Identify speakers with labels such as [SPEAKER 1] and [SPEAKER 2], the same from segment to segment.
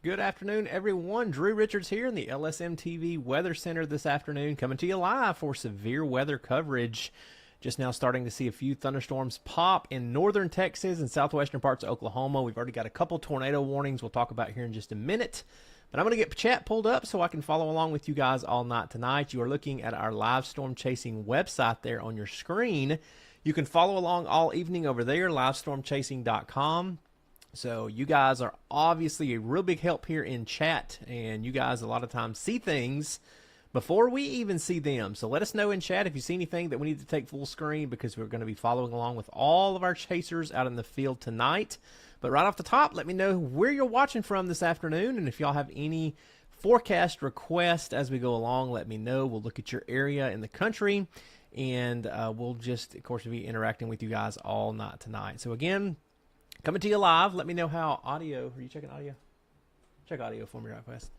[SPEAKER 1] Good afternoon, everyone. Drew Richards here in the LSM TV Weather Center this afternoon, coming to you live for severe weather coverage. Just now starting to see a few thunderstorms pop in northern Texas and southwestern parts of Oklahoma. We've already got a couple tornado warnings we'll talk about here in just a minute. But I'm going to get chat pulled up so I can follow along with you guys all night tonight. You are looking at our live storm chasing website there on your screen. You can follow along all evening over there, livestormchasing.com. So you guys are obviously a real big help here in chat, and you guys a lot of times see things before we even see them. So let us know in chat if you see anything that we need to take full screen, because we're going to be following along with all of our chasers out in the field tonight. But right off the top, let me know where you're watching from this afternoon, and if y'all have any forecast requests as we go along, let me know. We'll look at your area in the country, and we'll just, of course, be interacting with you guys all night tonight. So again, coming to you live. Let me know how audio. Are you checking audio? Check audio for me right fast.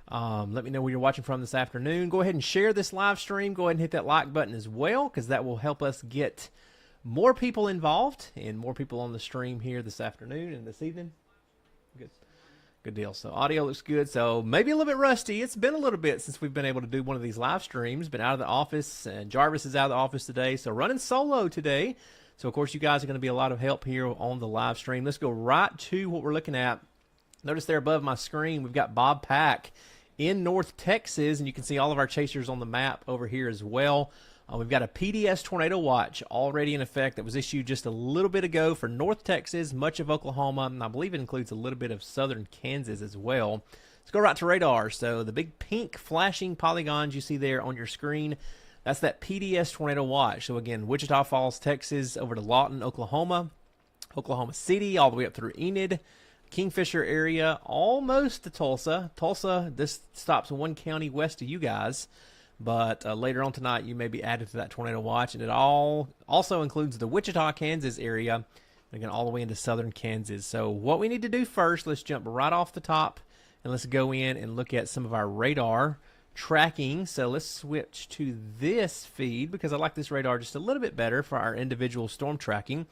[SPEAKER 1] Let me know where you're watching from this afternoon. Go ahead and share this live stream. Go ahead and hit that like button as well, because that will help us get more people involved and more people on the stream here this afternoon and this evening. Good deal. So audio looks good. So maybe a little bit rusty. It's been a little bit since we've been able to do one of these live streams. Been out of the office, and Jarvis is out of the office today. So running solo today. So, of course, you guys are going to be a lot of help here on the live stream. Let's go right to what we're looking at. Notice there above my screen, we've got Bob Pack in North Texas, and you can see all of our chasers on the map over here as well. We've got a PDS tornado watch already in effect that was issued just a little bit ago for North Texas, much of Oklahoma, and I believe it includes a little bit of southern Kansas as well. Let's go right to radar. So the big pink flashing polygons you see there on your screen, that's that PDS tornado watch. So again, Wichita Falls, Texas, over to Lawton, Oklahoma, Oklahoma City, all the way up through Enid, Kingfisher area, almost to Tulsa. Tulsa, this stops one county west of you guys, but later on tonight you may be added to that tornado watch, and it also includes the Wichita, Kansas area, and again all the way into southern Kansas. So what we need to do first, let's jump right off the top, and let's go in and look at some of our radar tracking. So let's switch to this feed because I like this radar just a little bit better for our individual storm tracking.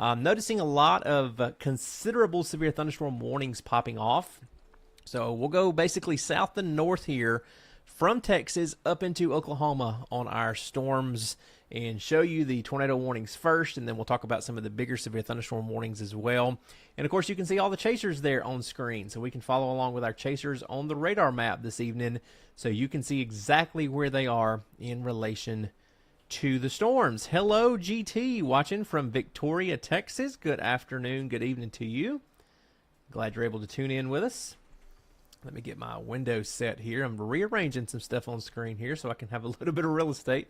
[SPEAKER 1] Noticing a lot of considerable severe thunderstorm warnings popping off. So we'll go basically south and north here from Texas up into Oklahoma on our storms and show you the tornado warnings first, and then we'll talk about some of the bigger severe thunderstorm warnings as well. And of course you can see all the chasers there on screen, so we can follow along with our chasers on the radar map this evening, so you can see exactly where they are in relation to the storms. Hello GT, watching from Victoria, Texas. Good afternoon, good evening to you. Glad you're able to tune in with us. Let me get my windows set here. I'm rearranging some stuff on screen here so I can have a little bit of real estate.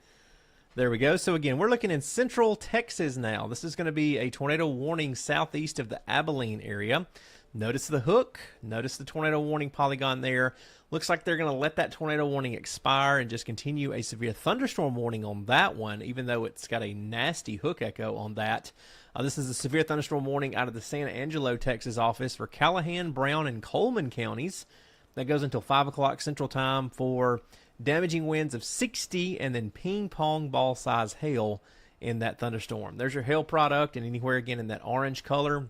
[SPEAKER 1] There we go. So again, we're looking in central Texas now. This is going to be a tornado warning southeast of the Abilene area. Notice the hook. Notice the tornado warning polygon there. Looks like they're going to let that tornado warning expire and just continue a severe thunderstorm warning on that one, even though it's got a nasty hook echo on that. This is a severe thunderstorm warning out of the San Angelo, Texas office for Callahan, Brown, and Coleman counties. That goes until 5 o'clock Central Time for damaging winds of 60 and then ping pong ball size hail in that thunderstorm. There's your hail product, and anywhere again in that orange color,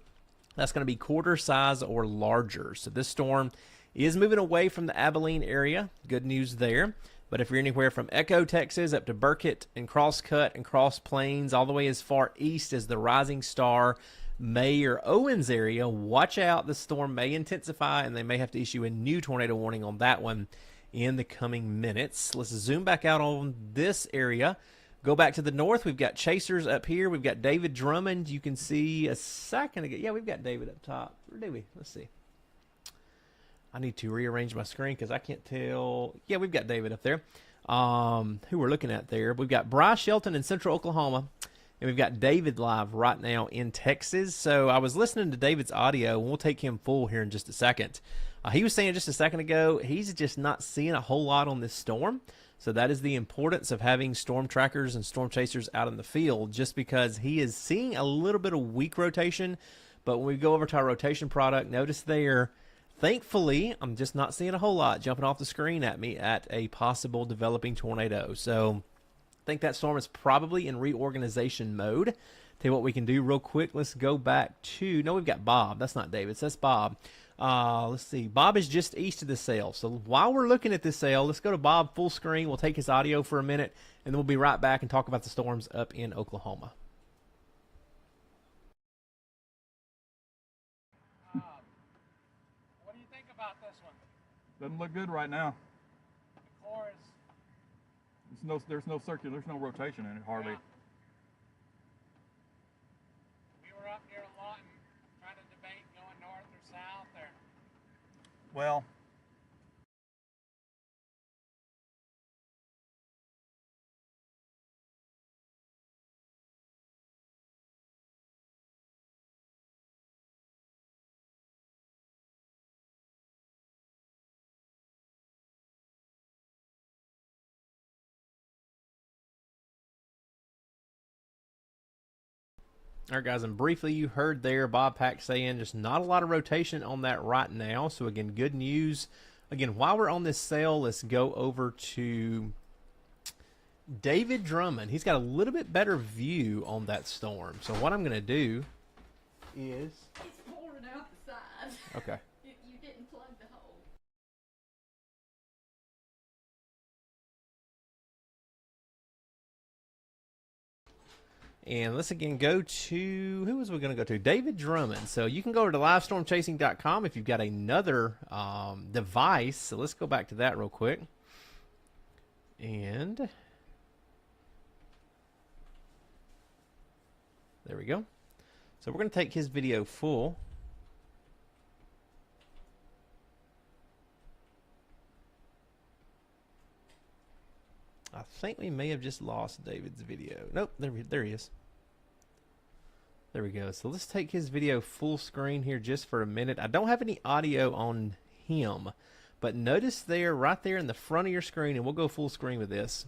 [SPEAKER 1] that's going to be quarter size or larger. So this storm is moving away from the Abilene area. Good news there. But if you're anywhere from Echo, Texas up to Burkett and Crosscut and Cross Plains, all the way as far east as the Rising Star, May, or Owens area, watch out. The storm may intensify, and they may have to issue a new tornado warning on that one in the coming minutes. Let's zoom back out on this area. Go back to the north. We've got chasers up here. We've got David Drummond. You can see a second ago. Yeah, we've got David up top. Where do we? Let's see. I need to rearrange my screen because I can't tell. Yeah, we've got David up there. Who we're looking at there. We've got Bryce Shelton in central Oklahoma. And we've got David live right now in Texas. So I was listening to David's audio, and we'll take him full here in just a second. He was saying just a second ago, he's just not seeing a whole lot on this storm. So that is the importance of having storm trackers and storm chasers out in the field, just because he is seeing a little bit of weak rotation. But when we go over to our rotation product, notice there, thankfully, I'm just not seeing a whole lot jumping off the screen at me at a possible developing tornado. So I think that storm is probably in reorganization mode. Tell you what we can do real quick. Let's go back to, no, we've got Bob. That's not David. That's Bob. Let's see. Bob is just east of the cell. So while we're looking at this cell, let's go to Bob full screen. We'll take his audio for a minute, and then we'll be right back and talk about the storms up in Oklahoma.
[SPEAKER 2] What do you think about this one?
[SPEAKER 3] Doesn't look good right now.
[SPEAKER 2] The core is...
[SPEAKER 3] There's no circular, there's no rotation in it hardly.
[SPEAKER 2] Yeah. We were up near Lawton trying to debate going north or south there.
[SPEAKER 3] Well,
[SPEAKER 1] All right, guys, and briefly you heard there Bob Pack saying just not a lot of rotation on that right now. So, again, good news. Again, while we're on this cell, let's go over to David Drummond. He's got a little bit better view on that storm. So what I'm going to do is...
[SPEAKER 4] It's pouring out the side.
[SPEAKER 1] Okay.
[SPEAKER 4] You didn't plug the hole.
[SPEAKER 1] And let's again go to, who was we going to go to? David Drummond. So you can go over to livestormchasing.com if you've got another device. So let's go back to that real quick. And there we go. So we're going to take his video full. I think we may have just lost David's video. Nope, there he is. There we go. So let's take his video full screen here just for a minute. I don't have any audio on him, but notice there, right there in the front of your screen, and we'll go full screen with this.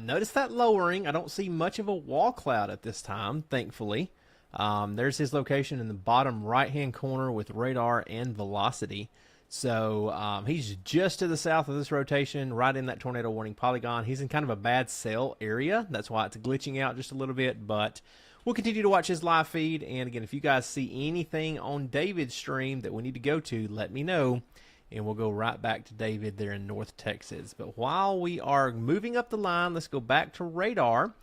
[SPEAKER 1] Notice that lowering. I don't see much of a wall cloud at this time, thankfully. There's his location in the bottom right-hand corner with radar and velocity. So he's just to the south of this rotation, right in that tornado warning polygon. He's in kind of a bad cell area. That's why it's glitching out just a little bit, but we'll continue to watch his live feed. And again, if you guys see anything on David's stream that we need to go to, let me know, and we'll go right back to David there in North Texas. But while we are moving up the line, let's go back to radar,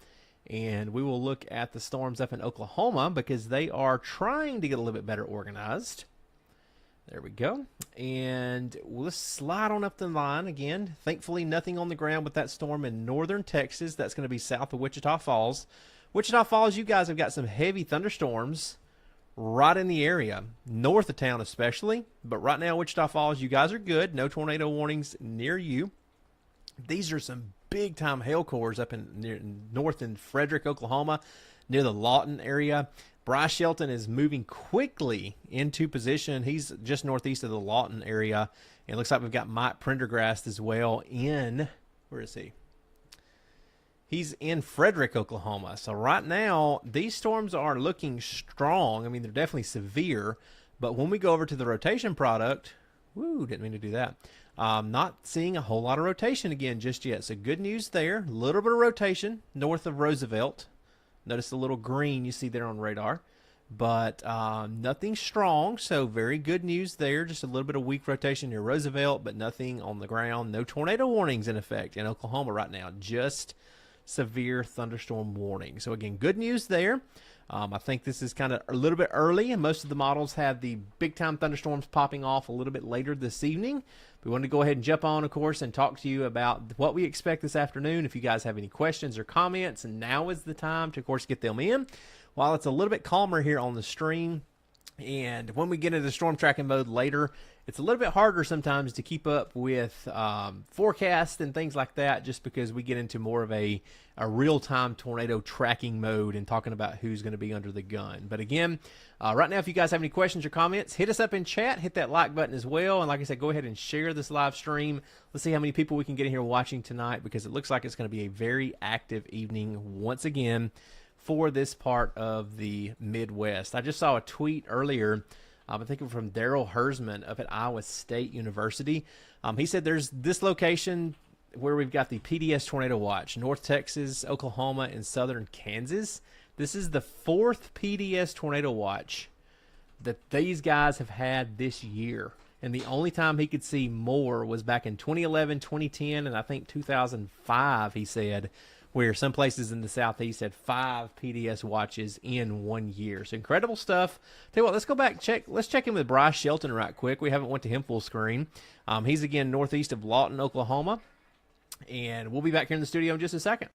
[SPEAKER 1] and we will look at the storms up in Oklahoma because they are trying to get a little bit better organized. There we go. And let's slide on up the line again. Thankfully, nothing on the ground with that storm in northern Texas. That's going to be south of Wichita Falls. Wichita Falls, you guys have got some heavy thunderstorms right in the area, north of town especially. But right now, Wichita Falls, you guys are good. No tornado warnings near you. These are some big-time hail cores up north in Frederick, Oklahoma, near the Lawton area. Bryce Shelton is moving quickly into position. He's just northeast of the Lawton area. And it looks like we've got Mike Prendergast as well in, where is he? He's in Frederick, Oklahoma. So right now, these storms are looking strong. I mean, they're definitely severe. But when we go over to the rotation product, woo, didn't mean to do that. Not seeing a whole lot of rotation again just yet. So good news there. A little bit of rotation north of Roosevelt. Notice the little green you see there on radar, but nothing strong, so very good news there. Just a little bit of weak rotation near Roosevelt, but nothing on the ground. No tornado warnings in effect in Oklahoma right now, just severe thunderstorm warning. So again, good news there. I think this is kind of a little bit early, and most of the models have the big-time thunderstorms popping off a little bit later this evening. We wanted to go ahead and jump on, of course, and talk to you about what we expect this afternoon. If you guys have any questions or comments, and now is the time to, of course, get them in. While it's a little bit calmer here on the stream, and when we get into storm tracking mode later, it's a little bit harder sometimes to keep up with forecasts and things like that, just because we get into more of a real-time tornado tracking mode and talking about who's going to be under the gun. But again, right now, if you guys have any questions or comments, hit us up in chat, hit that like button as well. And like I said, go ahead and share this live stream. Let's see how many people we can get in here watching tonight, because it looks like it's going to be a very active evening once again for this part of the Midwest. I just saw a tweet earlier, I think from Daryl Hersman up at Iowa State University. He said there's this location where we've got the PDS Tornado Watch, North Texas, Oklahoma, and southern Kansas. This is the 4th PDS Tornado Watch that these guys have had this year. And the only time he could see more was back in 2011, 2010, and I think 2005, he said, where some places in the Southeast had 5 PDS watches in 1 year. So incredible stuff. Tell you what, let's go back, let's check in with Bryce Shelton right quick. We haven't went to him full screen. He's again northeast of Lawton, Oklahoma. And we'll be back here in the studio in just a second.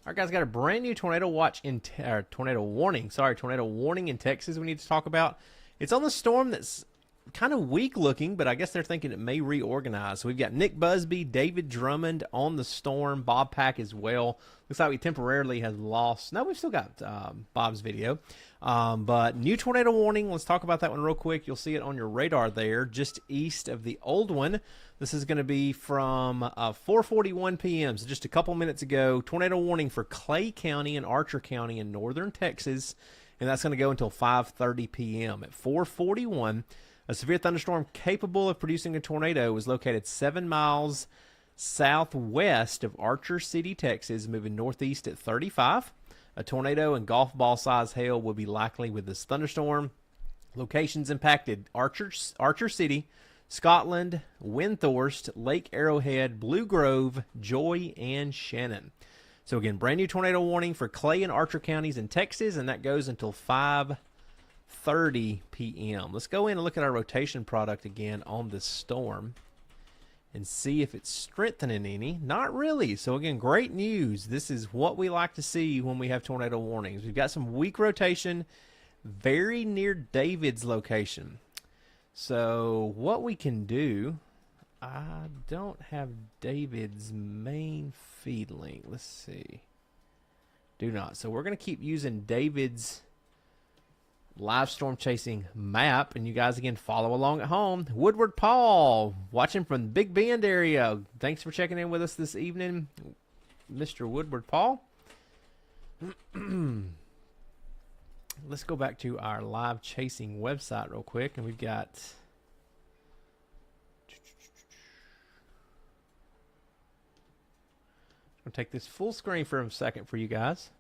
[SPEAKER 1] All right, guys, got a brand new tornado warning in Texas we need to talk about. It's on the storm that's kind of weak looking, but I guess they're thinking it may reorganize. So we've got Nick Busby, David Drummond on the storm, Bob Pack as well. Looks like we temporarily have lost. No, we've still got Bob's video. But new tornado warning. Let's talk about that one real quick. You'll see it on your radar there, just east of the old one. This is going to be from 4:41 p.m., so just a couple minutes ago. Tornado warning for Clay County and Archer County in northern Texas, and that's going to go until 5:30 p.m. At 4:41, a severe thunderstorm capable of producing a tornado was located 7 miles southwest of Archer City, Texas, moving northeast at 35. A tornado and golf ball size hail will be likely with this thunderstorm. Locations impacted: Archer City, Scotland, Windthorst, Lake Arrowhead, Blue Grove, Joy, and Shannon. So again, brand new tornado warning for Clay and Archer counties in Texas, and that goes until 5:30 p.m. Let's go in and look at our rotation product again on this storm and see if it's strengthening any. Not really. So again, great news. This is what we like to see when we have tornado warnings. We've got some weak rotation very near David's location. So what we can do, I don't have David's main feed link. Let's see. Do not. So we're going to keep using David's live storm chasing map, and you guys again follow along at home. Woodward Paul watching from the Big Bend area. Thanks for checking in with us this evening, Mr. Woodward Paul. Let's go back to our live chasing website real quick, and we've got I'm going to take this full screen for a second for you guys.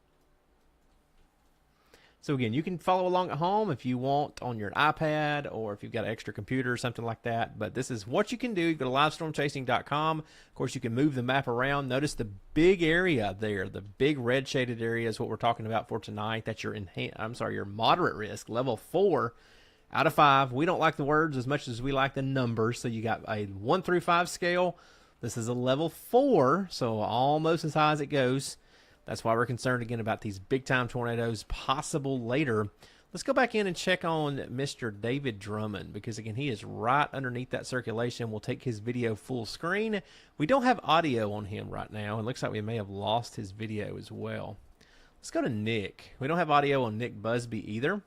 [SPEAKER 1] So again, you can follow along at home if you want on your iPad, or if you've got an extra computer or something like that. But this is what you can do. You go to livestormchasing.com. Of course, you can move the map around. Notice the big area there, the big red shaded area is what we're talking about for tonight. That's your your moderate risk, level 4 out of 5. We don't like the words as much as we like the numbers. So you got a 1 through 5 scale. This is a level 4, so almost as high as it goes. That's why we're concerned again about these big-time tornadoes possible later. Let's go back in and check on Mr. David Drummond, because again, he is right underneath that circulation. We'll take his video full screen. We don't have audio on him right now, and looks like we may have lost his video as well. Let's go to Nick. We don't have audio on Nick Busby either.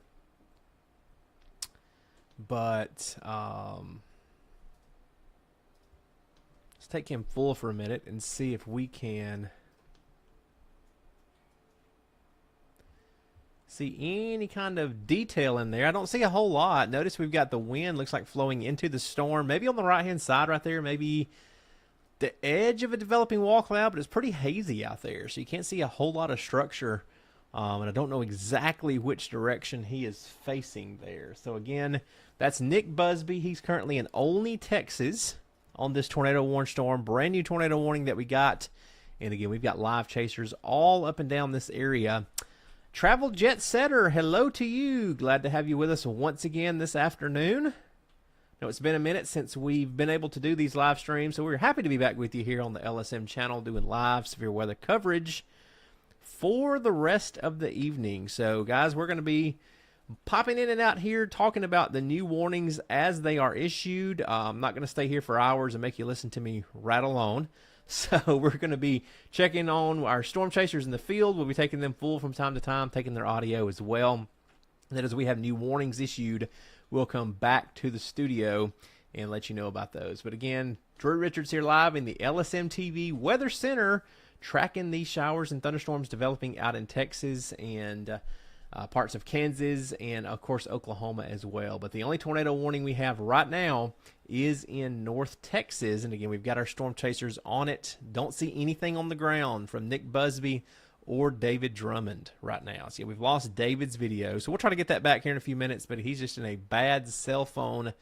[SPEAKER 1] But let's take him full for a minute and see if we can see any kind of detail in there. I don't see a whole lot. Notice we've got the wind looks like flowing into the storm, maybe on the right hand side right there, maybe the edge of a developing wall cloud, but it's pretty hazy out there, so you can't see a whole lot of structure. And I don't know exactly which direction he is facing there. So again, that's Nick Busby. He's currently in Olney, Texas on this tornado warning storm. Brand new tornado warning that we got. And again, we've got live chasers all up and down this area. Travel Jet Setter, hello to you. Glad to have you with us once again this afternoon. Now, it's been a minute since we've been able to do these live streams, so we're happy to be back with you here on the LSM channel doing live severe weather coverage for the rest of the evening. So, guys, we're going to be popping in and out here talking about the new warnings as they are issued. I'm not going to stay here for hours and make you listen to me rattle on. So we're going to be checking on our storm chasers in the field. We'll be taking them full from time to time, taking their audio as well. And then as we have new warnings issued, we'll come back to the studio and let you know about those. But again, Drew Richards here live in the LSM TV Weather Center, tracking these showers and thunderstorms developing out in Texas and parts of Kansas and, of course, Oklahoma as well. But the only tornado warning we have right now is in North Texas. And, again, we've got our storm chasers on it. Don't see anything on the ground from Nick Busby or David Drummond right now. So, yeah, we've lost David's video. So, we'll try to get that back here in a few minutes. But he's just in a bad cell phone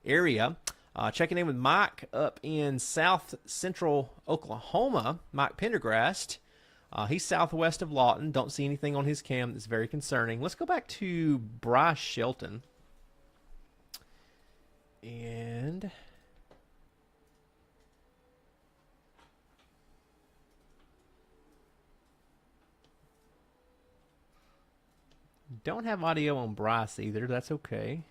[SPEAKER 1] area. Checking in with Mike up in south central Oklahoma, Mike Pendergrast. He's southwest of Lawton. Don't see anything on his cam that's very concerning. Let's go back to Bryce Shelton. And don't have audio on Bryce either. That's okay.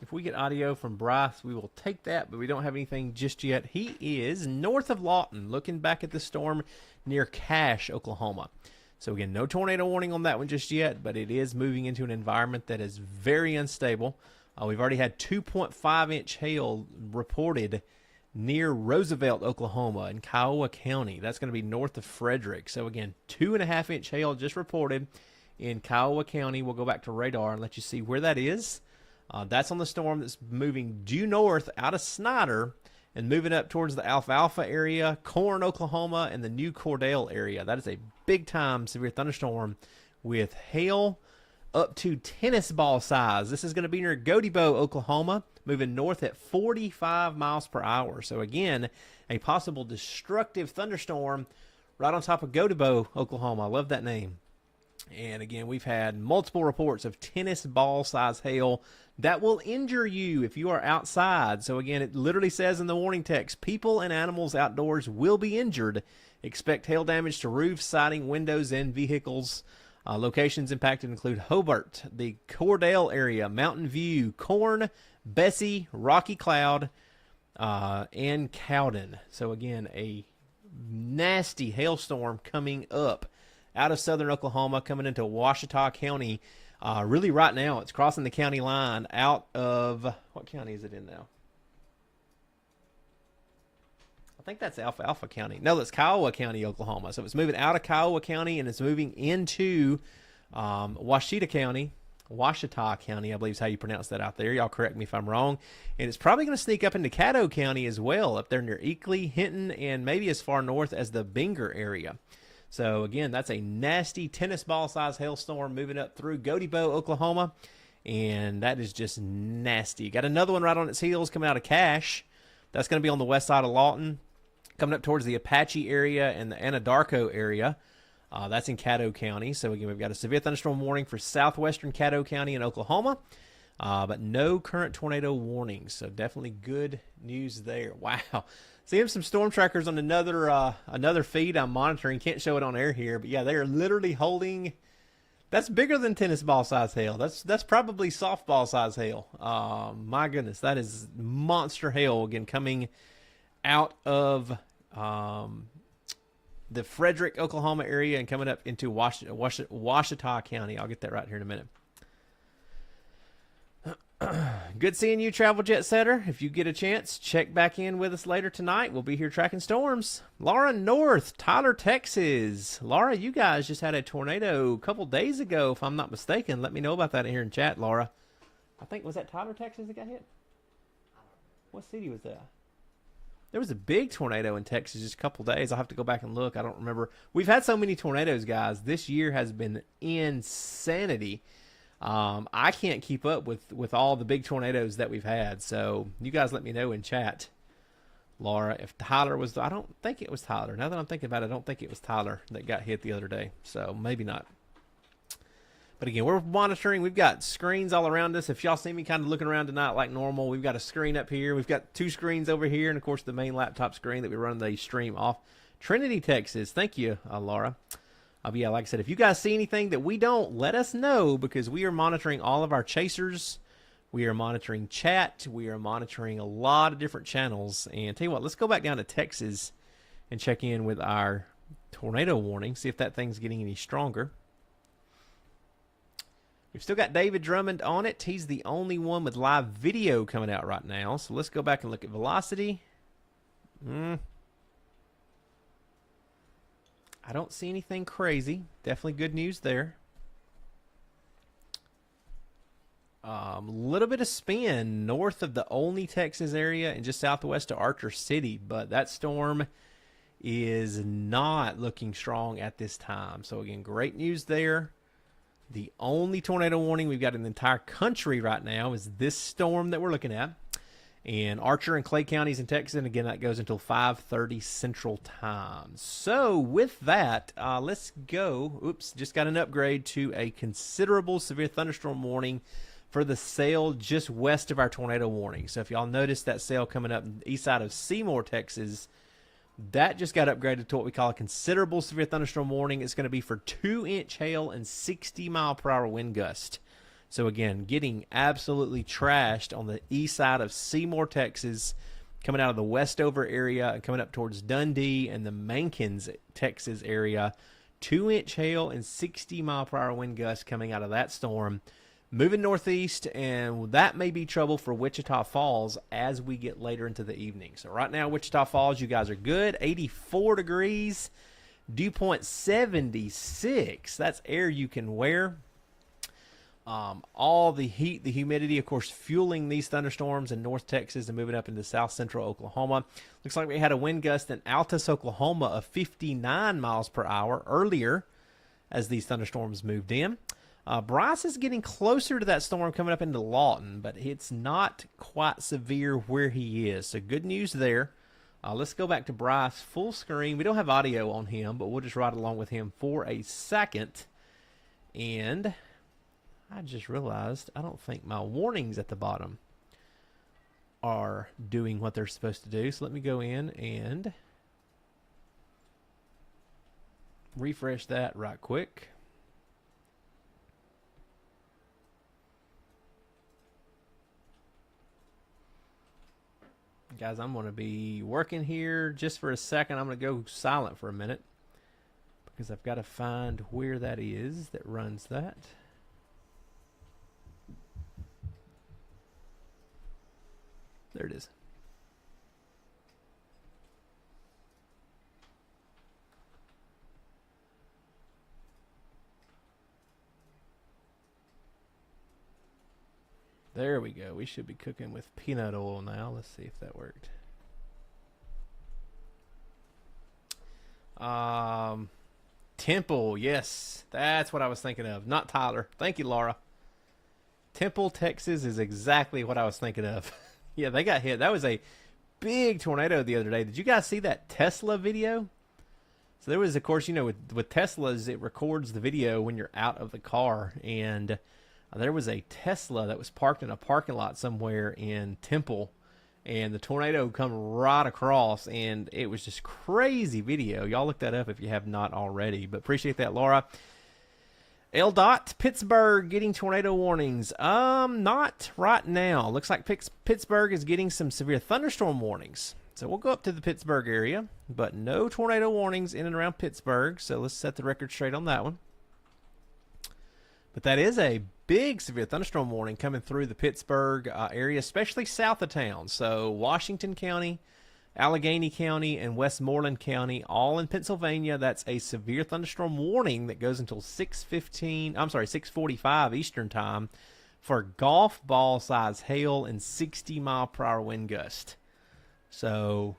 [SPEAKER 1] If we get audio from Bryce, we will take that, but we don't have anything just yet. He is north of Lawton, looking back at the storm near Cache, Oklahoma. So, again, no tornado warning on that one just yet, but it is moving into an environment that is very unstable. We've already had 2.5-inch hail reported near Roosevelt, Oklahoma, in Kiowa County. That's going to be north of Frederick. So, again, 2.5-inch hail just reported in Kiowa County. We'll go back to radar and let you see where that is. That's on the storm that's moving due north out of Snyder and moving up towards the Alfalfa area, Corn, Oklahoma, and the New Cordell area. That is a big-time severe thunderstorm with hail up to tennis ball size. This is going to be near Godebo, Oklahoma, moving north at 45 miles per hour. So, again, a possible destructive thunderstorm right on top of Godebo, Oklahoma. I love that name. And, again, we've had multiple reports of tennis ball size hail that will injure you if you are outside. So, again, it literally says in the warning text, people and animals outdoors will be injured. Expect hail damage to roofs, siding, windows, and vehicles. Locations impacted include Hobart, the Cordell area, Mountain View, Corn, Bessie, Rocky Cloud, and Cowden. So, again, a nasty hailstorm coming up out of southern Oklahoma, coming into Washita County. Really right now, it's crossing the county line out of, what county is it in now? I think that's Alfalfa County. No, that's Kiowa County, Oklahoma. So it's moving out of Kiowa County and it's moving into Washita County. Washita County, I believe is how you pronounce that out there. Y'all correct me if I'm wrong. And it's probably going to sneak up into Caddo County as well, up there near Eakley, Hinton, and maybe as far north as the Binger area. So, again, that's a nasty tennis ball-sized hailstorm moving up through Godebo, Oklahoma, and that is just nasty. Got another one right on its heels coming out of Cache. That's going to be on the west side of Lawton, coming up towards the Apache area and the Anadarko area. That's in Caddo County. So, again, we've got a severe thunderstorm warning for southwestern Caddo County in Oklahoma, but no current tornado warnings. So, definitely good news there. Wow. Seeing some storm trackers on another feed I'm monitoring. Can't show it on air here, but yeah, they are literally holding. That's bigger than tennis ball size hail. That's probably softball size hail. My goodness, that is monster hail again coming out of the Frederick, Oklahoma area and coming up into Washita County. I'll get that right here in a minute. Good seeing you, Travel Jet Setter. If you get a chance, check back in with us later tonight. We'll be here tracking storms. Laura North, Tyler, Texas. Laura, you guys just had a tornado a couple days ago, if I'm not mistaken. Let me know about that here in chat, Laura. I think, was that Tyler, Texas that got hit? What city was that? There was a big tornado in Texas just a couple days. I'll have to go back and look. I don't remember. We've had so many tornadoes, guys. This year has been insanity. I can't keep up with all the big tornadoes that we've had. So you guys let me know in chat, Laura, if Tyler was, I don't think it was Tyler. Now that I'm thinking about it, I don't think it was Tyler that got hit the other day. So maybe not. But again, we're monitoring. We've got screens all around us. If y'all see me kind of looking around tonight like normal, we've got a screen up here. We've got 2 screens over here. And of course the main laptop screen that we run the stream off. Trinity, Texas. Thank you, Laura. Yeah, like I said, if you guys see anything that we don't, let us know, because we are monitoring all of our chasers. We are monitoring chat. We are monitoring a lot of different channels. And tell you what, let's go back down to Texas and check in with our tornado warning, see if that thing's getting any stronger. We've still got David Drummond on it. He's the only one with live video coming out right now. So let's go back and look at velocity. I don't see anything crazy. Definitely good news there. Little bit of spin north of the Olney, Texas area and just southwest of Archer City, but that storm is not looking strong at this time. So again, great news there. The only tornado warning we've got in the entire country right now is this storm that we're looking at. And Archer and Clay counties in Texas, and again, that goes until 5:30 Central Time. So with that, let's go. Oops, just got an upgrade to a considerable severe thunderstorm warning for the sail just west of our tornado warning. So if y'all notice that sail coming up east side of Seymour, Texas, that just got upgraded to what we call a considerable severe thunderstorm warning. It's going to be for 2-inch hail and 60-mile-per-hour wind gust. So again, getting absolutely trashed on the east side of Seymour, Texas, coming out of the Westover area and coming up towards Dundee and the Mankins, Texas area. 2-inch hail and 60-mile-per-hour wind gusts coming out of that storm. Moving northeast, and that may be trouble for Wichita Falls as we get later into the evening. So right now, Wichita Falls, you guys are good. 84 degrees, dew point 76. That's air you can wear. All the heat, the humidity, of course, fueling these thunderstorms in North Texas and moving up into south central Oklahoma. Looks like we had a wind gust in Altus, Oklahoma of 59 miles per hour earlier as these thunderstorms moved in. Bryce is getting closer to that storm coming up into Lawton, but it's not quite severe where he is. So good news there. Let's go back to Bryce full screen. We don't have audio on him, but we'll just ride along with him for a second. And I just realized I don't think my warnings at the bottom are doing what they're supposed to do. So let me go in and refresh that right quick. Guys, I'm going to be working here just for a second. I'm going to go silent for a minute because I've got to find where that is that runs that. There it is. There we go. We should be cooking with peanut oil now. Let's see if that worked. Temple, yes. That's what I was thinking of. Not Tyler. Thank you, Laura. Temple, Texas is exactly what I was thinking of. Yeah, they got hit. That was a big tornado the other day. Did you guys see that Tesla video? So there was, of course, you know, with Teslas, it records the video when you're out of the car. And there was a Tesla that was parked in a parking lot somewhere in Temple. And the tornado come right across. And it was just crazy video. Y'all look that up if you have not already. But appreciate that, Laura. LDOT, Pittsburgh getting tornado warnings. Not right now. Looks like Pittsburgh is getting some severe thunderstorm warnings. So we'll go up to the Pittsburgh area, but no tornado warnings in and around Pittsburgh. So let's set the record straight on that one. But that is a big severe thunderstorm warning coming through the Pittsburgh area, especially south of town. So Washington County, Allegheny County, and Westmoreland County, all in Pennsylvania. That's a severe thunderstorm warning that goes until 6:45 Eastern time for golf ball size hail and 60-mile-per-hour wind gust. So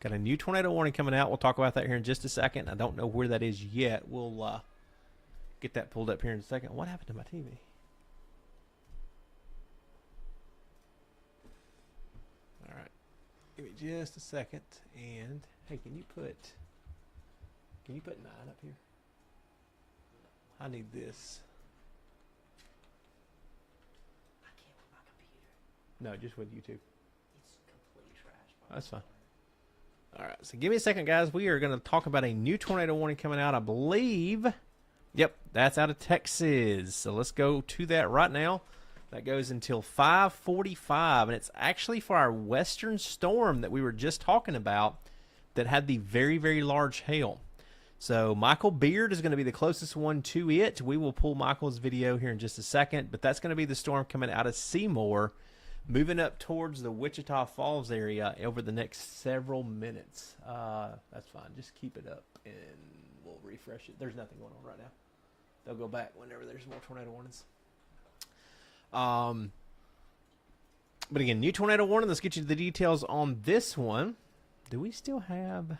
[SPEAKER 1] got a new tornado warning coming out. We'll talk about that here in just a second. I don't know where that is yet. We'll get that pulled up here in a second. What happened to my TV? All right. Give me just a second. And, hey, can you put 9 up here? I need this.
[SPEAKER 5] I can't with my computer.
[SPEAKER 1] No, just with YouTube.
[SPEAKER 5] It's complete trash.
[SPEAKER 1] That's fine. All right. So give me a second, guys. We are going to talk about a new tornado warning coming out, I believe. Yep, that's out of Texas. So let's go to that right now. That goes until 5:45, and it's actually for our western storm that we were just talking about that had the very, very large hail. So Michael Beard is going to be the closest one to it. We will pull Michael's video here in just a second, but that's going to be the storm coming out of Seymour, moving up towards the Wichita Falls area over the next several minutes. That's fine. Just keep it up, and we'll refresh it. There's nothing going on right now. They'll go back whenever there's more tornado warnings. But again, new tornado warning. Let's get you the details on this one. Do we still have...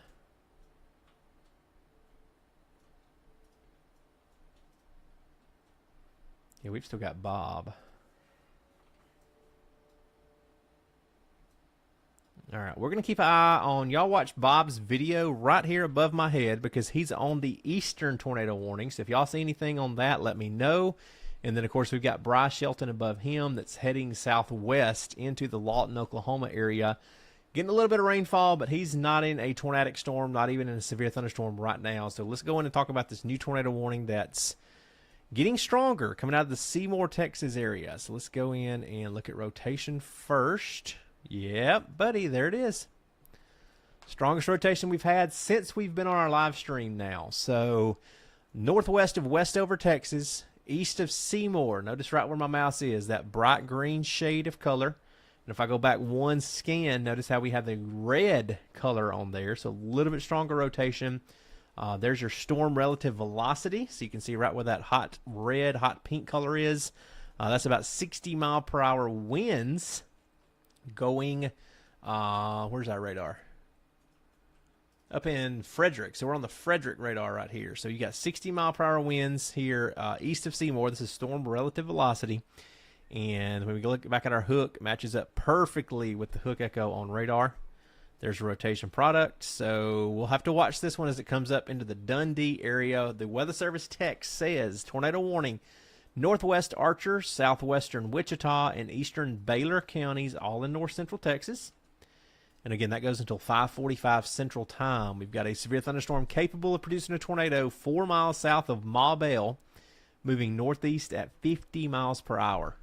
[SPEAKER 1] Yeah, we've still got Bob. All right, we're going to keep an eye on, y'all watch Bob's video right here above my head because he's on the eastern tornado warning. So if y'all see anything on that, let me know. And then, of course, we've got Bryce Shelton above him that's heading southwest into the Lawton, Oklahoma area. Getting a little bit of rainfall, but he's not in a tornadic storm, not even in a severe thunderstorm right now. So let's go in and talk about this new tornado warning that's getting stronger coming out of the Seymour, Texas area. So let's go in and look at rotation first. Yep, buddy, there it is. Strongest rotation we've had since we've been on our live stream now. So northwest of Westover, Texas, east of Seymour. Notice right where my mouse is, that bright green shade of color. And if I go back one scan, notice how we have the red color on there. So a little bit stronger rotation. There's your storm relative velocity. So you can see right where that hot red, hot pink color is. That's about 60-mile-per-hour winds going, where's our radar? Up in Frederick. So we're on the Frederick radar right here. So you got 60-mile-per-hour winds here east of Seymour. This is storm relative velocity. And when we look back at our hook, matches up perfectly with the hook echo on radar. There's a rotation product. So we'll have to watch this one as it comes up into the Dundee area. The Weather Service text says, tornado warning, northwest Archer, southwestern Wichita, and eastern Baylor counties, all in north central Texas. And again, that goes until 5:45 Central Time. We've got a severe thunderstorm capable of producing a tornado 4 miles south of Ma Bell, moving northeast at 50 miles per hour.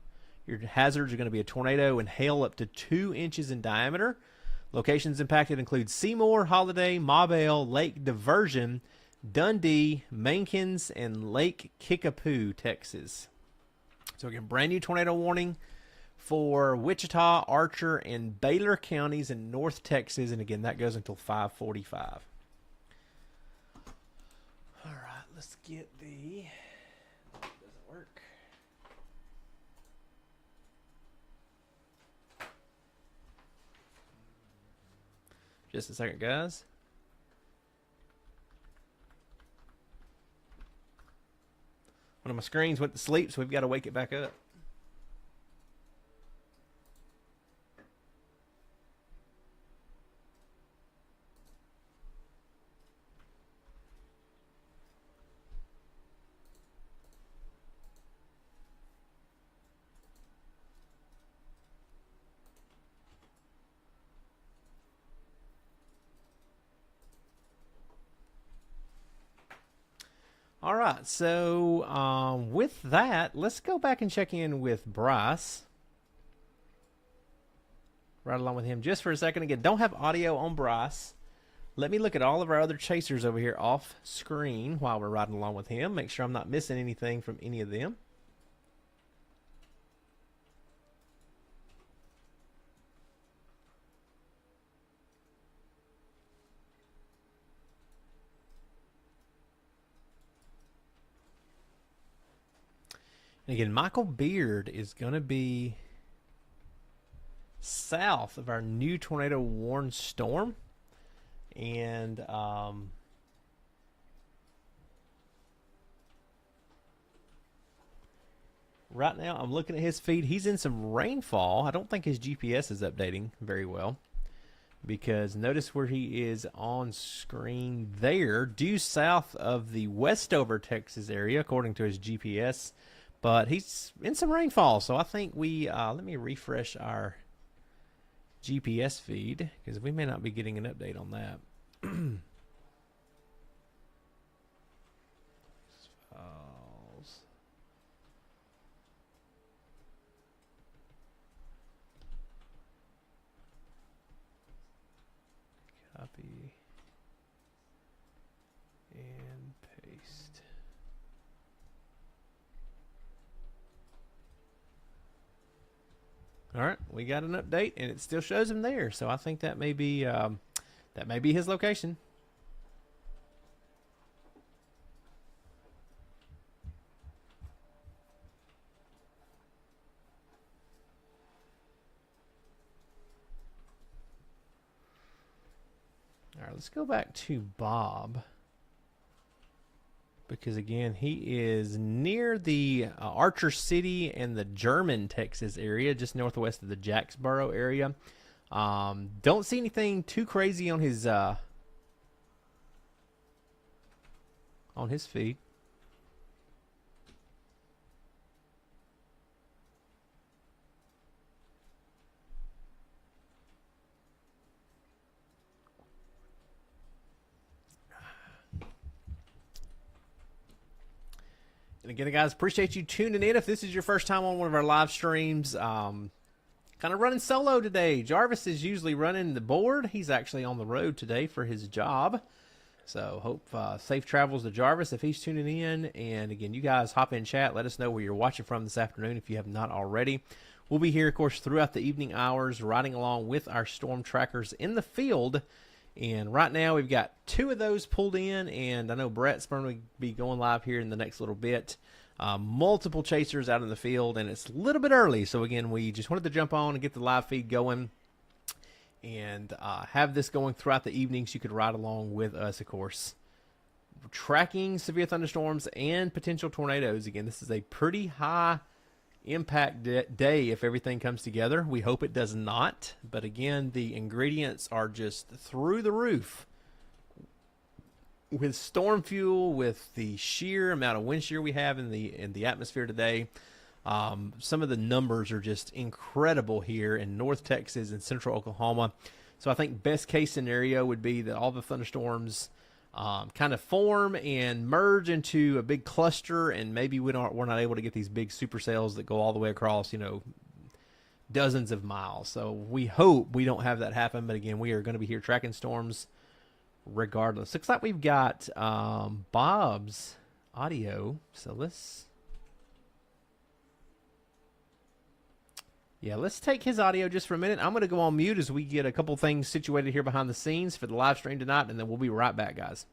[SPEAKER 1] Your hazards are going to be a tornado and hail up to 2 inches in diameter. Locations impacted include Seymour, Holiday, Ma Bell, Lake Diversion, Dundee, Mankins, and Lake Kickapoo, Texas. So again, brand new tornado warning for Wichita, Archer, and Baylor counties in North Texas. And again, that goes until 5:45. All right, let's get the... That doesn't work. Just a second, guys. One of my screens went to sleep, so we've got to wake it back up. All right, so with that, let's go back and check in with Bryce. Right along with him just for a second. Again, don't have audio on Bryce. Let me look at all of our other chasers over here off screen while we're riding along with him. Make sure I'm not missing anything from any of them. And again, Michael Beard is going to be south of our new tornado warned storm. And right now I'm looking at his feed. He's in some rainfall. I don't think his GPS is updating very well, because notice where he is on screen there, due south of the Westover, Texas area, according to his GPS. But he's in some rainfall, so I think we, let me refresh our GPS feed, because we may not be getting an update on that. Files. Copy and paste. All right, we got an update, and it still shows him there. So I think that may be his location. All right, let's go back to Bob, because again, he is near the Archer City and the German, Texas area, just northwest of the Jacksboro area. Don't see anything too crazy on his feed. And again, guys, appreciate you tuning in. If this is your first time on one of our live streams, kind of running solo today. Jarvis is usually running the board. He's actually on the road today for his job. So hope safe travels to Jarvis if he's tuning in. And again, you guys hop in chat. Let us know where you're watching from this afternoon if you have not already. We'll be here, of course, throughout the evening hours, riding along with our storm trackers in the field. And right now we've got 2 of those pulled in, and I know Brett's going to be going live here in the next little bit. Multiple chasers out in the field, and it's a little bit early. So again, we just wanted to jump on and get the live feed going and have this going throughout the evenings. You could ride along with us, of course, tracking severe thunderstorms and potential tornadoes. Again, this is a pretty high impact day if everything comes together. We hope it does not, but again, the ingredients are just through the roof with storm fuel, with the sheer amount of wind shear we have in the atmosphere today. Some of the numbers are just incredible here in North Texas and Central Oklahoma. So I think best case scenario would be that all the thunderstorms kind of form and merge into a big cluster, and maybe we're not able to get these big supercells that go all the way across, dozens of miles. So we hope we don't have that happen, but again, we are going to be here tracking storms regardless. Looks like we've got Bob's audio, so let's take his audio just for a minute. I'm going to go on mute as we get a couple things situated here behind the scenes for the live stream tonight, and then we'll be right back, guys.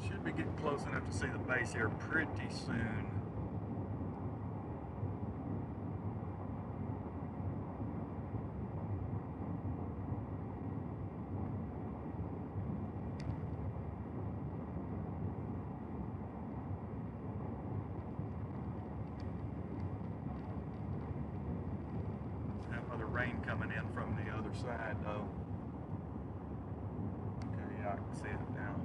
[SPEAKER 3] Should be getting close enough to see the base here pretty soon. coming in from the other side though. Okay, yeah, I can see it now.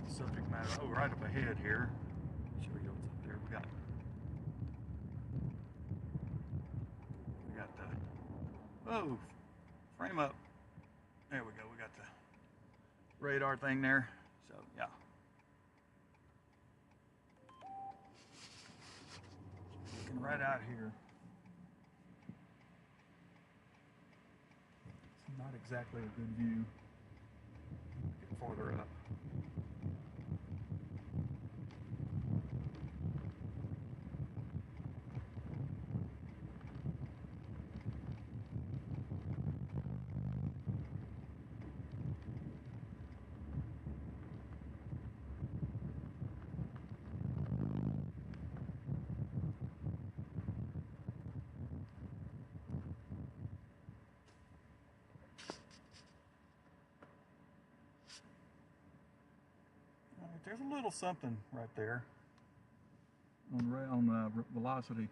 [SPEAKER 3] Subject matter. Oh, right up ahead here. Show you what's up there. We got the, oh, frame up. There we go. We got the radar thing there. So yeah. Looking right out here. It's not exactly a good view. Get farther up. There's a little something right there on velocity.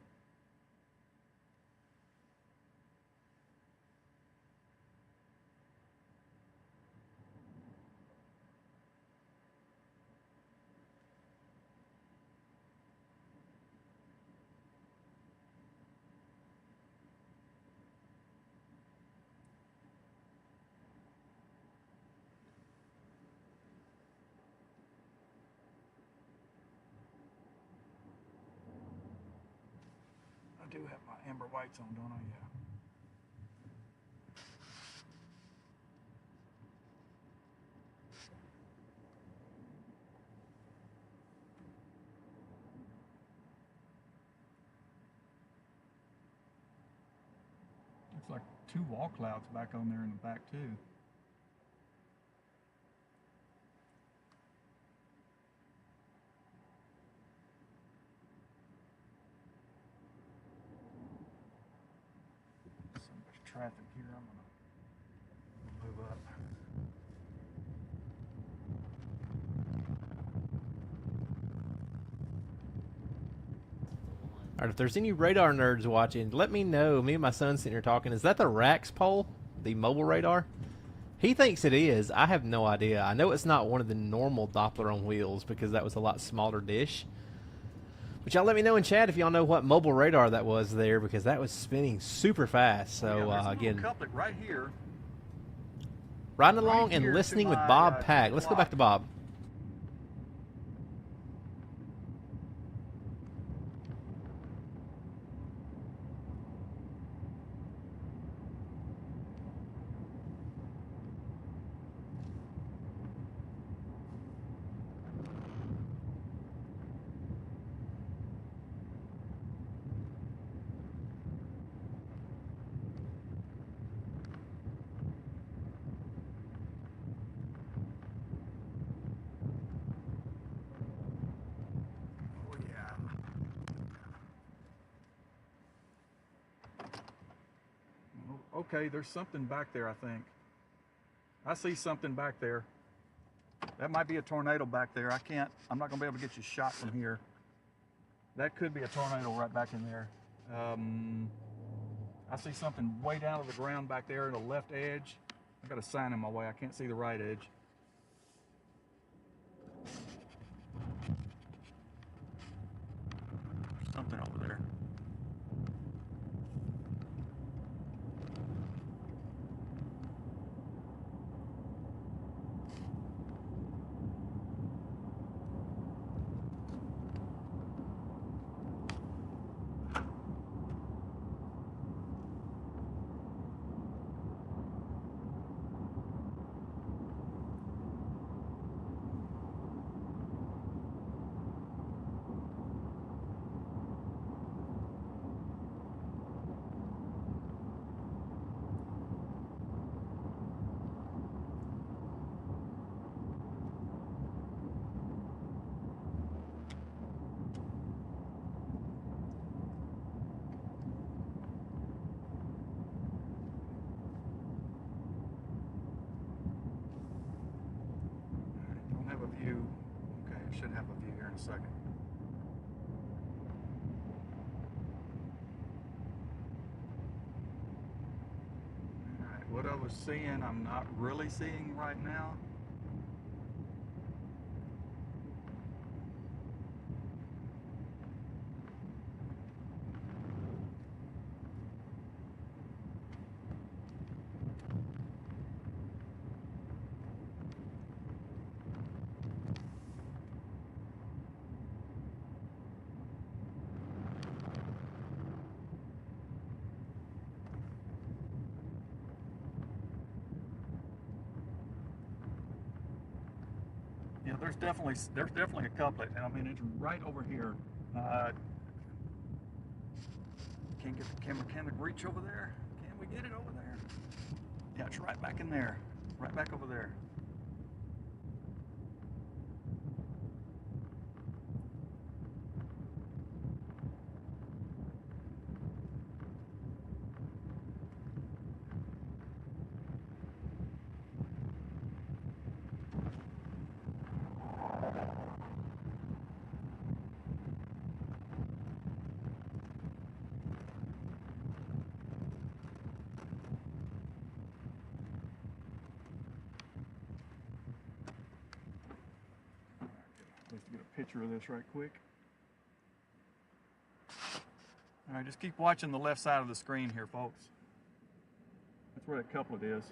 [SPEAKER 3] I do have my amber whites on, don't I? Yeah. Looks like 2 wall clouds back on there in the back too. So much traffic here. I'm gonna move up.
[SPEAKER 1] All right, if there's any radar nerds watching, let me know. Me and my son sitting here talking. Is that the RAX pole, the mobile radar? He thinks it is. I have no idea. I know it's not one of the normal Doppler on wheels because that was a lot smaller dish. But y'all let me know in chat if y'all know what mobile radar that was there because that was spinning super fast. So
[SPEAKER 3] yeah,
[SPEAKER 1] again,
[SPEAKER 3] couplet right here.
[SPEAKER 1] riding along
[SPEAKER 3] right
[SPEAKER 1] and
[SPEAKER 3] here
[SPEAKER 1] listening
[SPEAKER 3] to
[SPEAKER 1] with
[SPEAKER 3] my,
[SPEAKER 1] Bob
[SPEAKER 3] to
[SPEAKER 1] Pack.
[SPEAKER 3] the
[SPEAKER 1] Let's go
[SPEAKER 3] block.
[SPEAKER 1] back to Bob.
[SPEAKER 3] Oh yeah. Okay, there's something back there, I think. I see something back there. That might be a tornado back there. I'm not gonna be able to get you shot from here. That could be a tornado right back in there. I see something way down to the ground back there in the left edge. I got a sign in my way. I can't see the right edge. Something over there. a second. Alright, what I was seeing, I'm not really seeing right now. Yeah, there's definitely a couplet, and I mean it's right over here. Can't get the camera. Can it reach over there? Can we get it over there? Yeah, it's right back in there, right back over there. Let's get a picture of this right quick. All right, just keep watching the left side of the screen here, folks. That's where that couplet is.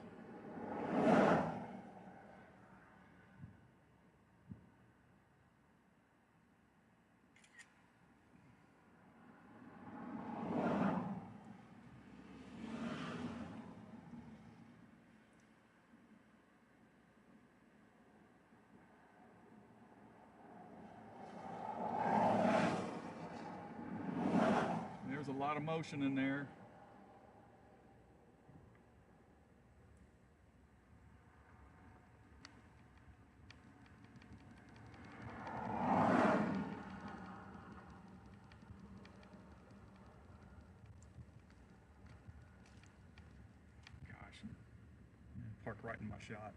[SPEAKER 3] There's a lot of motion in there. Gosh, park right in my shot.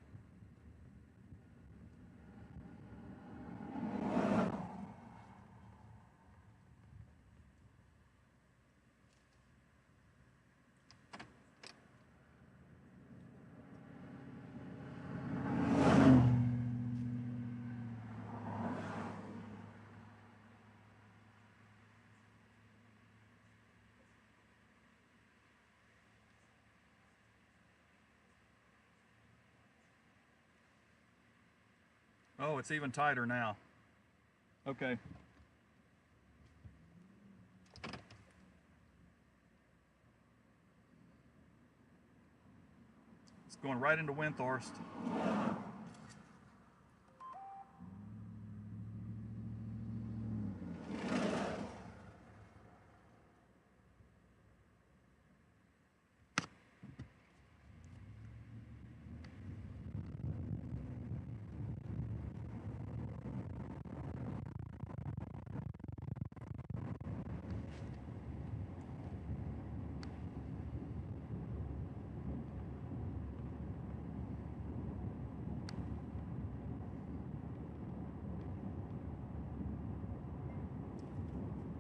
[SPEAKER 3] Oh, it's even tighter now. Okay. It's going right into Windthorst.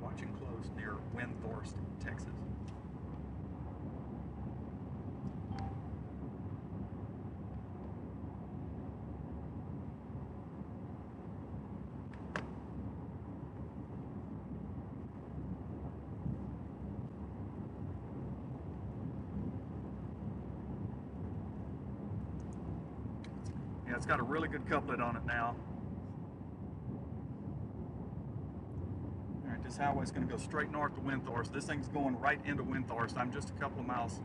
[SPEAKER 3] Watching close near Windthorst, Texas. Yeah, it's got a really good couplet on it now. This highway's going to go straight north to Windthorst. This thing's going right into Windthorst. I'm just a couple of miles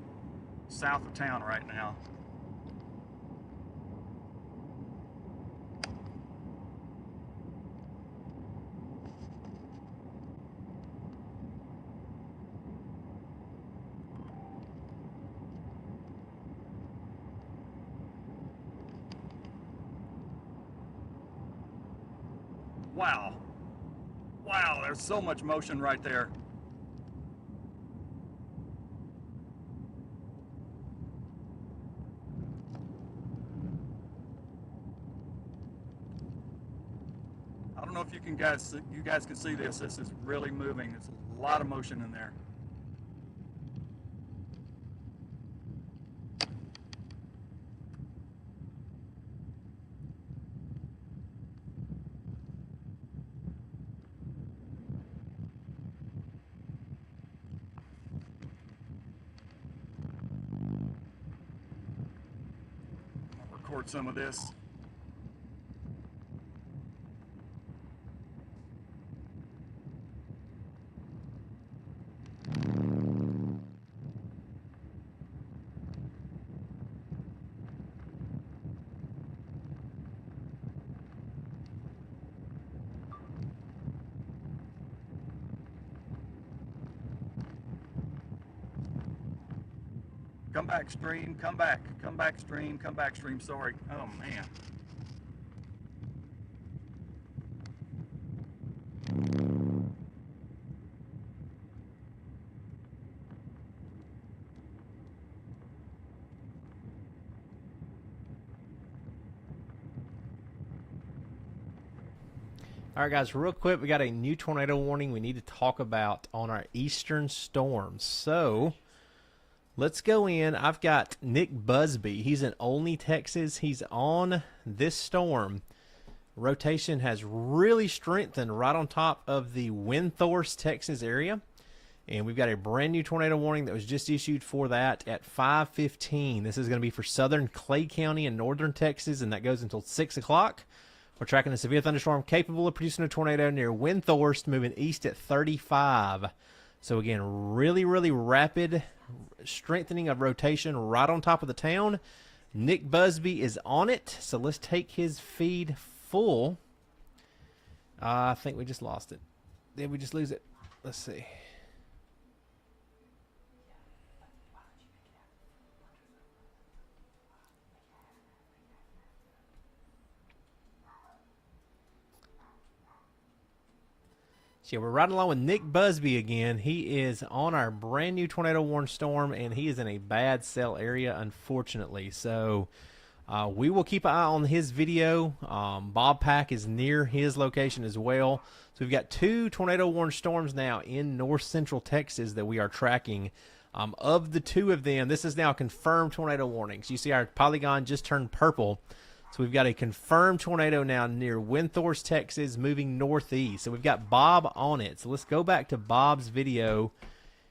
[SPEAKER 3] south of town right now. Wow. Wow, there's so much motion right there. I don't know if you you guys can see this. This is really moving. There's a lot of motion in there. I'll record some of this. Come back, stream, come back stream, come back stream, sorry. Oh man.
[SPEAKER 1] All right, guys, real quick, we got a new tornado warning we need to talk about on our eastern storms. So let's go in. I've got Nick Busby. He's in Olney, Texas. He's on this storm. Rotation has really strengthened right on top of the Windthorst, Texas area. And we've got a brand new tornado warning that was just issued for that at 5:15. This is going to be for southern Clay County and northern Texas, and that goes until 6 o'clock. We're tracking a severe thunderstorm capable of producing a tornado near Windthorst, moving east at 35. So again, really, really rapid strengthening of rotation right on top of the town. Nick Busby is on it, so let's take his feed full. I think we just lost it. Did we just lose it? Let's see. So we're riding along with Nick Busby again. He is on our brand new tornado warning storm, and he is in a bad cell area, unfortunately. So we will keep an eye on his video. Bob Pack is near his location as well. So we've got 2 tornado warning storms now in north central Texas that we are tracking. Of the 2 of them, this is now confirmed tornado warnings. You see our polygon just turned purple. So we've got a confirmed tornado now near Windthorst, Texas, moving northeast. So we've got Bob on it. So let's go back to Bob's video,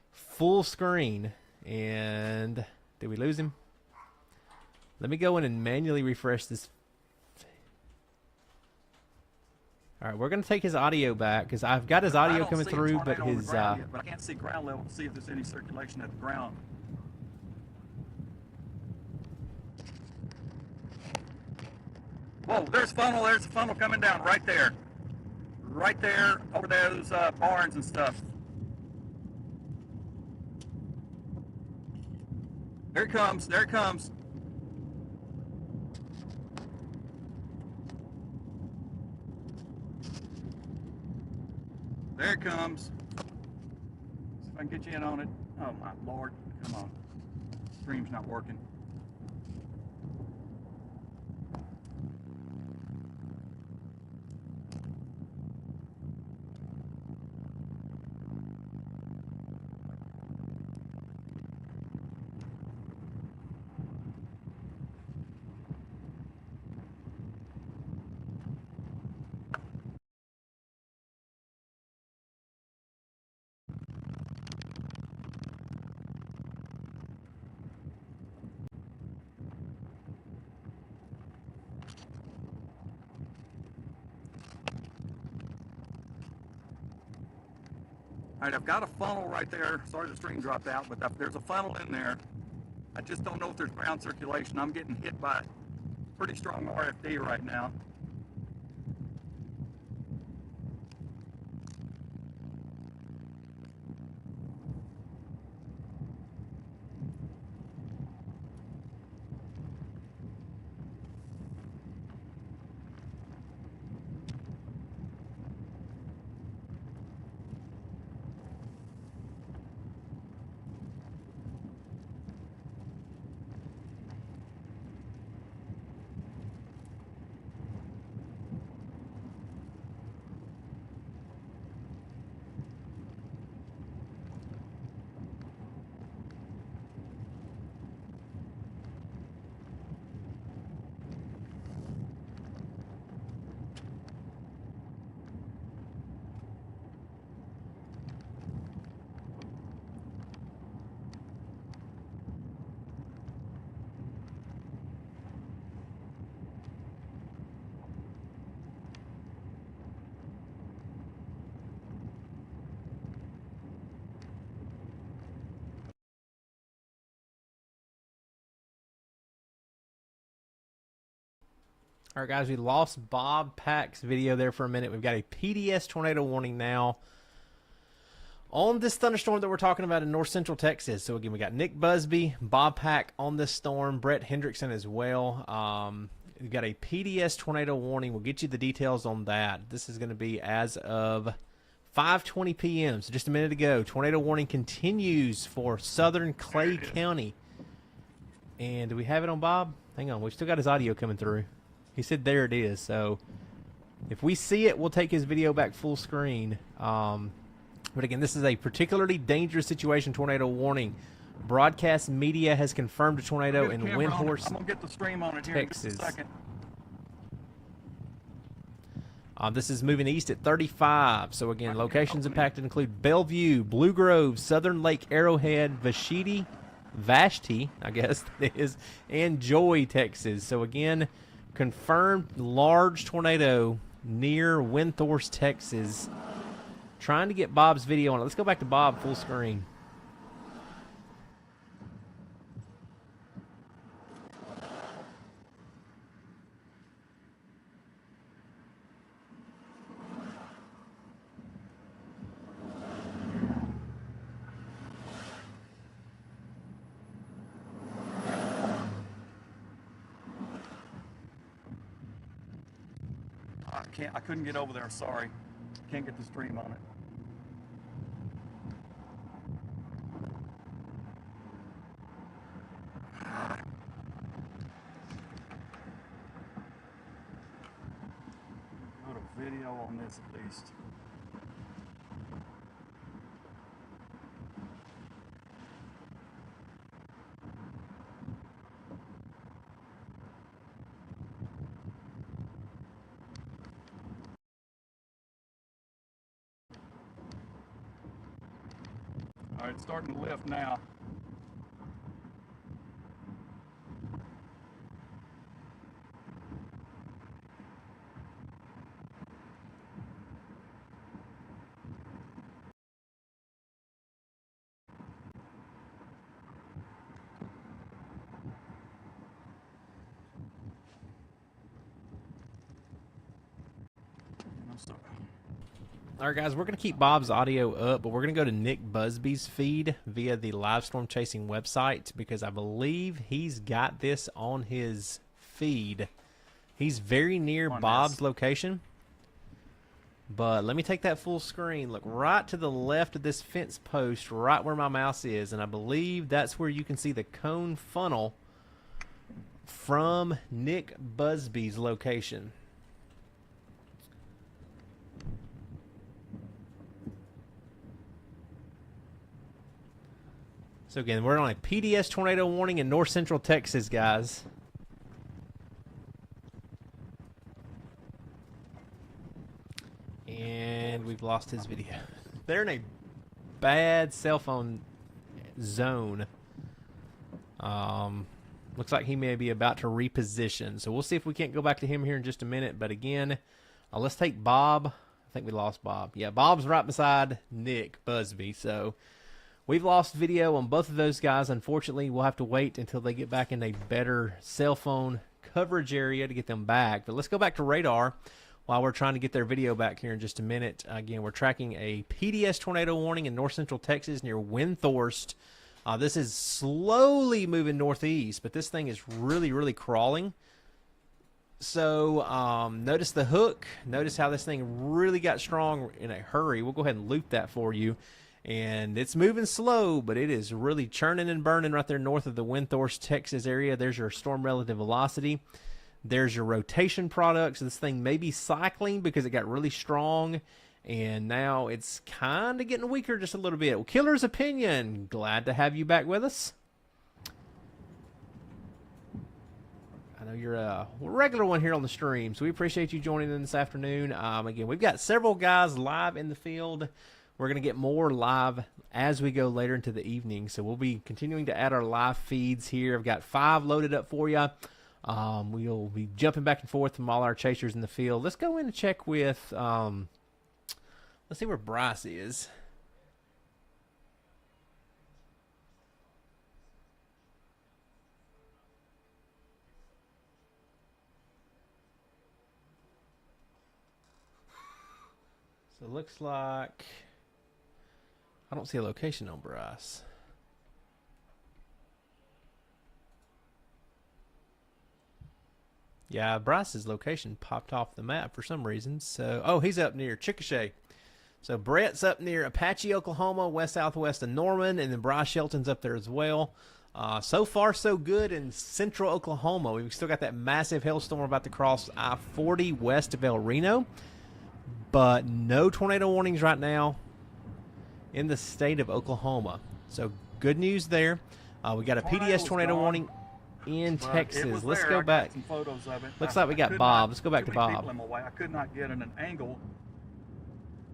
[SPEAKER 1] full screen. And did we lose him? Let me go in and manually refresh this. All right, we're going to take his audio back because I've got his audio coming through, but his...
[SPEAKER 3] But I can't see ground level to see if there's any circulation at the ground. Whoa, there's a funnel coming down right there. Right there, over those barns and stuff. There it comes, there it comes. There it comes. See if I can get you in on it. Oh my Lord, come on. Stream's not working. All right, I've got a funnel right there. Sorry the stream dropped out, but there's a funnel in there. I just don't know if there's ground circulation. I'm getting hit by pretty strong RFD right now.
[SPEAKER 1] All right, guys, we lost Bob Pack's video there for a minute. We've got a PDS tornado warning now on this thunderstorm that we're talking about in north central Texas. So again, we got Nick Busby, Bob Pack on this storm, Brett Hendrickson as well. We've got a PDS tornado warning. We'll get you the details on that. This is going to be as of 5:20 p.m. So just a minute ago. Tornado warning continues for southern Clay County. And do we have it on Bob? Hang on, we've still got his audio coming through. He said there it is. So if we see it, we'll take his video back full screen. But again, this is a particularly dangerous situation. Tornado warning. Broadcast media has confirmed a tornado in Windthorst,
[SPEAKER 3] I'm gonna get the stream on it here in just a
[SPEAKER 1] Texas.
[SPEAKER 3] second.
[SPEAKER 1] This is moving east at 35. So again, locations impacted include Bellevue, Blue Grove, Southern Lake Arrowhead, Vashti, I guess that is, and Joy, Texas. So again, confirmed large tornado near Windthorst, Texas. Trying to get Bob's video on it. Let's go back to Bob full screen.
[SPEAKER 3] I couldn't get over there, sorry. Can't get the stream on it. Got a video on this at least. All right, it's starting to lift now. I'm sorry.
[SPEAKER 1] All right, guys, we're going to keep Bob's audio up, but we're going to go to Nick Busby's feed via the Live Storm Chasing website because I believe he's got this on his feed. He's very near Bob's location. But let me take that full screen. Look right to the left of this fence post, right where my mouse is, and I believe that's where you can see the cone funnel from Nick Busby's location. So again, we're on a PDS tornado warning in north central Texas, guys. And we've lost his video. They're in a bad cell phone zone. Looks like he may be about to reposition. So we'll see if we can't go back to him here in just a minute. But again, let's take Bob. I think we lost Bob. Yeah, Bob's right beside Nick Busby. So we've lost video on both of those guys. Unfortunately, we'll have to wait until they get back in a better cell phone coverage area to get them back. But let's go back to radar while we're trying to get their video back here in just a minute. Again, we're tracking a PDS tornado warning in north central Texas near Windthorst. This is slowly moving northeast, but this thing is really, really crawling. So notice the hook. Notice how this thing really got strong in a hurry. We'll go ahead and loop that for you. And it's moving slow, but it is really churning and burning right there north of the Windthorst, Texas area. There's your storm relative velocity. There's your rotation product. So this thing may be cycling because it got really strong, and now it's kind of getting weaker just a little bit. Well, Killer's Opinion, glad to have you back with us. I know you're a regular one here on the stream, so we appreciate you joining in this afternoon. Again, we've got several guys live in the field. We're going to get more live as we go later into the evening, so we'll be continuing to add our live feeds here. I've got 5 loaded up for you. We'll be jumping back and forth from all our chasers in the field. Let's go in and check with, let's see where Bryce is. So it looks like I don't see a location on Bryce. Yeah, Bryce's location popped off the map for some reason. So, oh, he's up near Chickasha. So Brett's up near Apache, Oklahoma, west-southwest of Norman, and then Bryce Shelton's up there as well. So far, so good in central Oklahoma. We've still got that massive hailstorm about to cross I-40 west of El Reno, but no tornado warnings right now in the state of Oklahoma. So good news there. We got a PDS tornado warning in Texas. Let's go back.
[SPEAKER 3] Some photos of it.
[SPEAKER 1] Looks like we got Bob. Let's go back to Bob.
[SPEAKER 3] I could not get in an angle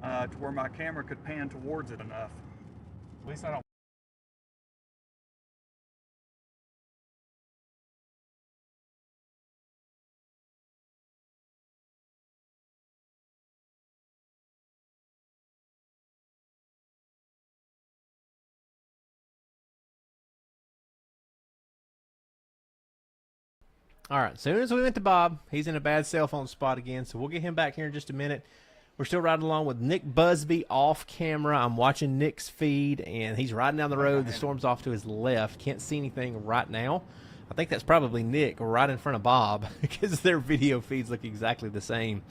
[SPEAKER 3] to where my camera could pan towards it enough. At least I don't.
[SPEAKER 1] All right, as soon as we went to Bob, he's in a bad cell phone spot again, so we'll get him back here in just a minute. We're still riding along with Nick Busby off camera. I'm watching Nick's feed, and he's riding down the road. The storm's off to his left. Can't see anything right now. I think that's probably Nick right in front of Bob because their video feeds look exactly the same.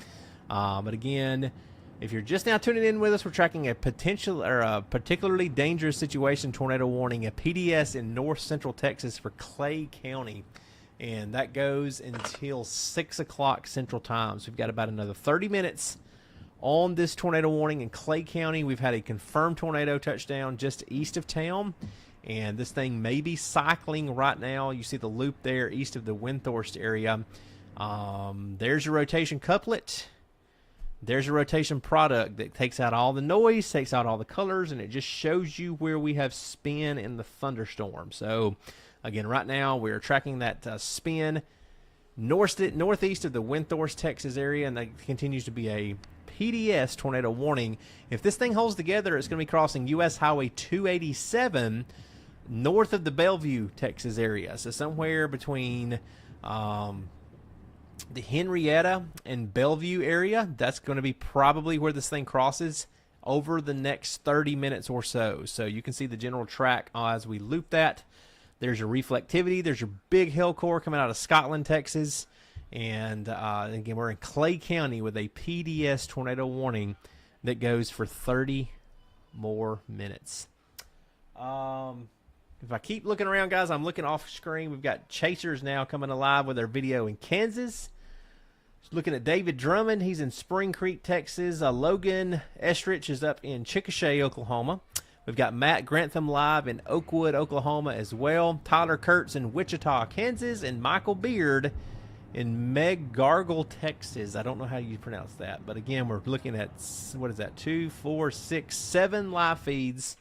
[SPEAKER 1] But again, if you're just now tuning in with us, we're tracking a potential or a particularly dangerous situation tornado warning, a PDS in north central Texas for Clay County. And that goes until 6 o'clock Central Time. So we've got about another 30 minutes on this tornado warning in Clay County. We've had a confirmed tornado touchdown just east of town. And this thing may be cycling right now. You see the loop there east of the Windthorst area. There's your rotation couplet. There's a rotation product that takes out all the noise, takes out all the colors, and it just shows you where we have spin in the thunderstorm. So again, right now we're tracking that spin northeast of the Windthorst, Texas area, and that continues to be a PDS tornado warning. If this thing holds together, it's going to be crossing U.S. Highway 287 north of the Bellevue, Texas area. So somewhere between the Henrietta and Bellevue area, that's going to be probably where this thing crosses over the next 30 minutes or so. So you can see the general track as we loop that. There's your reflectivity. There's your big hail core coming out of Scotland, Texas. And again, we're in Clay County with a PDS tornado warning that goes for 30 more minutes. If I keep looking around, guys, I'm looking off screen. We've got Chasers now coming alive with their video in Kansas. Just looking at David Drummond. He's in Spring Creek, Texas. Logan Estrich is up in Chickasha, Oklahoma. We've got Matt Grantham live in Oakwood, Oklahoma as well. Tyler Kurtz in Wichita, Kansas. And Michael Beard in McGargle, Texas. I don't know how you pronounce that. But again, we're looking at, what is that, 2, 4, 6, 7 live feeds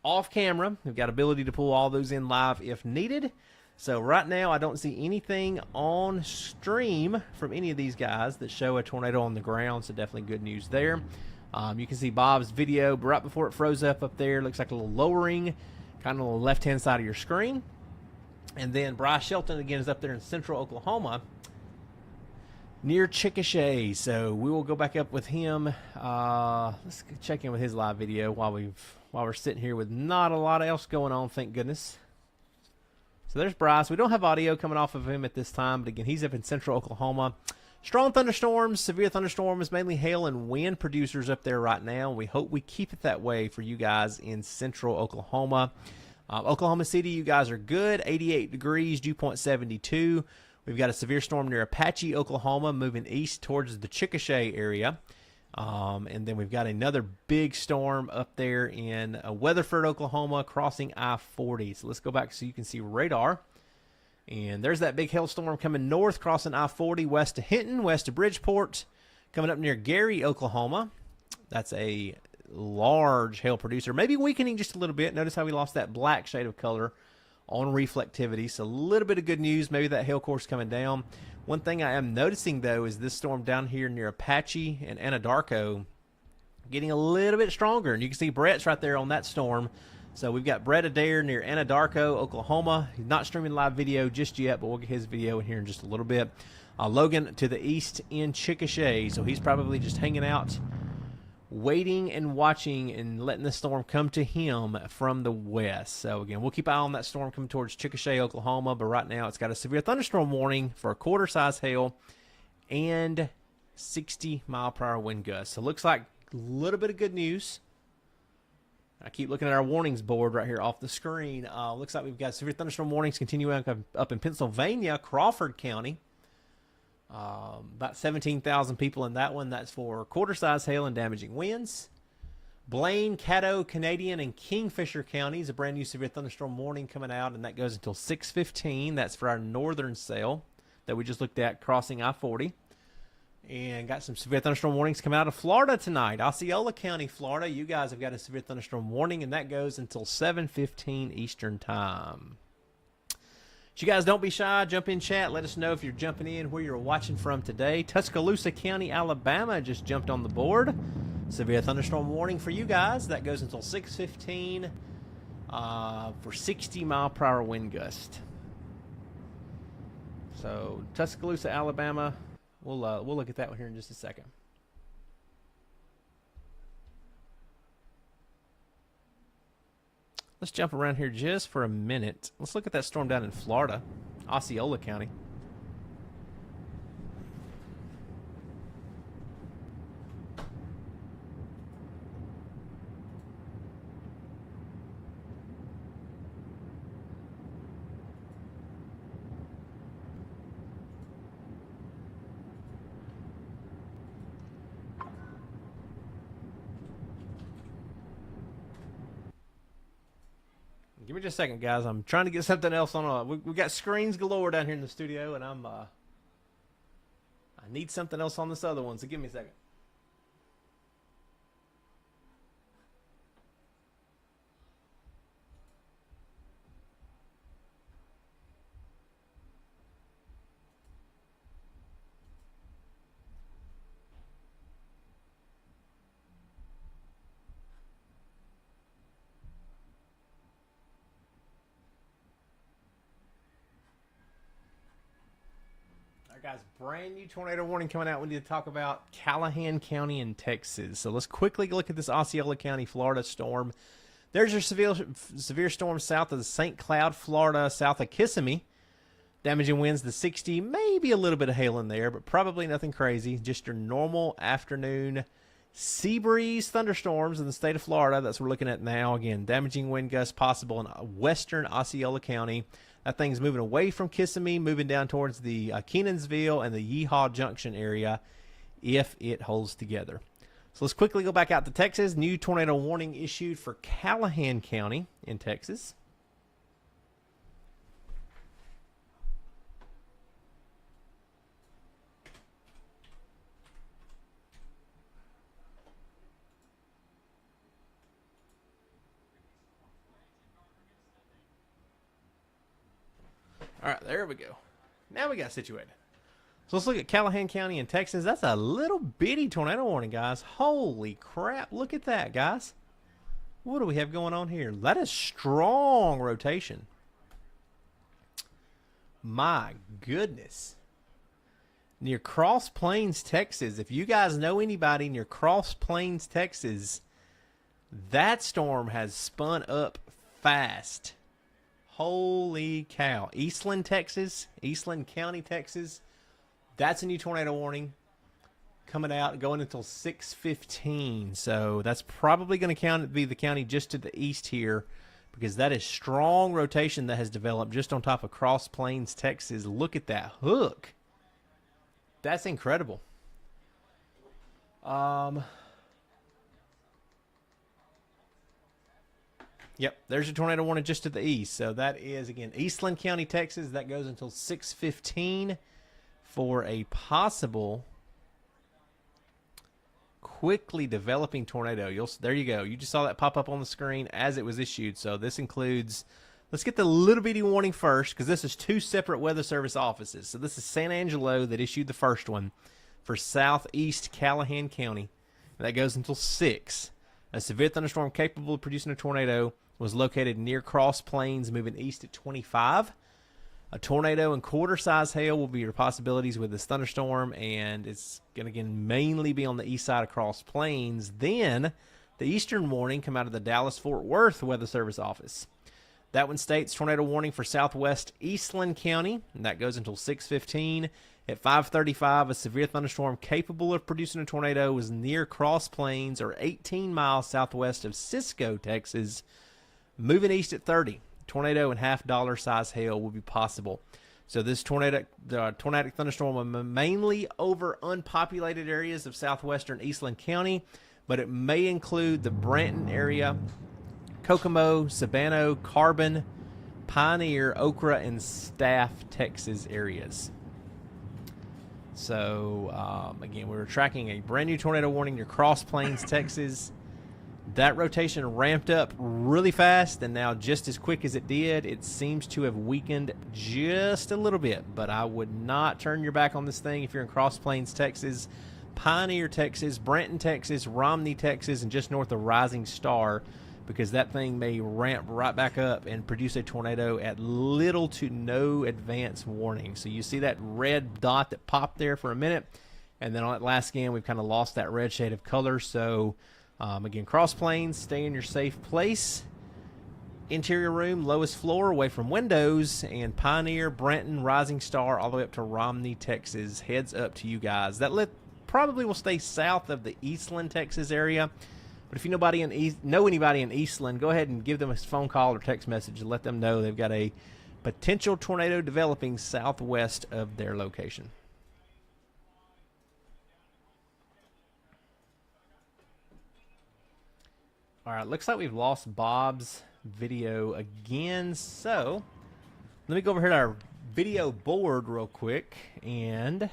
[SPEAKER 1] off camera. We've got ability to pull all those in live if needed. So right now, I don't see anything on stream from any of these guys that show a tornado on the ground. So definitely good news there. You can see Bob's video right before it froze up there. Looks like a little lowering, kind of on the left-hand side of your screen. And then Bryce Shelton, again, is up there in central Oklahoma near Chickasha. So we will go back up with him. Let's check in with his live video while we're sitting here with not a lot else going on, thank goodness. So there's Bryce. We don't have audio coming off of him at this time, but again, he's up in central Oklahoma. Strong thunderstorms, severe thunderstorms, mainly hail and wind producers up there right now. We hope we keep it that way for you guys in central Oklahoma. Oklahoma City, you guys are good. 88 degrees, dew point 72. We've got a severe storm near Apache, Oklahoma, moving east towards the Chickasha area. And then we've got another big storm up there in Weatherford, Oklahoma, crossing I-40. So let's go back so you can see radar. And there's that big hailstorm coming north, crossing I-40 west of Hinton, west of Bridgeport, coming up near Gary, Oklahoma. That's a large hail producer, maybe weakening just a little bit. Notice how we lost that black shade of color on reflectivity. So a little bit of good news. Maybe that hail core's coming down. One thing I am noticing, though, is this storm down here near Apache and Anadarko getting a little bit stronger. And you can see Brett's right there on that storm. So we've got Brett Adair near Anadarko, Oklahoma. He's not streaming live video just yet, but we'll get his video in here in just a little bit. Logan to the east in Chickasha. So he's probably just hanging out waiting and watching and letting the storm come to him from the west. So again, we'll keep an eye on that storm coming towards Chickasha, Oklahoma, but right now it's got a severe thunderstorm warning for a quarter-size hail and 60-mile-per-hour wind gusts. So it looks like a little bit of good news. I keep looking at our warnings board right here off the screen. Looks like we've got severe thunderstorm warnings continuing up in Pennsylvania, Crawford County. About 17,000 people in that one. That's for quarter-size hail and damaging winds. Blaine, Caddo, Canadian, and Kingfisher counties, a brand new severe thunderstorm warning coming out, and that goes until 6:15. That's for our northern cell that we just looked at crossing I-40. And got some severe thunderstorm warnings coming out of Florida tonight. Osceola County, Florida. You guys have got a severe thunderstorm warning, and that goes until 7:15 Eastern Time. So you guys don't be shy. Jump in chat. Let us know if you're jumping in, where you're watching from today. Tuscaloosa County, Alabama just jumped on the board. Severe thunderstorm warning for you guys. That goes until 6:15 for 60-mile-per-hour wind gust. So Tuscaloosa, Alabama. We'll look at that one here in just a second. Let's jump around here just for a minute. Let's look at that storm down in Florida, Osceola County. Give me just a second, guys. I'm trying to get something else on. We got screens galore down here in the studio, and I need something else on this other one, so give me a second. Guys, brand new tornado warning coming out. We need to talk about Callahan County in Texas. So let's quickly look at this Osceola County, Florida storm. There's your severe storm south of St. Cloud, Florida, south of Kissimmee. Damaging winds to 60, maybe a little bit of hail in there, but probably nothing crazy. Just your normal afternoon sea breeze thunderstorms in the state of Florida. That's what we're looking at now. Again, damaging wind gusts possible in western Osceola County. That thing's moving away from Kissimmee, moving down towards the Kenansville and the Yeehaw Junction area if it holds together. So let's quickly go back out to Texas. New tornado warning issued for Callahan County in Texas. All right, there we go. Now we got situated. So let's look at Callahan County in Texas. That's a little bitty tornado warning, guys. Holy crap. Look at that, guys. What do we have going on here? That is strong rotation. My goodness. Near Cross Plains, Texas. If you guys know anybody near Cross Plains, Texas, that storm has spun up fast. Holy cow. Eastland, Texas. Eastland County, Texas. That's a new tornado warning coming out, going until 6:15. So that's probably going to be the county just to the east here, because that is strong rotation that has developed just on top of Cross Plains, Texas. Look at that hook. That's incredible. Yep, there's your tornado warning just to the east. So that is, again, Eastland County, Texas. That goes until 6:15 for a possible quickly developing tornado. There you go. You just saw that pop up on the screen as it was issued. So this includes, let's get the little bitty warning first, because this is two separate Weather Service offices. So this is San Angelo that issued the first one for southeast Callahan County. That goes until 6. A severe thunderstorm capable of producing a tornado was located near Cross Plains, moving east at 25. A tornado and quarter-size hail will be your possibilities with this thunderstorm, and it's going to again mainly be on the east side across plains. Then the eastern warning come out of the Dallas-Fort Worth Weather Service office. That one states tornado warning for southwest Eastland County, and that goes until 6:15. At 5:35, a severe thunderstorm capable of producing a tornado was near Cross Plains, or 18 miles southwest of Cisco, Texas. Moving east at 30. Tornado and half-dollar size hail will be possible. So this tornadic thunderstorm will mainly over unpopulated areas of southwestern Eastland County, but it may include the Branton area, Kokomo, Sabano, Carbon, Pioneer, Okra, and Staff, Texas areas. So, again, we're tracking a brand new tornado warning near Cross Plains, Texas. That rotation ramped up really fast, and now just as quick as it did, it seems to have weakened just a little bit. But I would not turn your back on this thing if you're in Cross Plains, Texas, Pioneer, Texas, Branton, Texas, Romney, Texas, and just north of Rising Star, because that thing may ramp right back up and produce a tornado at little to no advance warning. So you see that red dot that popped there for a minute, and then on that last scan, we've kind of lost that red shade of color. So again, Cross Plains, stay in your safe place. Interior room, lowest floor, away from windows, and Pioneer, Branton, Rising Star, all the way up to Romney, Texas. Heads up to you guys. That probably will stay south of the Eastland, Texas area. But if you know anybody in Eastland, go ahead and give them a phone call or text message and let them know they've got a potential tornado developing southwest of their location. All right, looks like we've lost Bob's video again. So let me go over here to our video board real quick and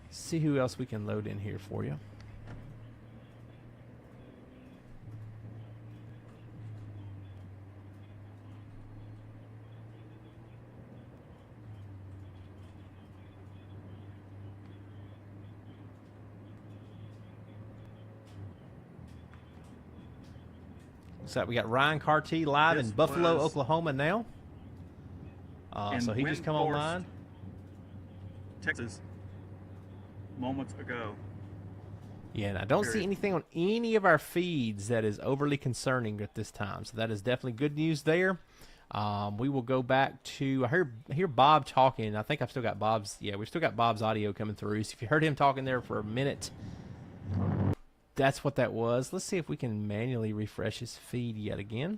[SPEAKER 1] see who else we can load in here for you. So we got Ryan Carty live in Buffalo, Oklahoma now. So he just come online.
[SPEAKER 3] Texas, moments ago.
[SPEAKER 1] Yeah, and I don't see anything on any of our feeds that is overly concerning at this time. So that is definitely good news there. We will go back to, I hear Bob talking. I think I've still got Bob's, yeah, we've still got Bob's audio coming through. So if you heard him talking there for a minute, that's what that was. Let's see if we can manually refresh his feed yet again.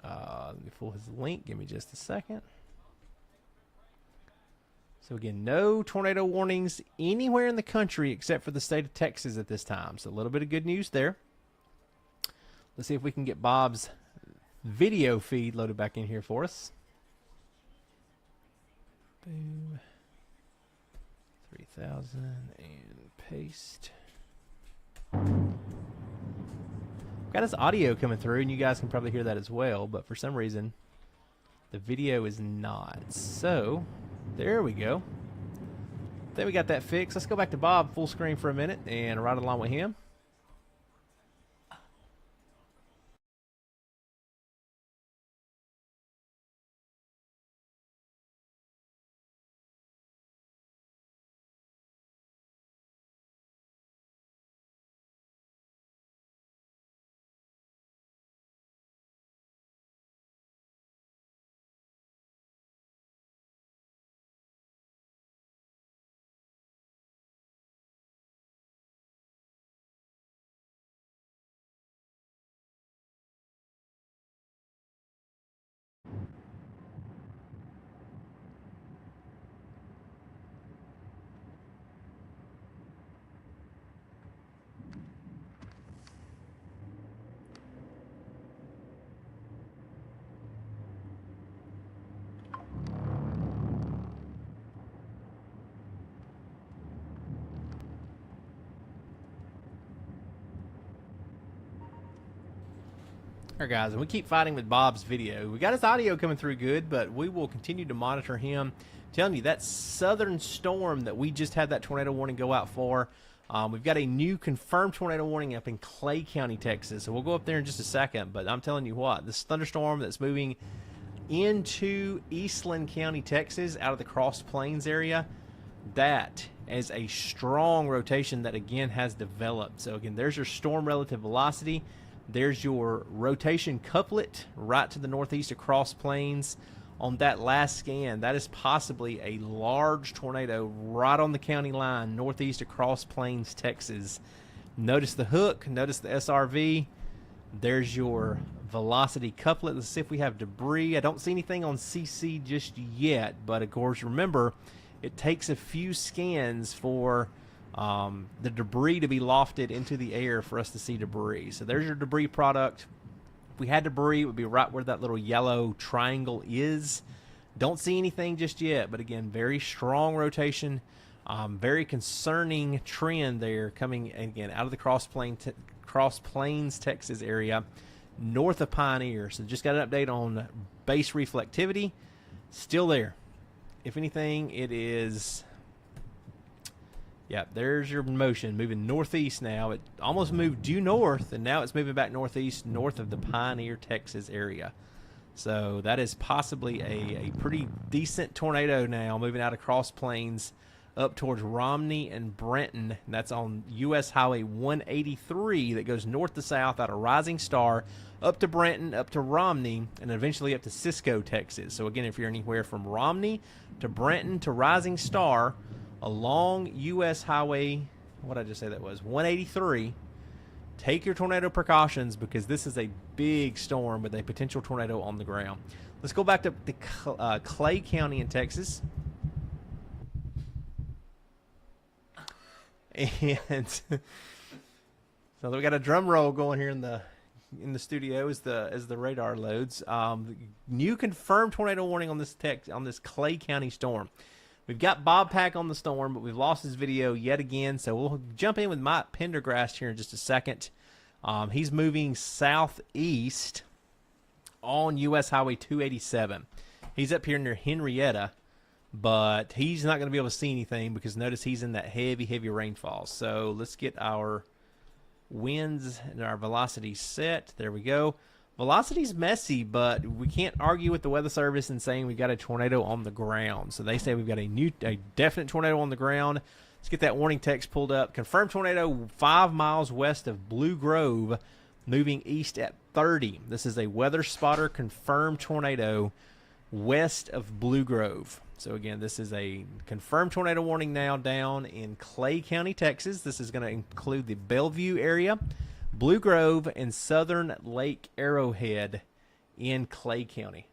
[SPEAKER 1] Let me pull his link. Give me just a second. So again, no tornado warnings anywhere in the country except for the state of Texas at this time. So a little bit of good news there. Let's see if we can get Bob's video feed loaded back in here for us. Boom. 3,000 and paste. Got his audio coming through, and you guys can probably hear that as well, but for some reason the video is not. So there we go. Then we got that fixed. Let's go back to Bob full screen for a minute and ride along with him. All right, guys, and we keep fighting with Bob's video. We got his audio coming through good, but we will continue to monitor him. I'm telling you, that southern storm that we just had that tornado warning go out for, We've got a new confirmed tornado warning up in Clay County, Texas. So we'll go up there in just a second. But I'm telling you what, this thunderstorm that's moving into Eastland County, Texas, out of the Cross Plains area, that is a strong rotation that again has developed. So again, there's your storm relative velocity. There's your rotation couplet right to the northeast of Cross Plains. On that last scan, that is possibly a large tornado right on the county line northeast of Cross Plains, Texas. Notice the hook, notice the SRV. There's your velocity couplet. Let's see if we have debris. I don't see anything on CC just yet, but of course, remember, it takes a few scans for the debris to be lofted into the air for us to see debris. So there's your debris product. If we had debris, it would be right where that little yellow triangle is. Don't see anything just yet, but again, very strong rotation. Very concerning trend there coming, again, out of the Cross Plains, Texas area, north of Pioneer. So just got an update on base reflectivity. Still there. If anything, it is... Yeah, there's your motion moving northeast now. It almost moved due north, and now it's moving back northeast, north of the Pioneer, Texas area. So that is possibly a pretty decent tornado now, moving out of Cross Plains up towards Romney and Brenton. And that's on U.S. Highway 183 that goes north to south out of Rising Star, up to Brenton, up to Romney, and eventually up to Cisco, Texas. So again, if you're anywhere from Romney to Brenton to Rising Star, along U.S. Highway, what did I just say that was, 183, take your tornado precautions because this is a big storm with a potential tornado on the ground. Let's go back to Clay County in Texas. And so we got a drum roll going here in the studio as the radar loads. New confirmed tornado warning on this Clay County storm. We've got Bob Pack on the storm, but we've lost his video yet again, so we'll jump in with Mike Pendergrast here in just a second. He's moving southeast on U.S. Highway 287. He's up here near Henrietta, but he's not going to be able to see anything because notice he's in that heavy rainfall. So let's get our winds and our velocity set. There we go. Velocity's messy, but we can't argue with the Weather Service in saying we've got a tornado on the ground. So they say we've got a definite tornado on the ground. Let's get that warning text pulled up. Confirmed tornado 5 miles west of Blue Grove, moving east at 30. This is a Weather Spotter confirmed tornado west of Blue Grove. So again, this is a confirmed tornado warning now down in Clay County, Texas. This is going to include the Bellevue area, Blue Grove, and southern Lake Arrowhead in Clay County.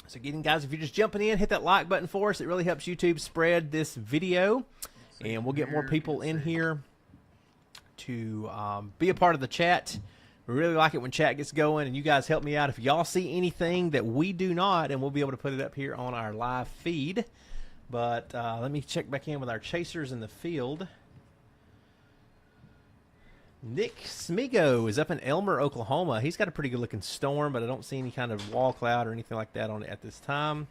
[SPEAKER 1] So again, guys, if you're just jumping in, hit that like button for us. It really helps YouTube spread this video, and we'll get more people in here to be a part of the chat. We really like it when chat gets going, and you guys help me out if y'all see anything that we do not, and we'll be able to put it up here on our live feed. But let me check back in with our chasers in the field. Nick Smigo is up in Elmer, Oklahoma. He's got a pretty good-looking storm, but I don't see any kind of wall cloud or anything like that on it at this time.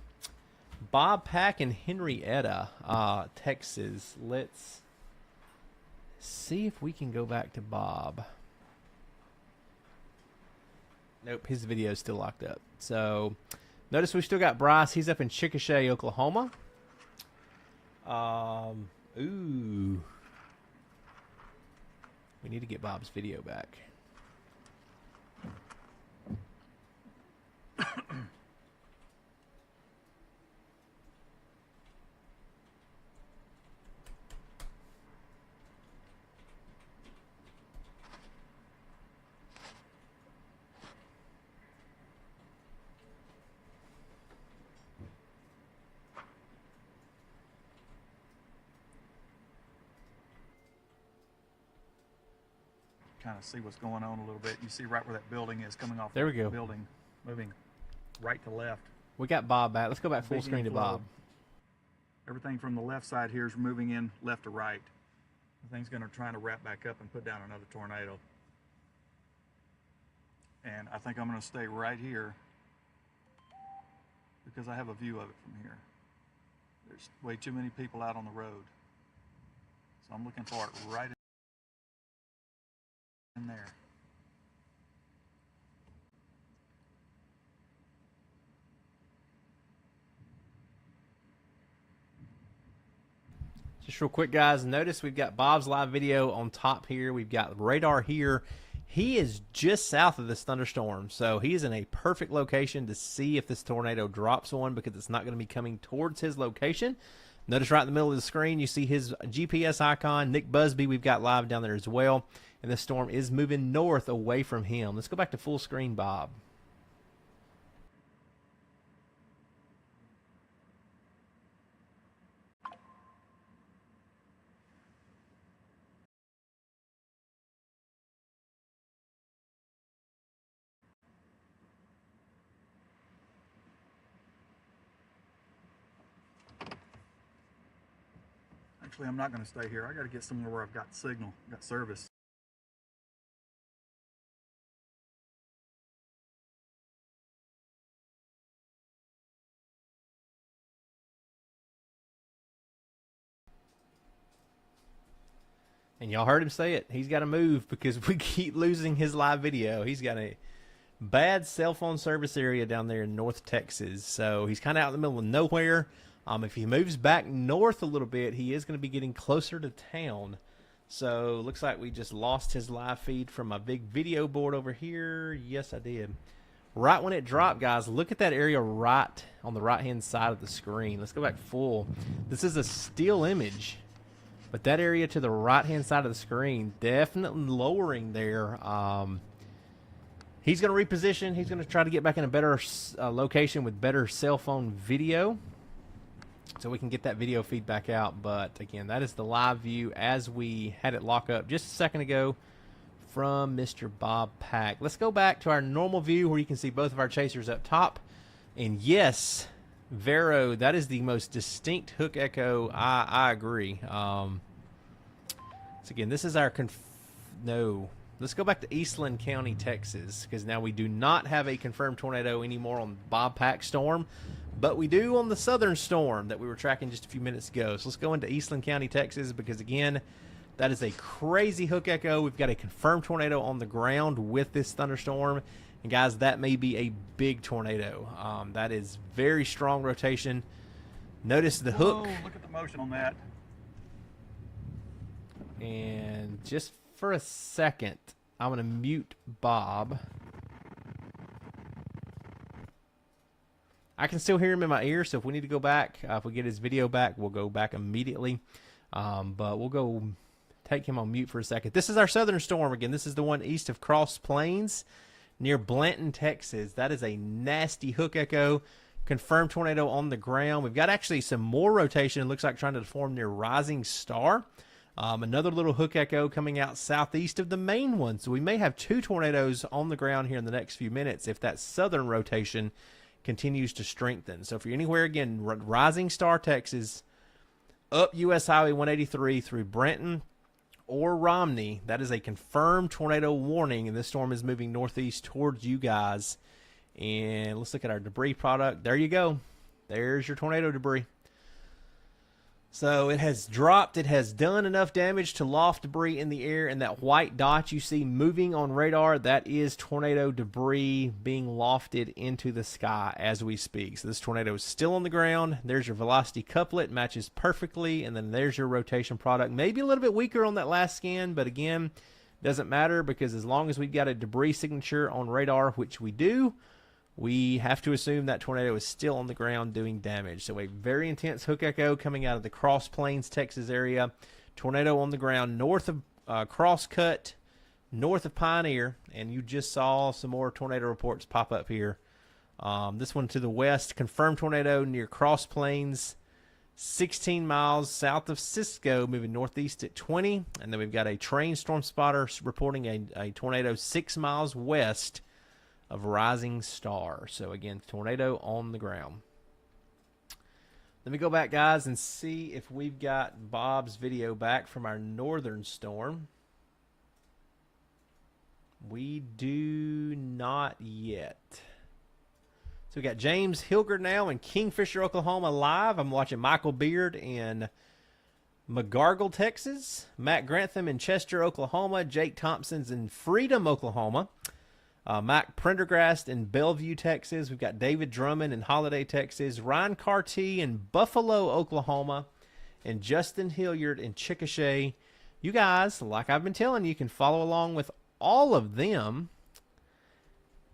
[SPEAKER 1] Bob Pack in Henrietta, Texas. Let's see if we can go back to Bob. Nope, his video is still locked up. So, notice we've still got Bryce. He's up in Chickasha, Oklahoma. Ooh. We need to get Bob's video back.
[SPEAKER 3] Kind of see what's going on a little bit. You see right where that building is coming off.
[SPEAKER 1] There we go.
[SPEAKER 3] Building, moving right to left.
[SPEAKER 1] We got Bob back. Let's go back full
[SPEAKER 3] Big
[SPEAKER 1] screen to
[SPEAKER 3] inflow.
[SPEAKER 1] Bob.
[SPEAKER 3] Everything from the left side here is moving in left to right. The thing's going to try to wrap back up and put down another tornado. And I think I'm going to stay right here because I have a view of it from here. There's way too many people out on the road. So I'm looking for it right in there.
[SPEAKER 1] Just real quick, guys, notice we've got Bob's live video on top here. We've got radar here. He is just south of this thunderstorm, so he's in a perfect location to see if this tornado drops one, because it's not going to be coming towards his location. Notice right in the middle of the screen, you see his GPS icon. Nick Busby, we've got live down there as well. And this storm is moving north away from him. Let's go back to full screen, Bob.
[SPEAKER 3] Actually, I'm not going to stay here. I got to get somewhere where I've got signal, got service.
[SPEAKER 1] And y'all heard him say it. He's got to move because we keep losing his live video. He's got a bad cell phone service area down there in North Texas. So he's kind of out in the middle of nowhere. If he moves back north a little bit, he is going to be getting closer to town. So looks like we just lost his live feed from my big video board over here. Yes, I did. Right when it dropped, guys, look at that area right on the right-hand side of the screen. Let's go back full. This is a still image. But that area to the right-hand side of the screen, definitely lowering there. He's going to reposition. He's going to try to get back in a better location with better cell phone video, so we can get that video feedback out. But again, that is the live view as we had it lock up just a second ago from Mr. Bob Pack. Let's go back to our normal view where you can see both of our chasers up top. And yes, Vero, that is the most distinct hook echo. I agree. So again, this is our let's go back to Eastland County, Texas, because now we do not have a confirmed tornado anymore on Bob Pack storm, but we do on the southern storm that we were tracking just a few minutes ago. So let's go into Eastland County, Texas, because again, that is a crazy hook echo. We've got a confirmed tornado on the ground with this thunderstorm. And guys, that may be a big tornado. That is very strong rotation. Notice the hook.
[SPEAKER 3] Whoa, look at the motion on that.
[SPEAKER 1] And just for a second, I'm going to mute Bob. I can still hear him in my ear, so if we need to go back, if we get his video back, we'll go back immediately. But we'll go take him on mute for a second. This is our southern storm again. This is the one east of Cross Plains near Blanton, Texas. That is a nasty hook echo. Confirmed tornado on the ground. We've got actually some more rotation. It looks like trying to form near Rising Star. Another little hook echo coming out southeast of the main one. So we may have two tornadoes on the ground here in the next few minutes if that southern rotation continues to strengthen. So if you're anywhere, again, Rising Star, Texas, up US Highway 183 through Brenton or Romney, that is a confirmed tornado warning, and this storm is moving northeast towards you guys. And let's look at our debris product. There you go. There's your tornado debris. So it has dropped. It has done enough damage to loft debris in the air, and that white dot you see moving on radar, that is tornado debris being lofted into the sky as we speak. So this tornado is still on the ground. There's your velocity couplet, matches perfectly, and then there's your rotation product. Maybe a little bit weaker on that last scan, but again, doesn't matter, because as long as we've got a debris signature on radar, which we do, we have to assume that tornado is still on the ground doing damage. So a very intense hook echo coming out of the Cross Plains, Texas area. Tornado on the ground north of Crosscut, north of Pioneer. And you just saw some more tornado reports pop up here. This one to the west, confirmed tornado near Cross Plains, 16 miles south of Cisco, moving northeast at 20. And then we've got a train storm spotter reporting a tornado 6 miles west of Rising Star. So again, tornado on the ground. Let me go back, guys, and see if we've got Bob's video back from our northern storm. We do not yet. So we got James Hilgard now in Kingfisher, Oklahoma live. I'm watching Michael Beard and McGargle, Texas. Matt Grantham in Chester, Oklahoma. Jake Thompson's in Freedom, Oklahoma. Mike Prendergast in Bellevue, Texas. We've got David Drummond in Holiday, Texas. Ryan Carty in Buffalo, Oklahoma. And Justin Hilliard in Chickasha. You guys, like I've been telling you, can follow along with all of them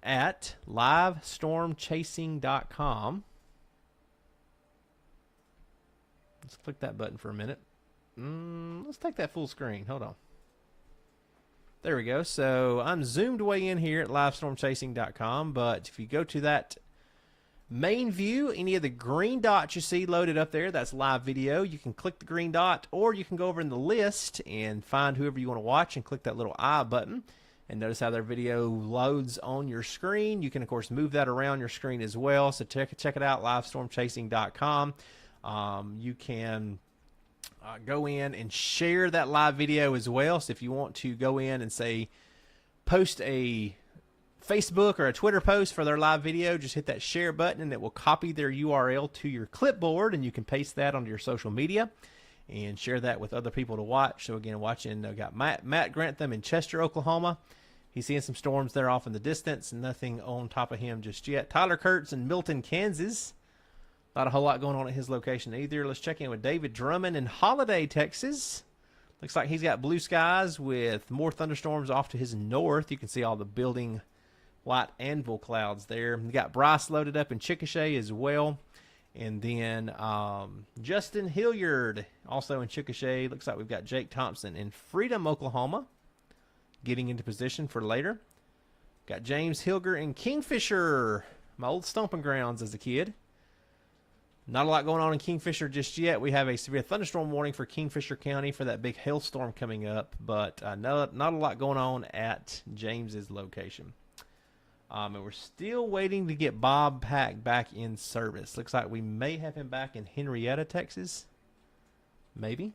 [SPEAKER 1] at livestormchasing.com. Let's click that button for a minute. Let's take that full screen. Hold on. There we go. So I'm zoomed way in here at livestormchasing.com, but if you go to that main view, any of the green dots you see loaded up there, that's live video. You can click the green dot, or you can go over in the list and find whoever you want to watch and click that little I button. And notice how their video loads on your screen. You can, of course, move that around your screen as well. So check it out, livestormchasing.com. You can go in and share that live video as well. So if you want to go in and, say, post a Facebook or a Twitter post for their live video, just hit that share button and it will copy their URL to your clipboard, and you can paste that onto your social media and share that with other people to watch. So again, watching, got Matt Grantham in Chester, Oklahoma. He's seeing some storms there off in the distance, and nothing on top of him just yet. Tyler Kurtz in Milton, Kansas. Not a whole lot going on at his location either. Let's check in with David Drummond in Holiday, Texas. Looks like he's got blue skies with more thunderstorms off to his north. You can see all the building white anvil clouds there. We got Bryce loaded up in Chickasha as well. And then Justin Hilliard also in Chickasha. Looks like we've got Jake Thompson in Freedom, Oklahoma, getting into position for later. Got James Hilger in Kingfisher, my old stomping grounds as a kid. Not a lot going on in Kingfisher just yet. We have a severe thunderstorm warning for Kingfisher County for that big hailstorm coming up, but not a lot going on at James's location. And we're still waiting to get Bob Pack back in service. Looks like we may have him back in Henrietta, Texas. Maybe.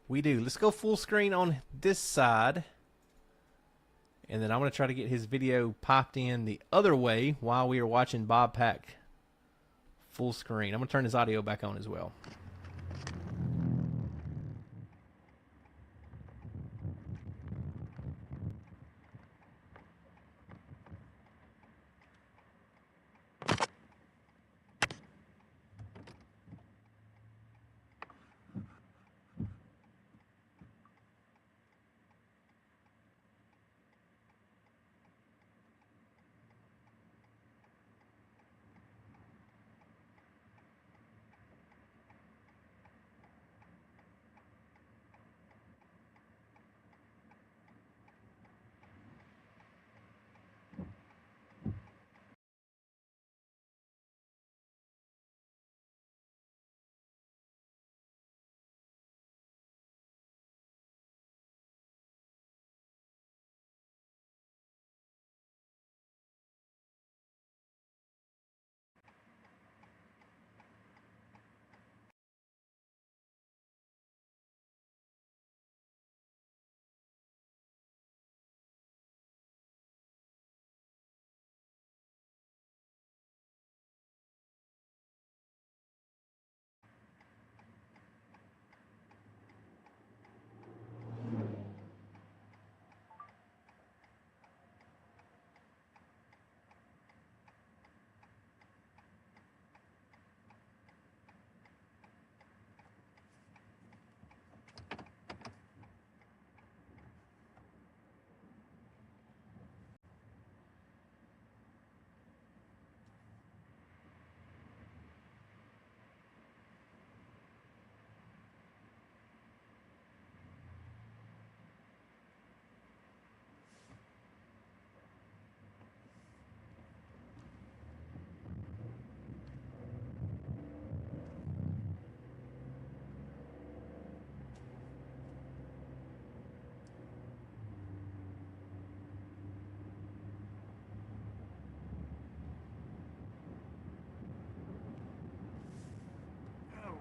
[SPEAKER 1] We do. Let's go full screen on this side. And then I'm going to try to get his video popped in the other way while we are watching Bob Pack full screen. I'm going to turn his audio back on as well.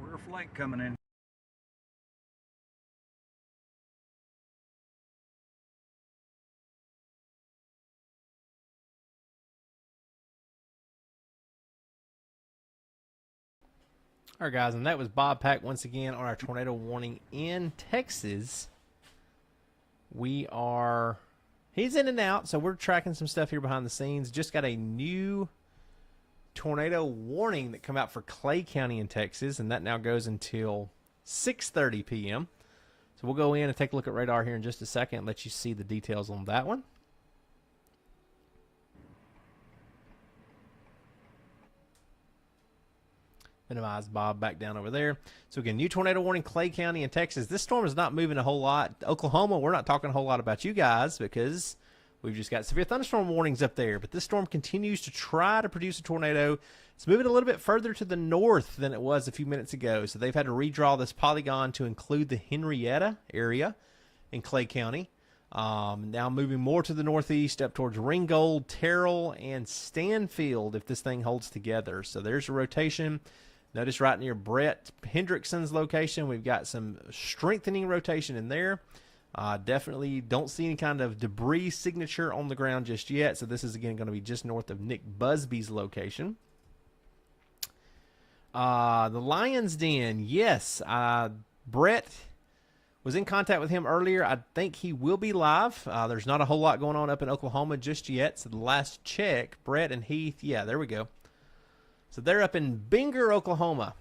[SPEAKER 3] Rear flank coming in.
[SPEAKER 1] All right, guys, and that was Bob Pack once again on our tornado warning in Texas. He's in and out, so we're tracking some stuff here behind the scenes. Just got a new tornado warning that come out for Clay County in Texas, and that now goes until 6:30 p.m. So we'll go in and take a look at radar here in just a second and let you see the details on that one. Minimize Bob back down over there. So again, new tornado warning, Clay County in Texas. This storm is not moving a whole lot. Oklahoma, we're not talking a whole lot about you guys because we've just got severe thunderstorm warnings up there. But this storm continues to try to produce a tornado. It's moving a little bit further to the north than it was a few minutes ago. So they've had to redraw this polygon to include the Henrietta area in Clay County. Now moving more to the northeast up towards Ringgold, Terrell, and Stanfield if this thing holds together. So there's a rotation. Notice right near Brett Hendrickson's location, we've got some strengthening rotation in there. Definitely don't see any kind of debris signature on the ground just yet. So this is, again, going to be just north of Nick Busby's location. The Lion's Den, yes. Brett was in contact with him earlier. I think he will be live. There's not a whole lot going on up in Oklahoma just yet. So the last check, Brett and Heath, yeah, there we go. So they're up in Binger, Oklahoma.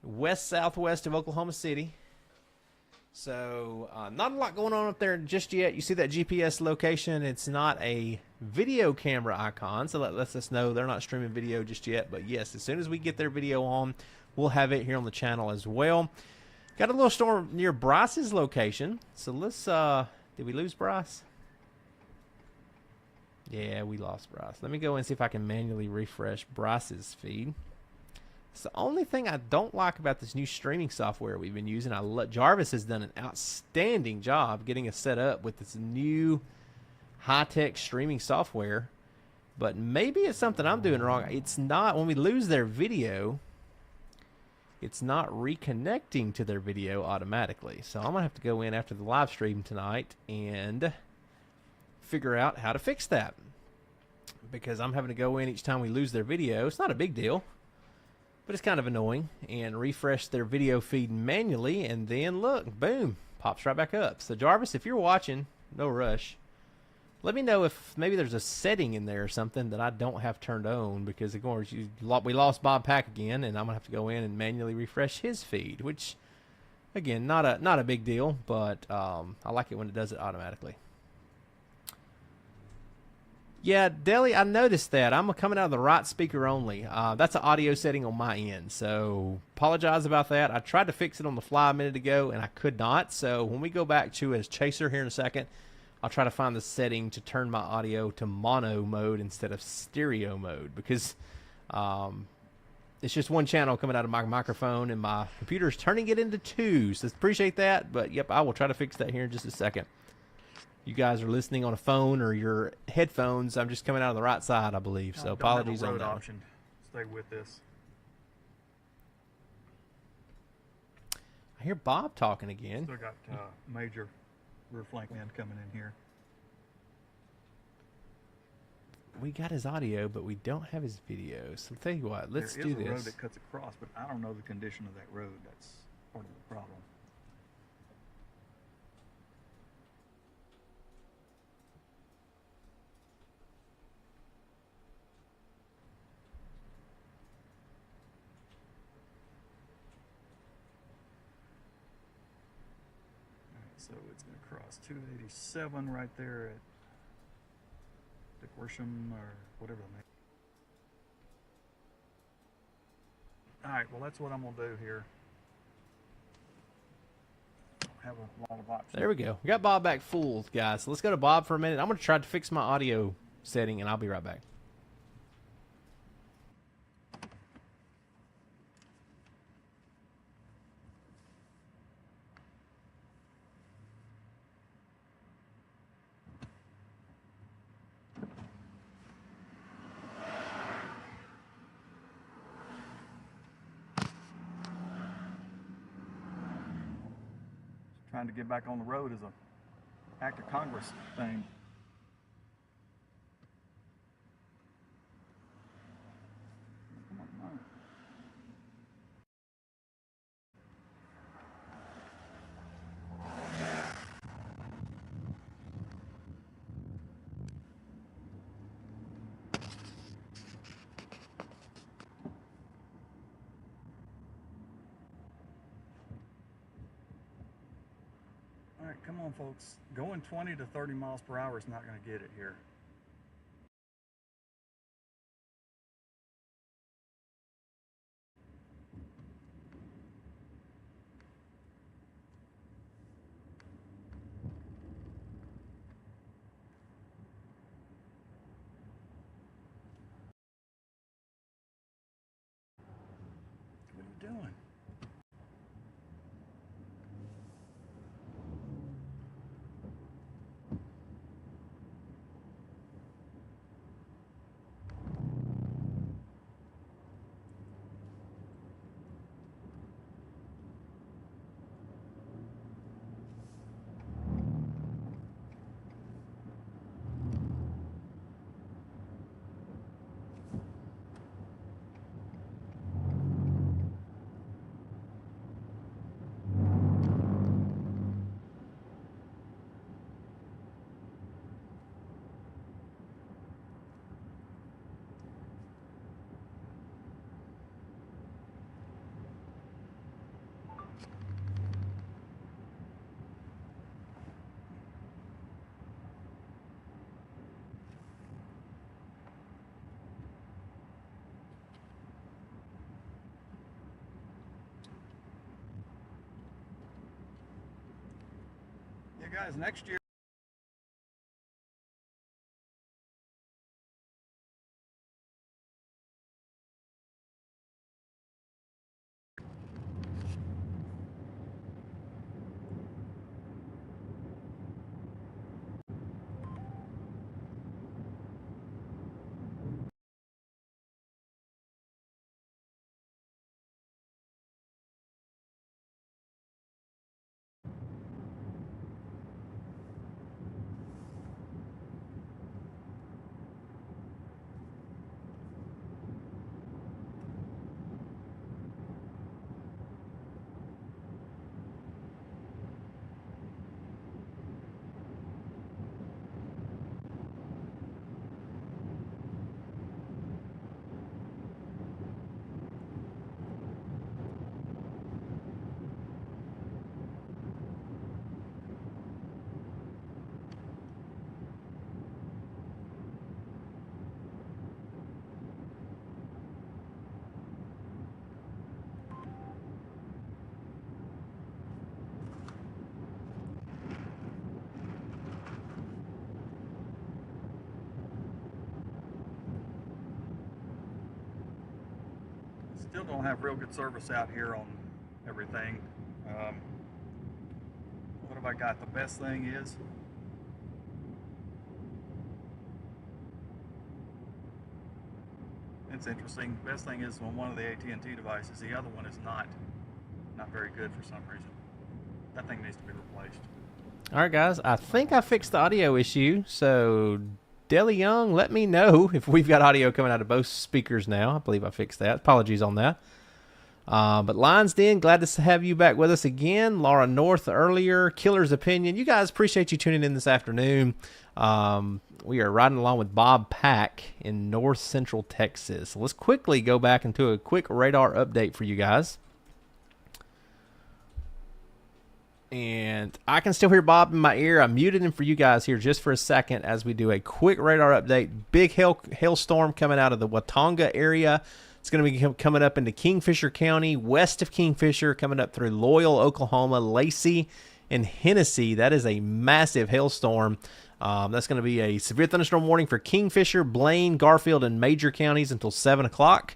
[SPEAKER 1] West-southwest of Oklahoma City. So not a lot going on up there just yet. You see that GPS location. It's not a video camera icon, so that lets us know they're not streaming video just yet. But yes, as soon as we get their video on, we'll have it here on the channel as well. Got a little storm near Bryce's location. So let's, did we lose Bryce? Yeah, we lost Bryce. Let me go and see if I can manually refresh Bryce's feed. It's the only thing I don't like about this new streaming software we've been using. Jarvis has done an outstanding job getting us set up with this new high-tech streaming software. But maybe it's something I'm doing wrong. It's not, when we lose their video, it's not reconnecting to their video automatically. So I'm going to have to go in after the live stream tonight and figure out how to fix that, because I'm having to go in each time we lose their video. It's not a big deal, but it's kind of annoying, and refresh their video feed manually, and then look, boom, pops right back up. So Jarvis, if you're watching, no rush. Let me know if maybe there's a setting in there or something that I don't have turned on, because of course we lost Bob Pack again, and I'm gonna have to go in and manually refresh his feed, which again, not a big deal, but I like it when it does it automatically. Yeah, Deli, I noticed that. I'm coming out of the right speaker only. That's an audio setting on my end, so apologize about that. I tried to fix it on the fly a minute ago, and I could not. So when we go back to as Chaser here in a second, I'll try to find the setting to turn my audio to mono mode instead of stereo mode, because it's just one channel coming out of my microphone, and my computer's turning it into two. So appreciate that, but yep, I will try to fix that here in just a second. You guys are listening on a phone or your headphones. I'm just coming out of the right side, I believe. So apologies on that.
[SPEAKER 3] Option. Stay with this.
[SPEAKER 1] I hear Bob talking again.
[SPEAKER 3] Still got major rear flank wind coming in here.
[SPEAKER 1] We got his audio, but we don't have his video. So I'll tell you what, let's do this.
[SPEAKER 3] There is a road that cuts across, but I don't know the condition of that road. That's part of the problem. So it's going to cross 287 right there at Dickersham or whatever the name. All right, well, that's what I'm going to do here. Have a lot of options.
[SPEAKER 1] There we go. We got Bob back full, guys. So let's go to Bob for a minute. I'm going to try to fix my audio setting, and I'll be right back.
[SPEAKER 3] Trying to get back on the road is a act of Congress thing. Come on. right, come on, folks. Going 20 to 30 miles per hour is not going to get it here. What are you doing? Yeah, guys, next year. Still don't have real good service out here on everything. What have I got? The best thing is it's interesting. Best thing is on one of the AT&T devices. The other one is not very good for some reason. That thing needs to be replaced.
[SPEAKER 1] All right, guys. I think I fixed the audio issue. So, Deli Young, let me know if we've got audio coming out of both speakers now. I believe I fixed that. Apologies on that. But Lions Den, glad to have you back with us again. Laura North earlier. Killer's Opinion. You guys, appreciate you tuning in this afternoon. We are riding along with Bob Pack in north central Texas. So let's quickly go back into a quick radar update for you guys. And I can still hear Bob in my ear. I muted him for you guys here just for a second as we do a quick radar update. Big hailstorm coming out of the Watonga area. It's going to be coming up into Kingfisher County, west of Kingfisher, coming up through Loyal, Oklahoma, Lacey, and Hennessy. That is a massive hailstorm. That's going to be a severe thunderstorm warning for Kingfisher, Blaine, Garfield, and Major counties until 7 o'clock.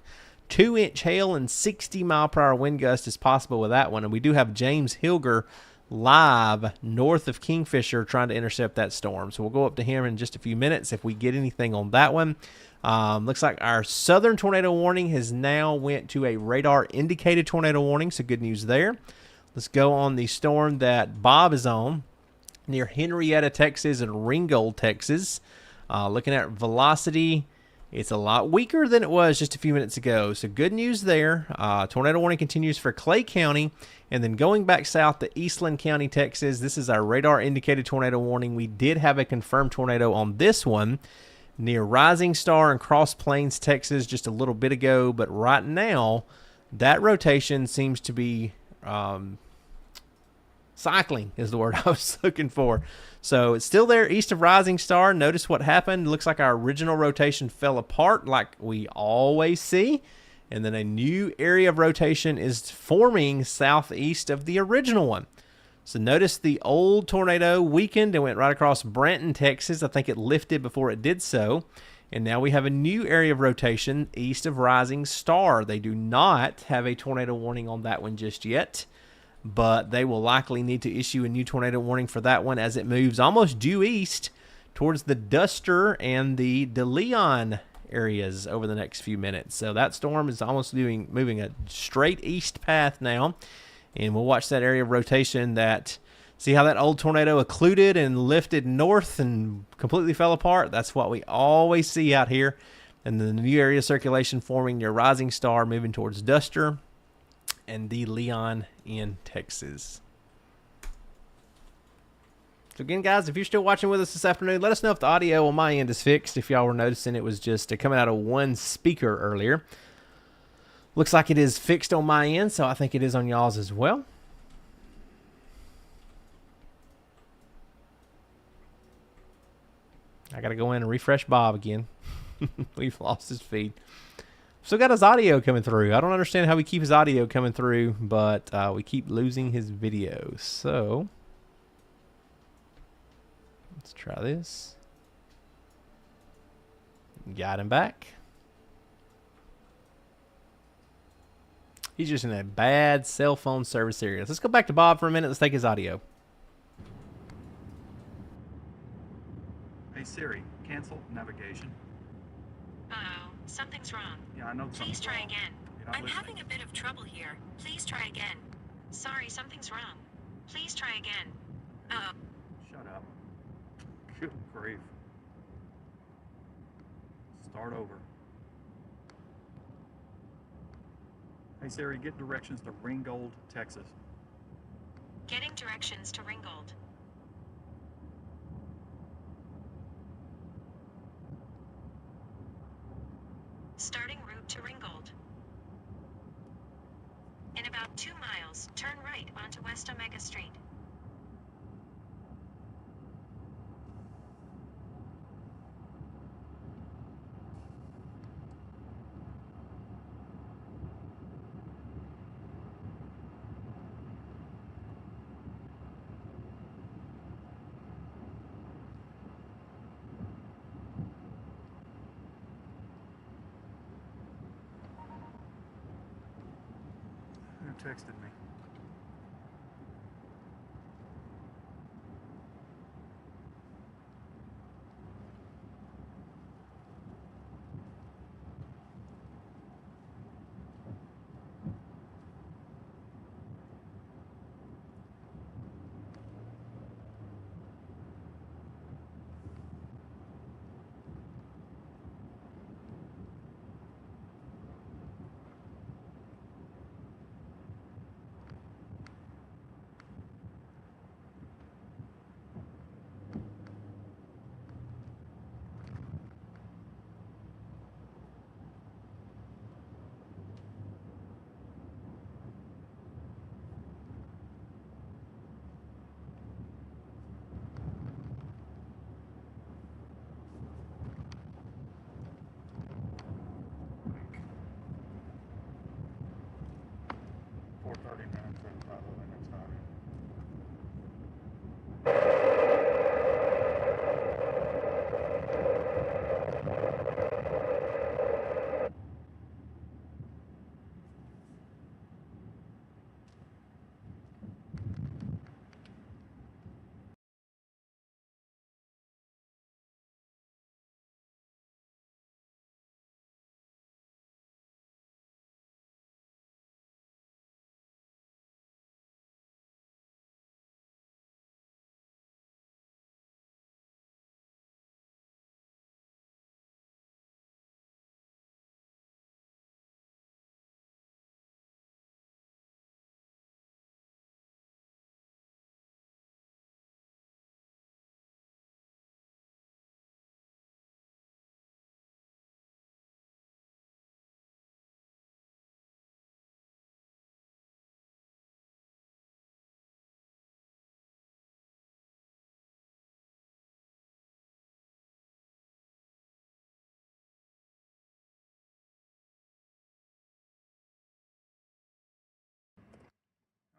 [SPEAKER 1] 2-inch hail and 60-mile-per-hour wind gust is possible with that one. And we do have James Hilger live north of Kingfisher trying to intercept that storm. So we'll go up to him in just a few minutes if we get anything on that one. Looks like our southern tornado warning has now went to a radar indicated tornado warning. So good news there. Let's go on the storm that Bob is on near Henrietta, Texas and Ringgold, Texas. Looking at velocity, it's a lot weaker than it was just a few minutes ago. So good news there. Tornado warning continues for Clay County. And then going back south to Eastland County, Texas, this is our radar indicated tornado warning. We did have a confirmed tornado on this one near Rising Star and Cross Plains, Texas just a little bit ago. But right now, that rotation seems to be Cycling is the word I was looking for. So it's still there east of Rising Star. Notice what happened. It looks like our original rotation fell apart like we always see. And then a new area of rotation is forming southeast of the original one. So notice the old tornado weakened and went right across Branton, Texas. I think it lifted before it did so. And now we have a new area of rotation east of Rising Star. They do not have a tornado warning on that one just yet, but they will likely need to issue a new tornado warning for that one as it moves almost due east towards the Duster and the De Leon areas over the next few minutes. So that storm is almost moving a straight east path now, and we'll watch that area of rotation that, see how that old tornado occluded and lifted north and completely fell apart? That's what we always see out here. And then the new area of circulation forming near Rising Star, moving towards Duster and De Leon in Texas. So again, guys, if you're still watching with us this afternoon, let us know if the audio on my end is fixed. If y'all were noticing, it was just coming out of one speaker earlier. Looks like it is fixed on my end, so I think it is on y'all's as well. I got to go in and refresh Bob again. We've lost his feed. Still got his audio coming through. I don't understand how we keep his audio coming through, but we keep losing his video. So let's try this. Got him back. He's just in a bad cell phone service area. Let's go back to Bob for a minute. Let's take his audio.
[SPEAKER 3] Hey Siri, cancel navigation.
[SPEAKER 6] Uh-oh, something's wrong.
[SPEAKER 3] Yeah, I know
[SPEAKER 6] Please
[SPEAKER 3] something's
[SPEAKER 6] try
[SPEAKER 3] wrong.
[SPEAKER 6] again.
[SPEAKER 3] You're not
[SPEAKER 6] I'm
[SPEAKER 3] listening.
[SPEAKER 6] having a bit of trouble here. Please try again. Sorry, something's wrong. Please try again.
[SPEAKER 3] Shut up. Good grief. Start over. Hey Siri, get directions to Ringgold, Texas.
[SPEAKER 6] Getting directions to Ringgold. Starting route to Ringgold. In about 2 miles, turn right onto West Omega Street.
[SPEAKER 3] Who texted me?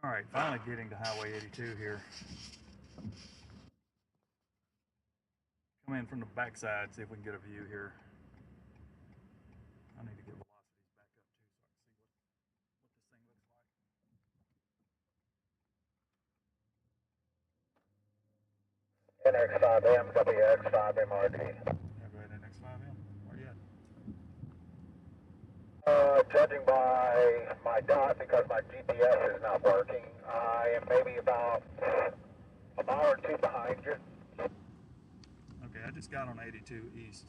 [SPEAKER 3] All right, finally getting to Highway 82 here. Come in from the backside, see if we can get a view here. I need to get velocities back up too so I can see what this thing looks like.
[SPEAKER 7] NX5M, WX5MRD.
[SPEAKER 3] Everybody at NX5M, where you at?
[SPEAKER 7] Judging by my dot, because my GPS is not working, I am maybe about a mile or two behind you.
[SPEAKER 3] Okay, I just got on 82 East.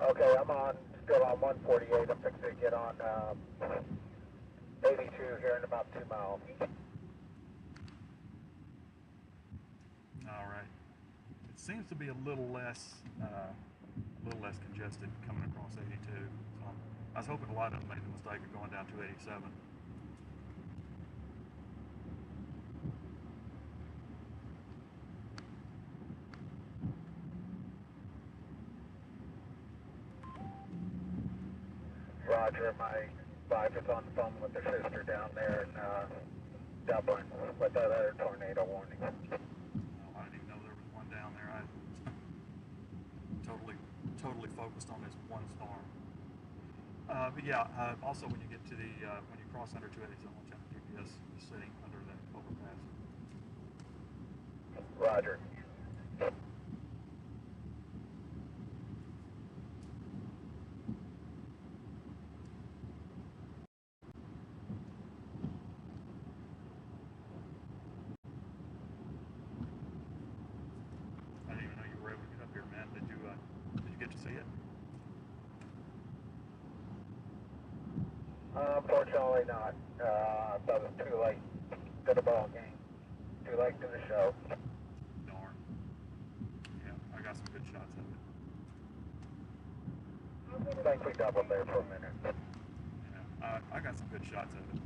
[SPEAKER 7] Okay, I'm still on 148. I'm fixing to get on 82 here in about 2 miles.
[SPEAKER 3] All right. It seems to be a little less congested coming across 82. So I was hoping a lot of them made the mistake of going down to 87.
[SPEAKER 7] Roger, my wife is on the phone with her sister down there in Dublin with that other tornado warning.
[SPEAKER 3] Oh, I didn't even know there was one down there. I totally focused on this one storm. But yeah, also when you get to the when you cross under 287, watch out, the GPS is sitting under that overpass.
[SPEAKER 7] Roger.
[SPEAKER 3] I didn't even know you were able to get up here, man. Did you get to see it?
[SPEAKER 7] Unfortunately not. That was too late to the ball game. Too late to the show.
[SPEAKER 3] Darn. Yeah, I got some good shots of it.
[SPEAKER 7] I think we doubled there for a minute.
[SPEAKER 3] Yeah, I got some good shots of it.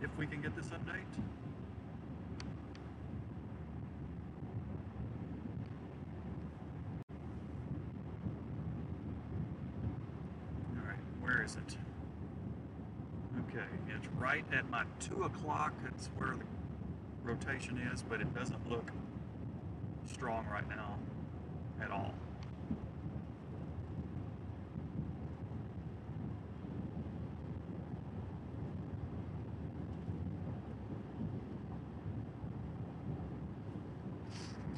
[SPEAKER 3] If we can get this update. All right, where is it? Okay, it's right at my 2 o'clock. It's where the rotation is, but it doesn't look strong right now at all.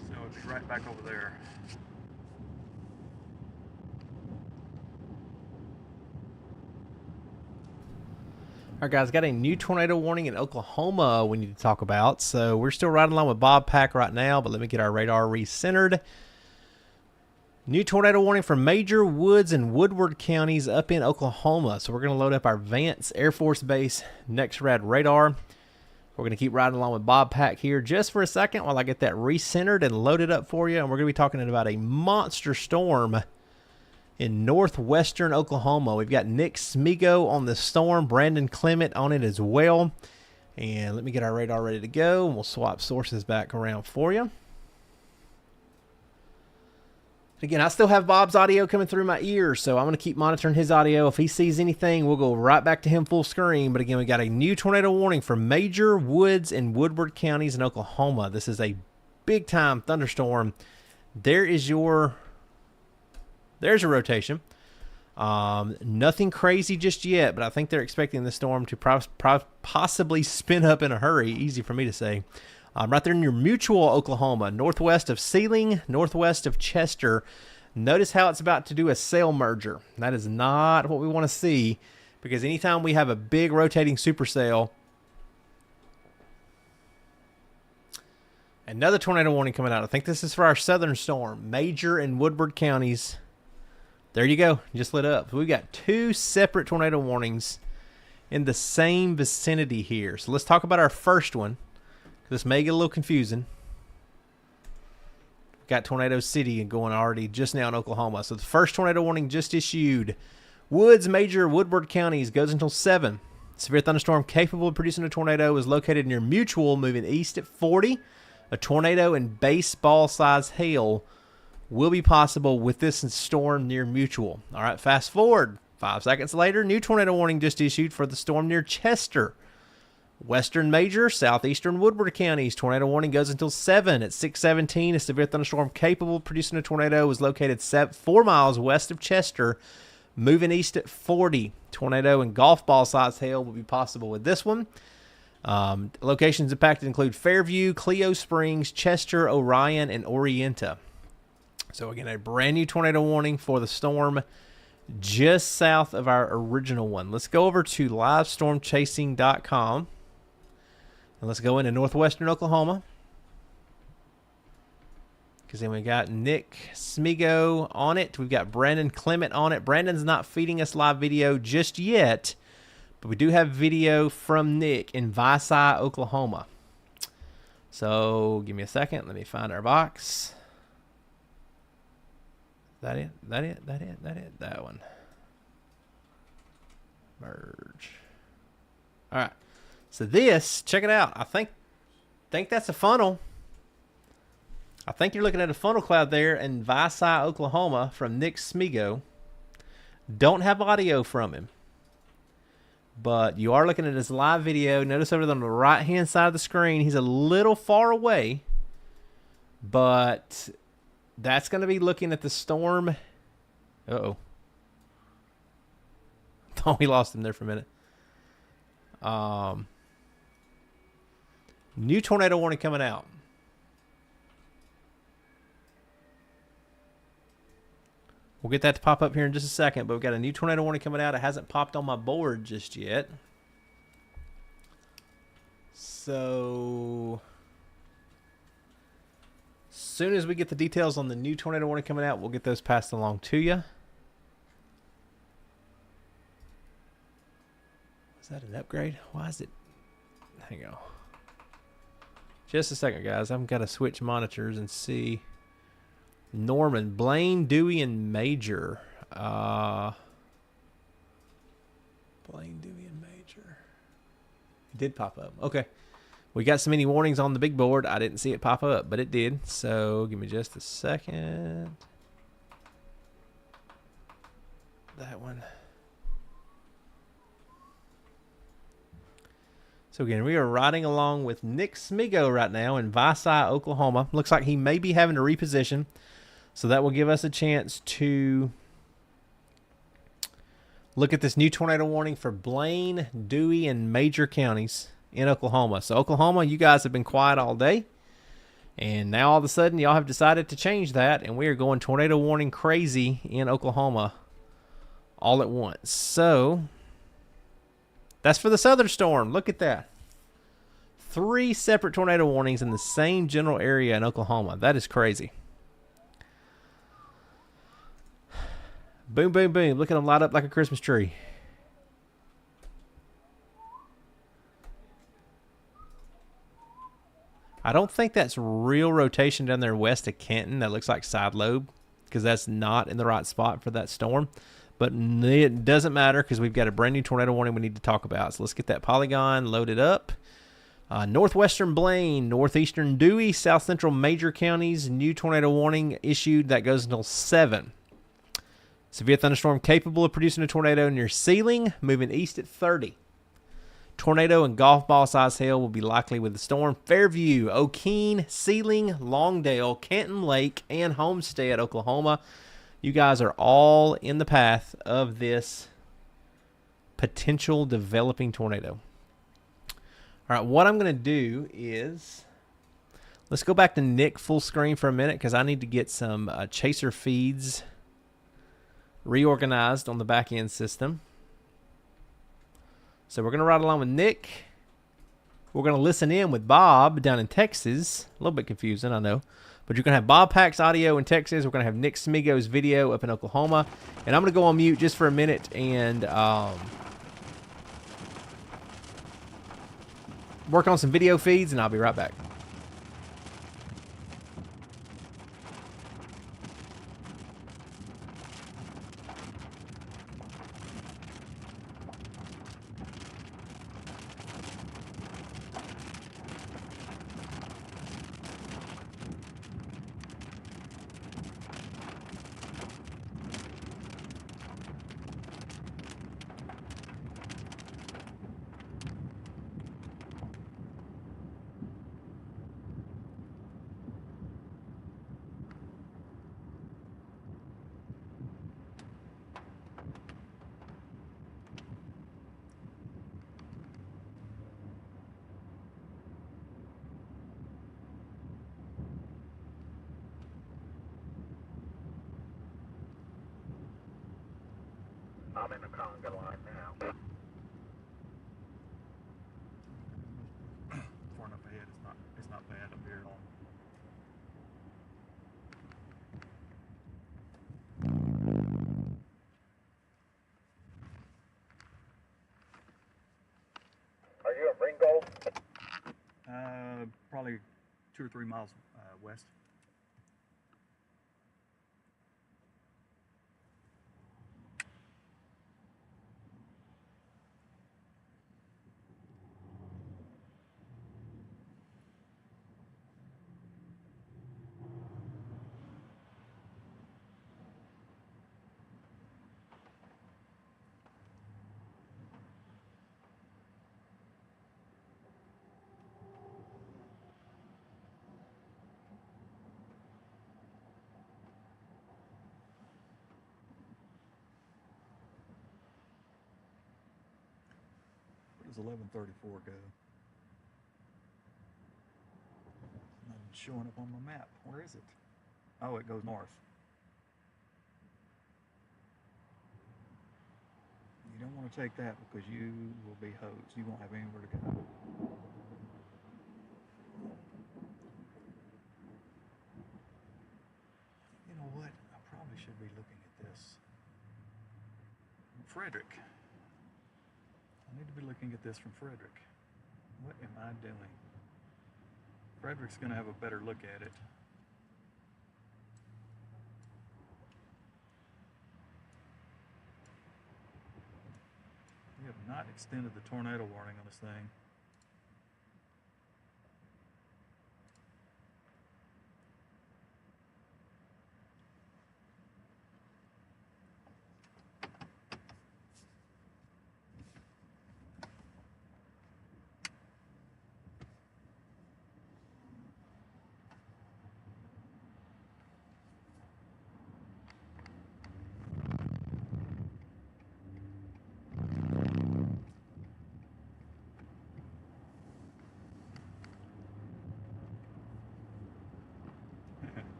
[SPEAKER 3] So it'd be right back over there.
[SPEAKER 1] All right, guys, got a new tornado warning in Oklahoma we need to talk about. So we're still riding along with Bob Pack right now, but let me get our radar recentered. New tornado warning for Major, Woods, and Woodward counties up in Oklahoma. So we're going to load up our Vance Air Force Base NexRad radar. We're going to keep riding along with Bob Pack here just for a second while I get that recentered and loaded up for you. And we're going to be talking about a monster storm in northwestern Oklahoma. We've got Nick Smigo on the storm, Brandon Clement on it as well. And let me get our radar ready to go, and we'll swap sources back around for you. Again, I still have Bob's audio coming through my ears, so I'm going to keep monitoring his audio. If he sees anything, we'll go right back to him full screen. But again, we got a new tornado warning for Major, Woods, and Woodward counties in Oklahoma. This is a big-time thunderstorm. There's your rotation. Nothing crazy just yet, but I think they're expecting the storm to possibly spin up in a hurry. Easy for me to say. Right there in your Mutual, Oklahoma, northwest of Sealing, northwest of Chester, Notice how it's about to do a sail merger. That is not what we want to see, because anytime we have a big rotating supercell, another tornado warning coming out. I think this is for our southern storm, Major and Woodward counties. There you go, just lit up. So we've got 2 separate tornado warnings in the same vicinity here. So let's talk about our first one. This may get a little confusing. We've got Tornado City going already just now in Oklahoma. So the first tornado warning just issued. Woods, Major, Woodward counties goes until 7. Severe thunderstorm capable of producing a tornado is located near Mutual, moving east at 40. A tornado and baseball-sized hail will be possible with this storm near Mutual. All right, fast forward. 5 seconds later, new tornado warning just issued for the storm near Chester. Western Major, southeastern Woodward counties. Tornado warning goes until 7. At 6:17, a severe thunderstorm capable of producing a tornado is located 4 miles west of Chester, moving east at 40. Tornado and golf ball-sized hail will be possible with this one. Locations impacted include Fairview, Clio Springs, Chester, Orion, and Orienta. So again, a brand new tornado warning for the storm just south of our original one. Let's go over to livestormchasing.com and let's go into northwestern Oklahoma, because then we got Nick Smigo on it. We've got Brandon Clement on it. Brandon's not feeding us live video just yet, but we do have video from Nick in Visay, Oklahoma. So give me a second. Let me find our box. That it? That one. Merge. All right. So this, check it out. I think that's a funnel. I think you're looking at a funnel cloud there in Visay, Oklahoma from Nick Smigo. Don't have audio from him, but you are looking at his live video. Notice over on the right-hand side of the screen, he's a little far away, but that's going to be looking at the storm. Uh-oh. Thought we lost him there for a minute. New tornado warning coming out. We'll get that to pop up here in just a second, but we've got a new tornado warning coming out. It hasn't popped on my board just yet. So as soon as we get the details on the new tornado warning coming out, we'll get those passed along to you. Is that an upgrade? Why is it? Hang on. Just a second, guys. I've got to switch monitors and see. Norman, Blaine, Dewey, and Major. Blaine, Dewey, and Major. It did pop up. Okay. We got so many warnings on the big board, I didn't see it pop up, but it did. So give me just a second. That one. So again, we are riding along with Nick Smigo right now in Visay, Oklahoma. Looks like he may be having to reposition. So that will give us a chance to look at this new tornado warning for Blaine, Dewey, and Major counties in Oklahoma. So Oklahoma, you guys have been quiet all day. And now all of a sudden, y'all have decided to change that. And we are going tornado warning crazy in Oklahoma all at once. So that's for the southern storm. Look at that. 3 separate tornado warnings in the same general area in Oklahoma. That is crazy. Boom, boom, boom. Look at them light up like a Christmas tree. I don't think that's real rotation down there west of Canton. That looks like side lobe, because that's not in the right spot for that storm. But it doesn't matter, because we've got a brand new tornado warning we need to talk about. So let's get that polygon loaded up. Northwestern Blaine, northeastern Dewey, south central Major counties, new tornado warning issued. That goes until 7. Severe thunderstorm capable of producing a tornado near Sealing, moving east at 30. Tornado and golf ball size hail will be likely with the storm. Fairview, O'Keene, Sealing, Longdale, Canton Lake, and Homestead, Oklahoma. You guys are all in the path of this potential developing tornado. All right, what I'm going to do is Let's go back to Nick full screen for a minute because I need to get some chaser feeds reorganized on the back end system. So we're going to ride along with Nick. We're going to listen in with Bob down in Texas. A little bit confusing, I know. But you're going to have Bob Pack's audio in Texas. We're going to have Nick Smigo's video up in Oklahoma. And I'm going to go on mute just for a minute and work on some video feeds, and I'll be right back.
[SPEAKER 7] I'm in the conga line now.
[SPEAKER 3] Far enough ahead, it's not bad up here at all.
[SPEAKER 7] Are you in Ringgold?
[SPEAKER 3] Probably 2 or 3 miles west. Where does 1134 go? Nothing showing up on my map. Where is it? Oh, it goes north. You don't want to take that because you will be hosed. You won't have anywhere to go. You know what? I probably should be looking at this. Frederick. I need to be looking at this from Frederick. What am I doing? Frederick's going to have a better look at it. We have not extended the tornado warning on this thing.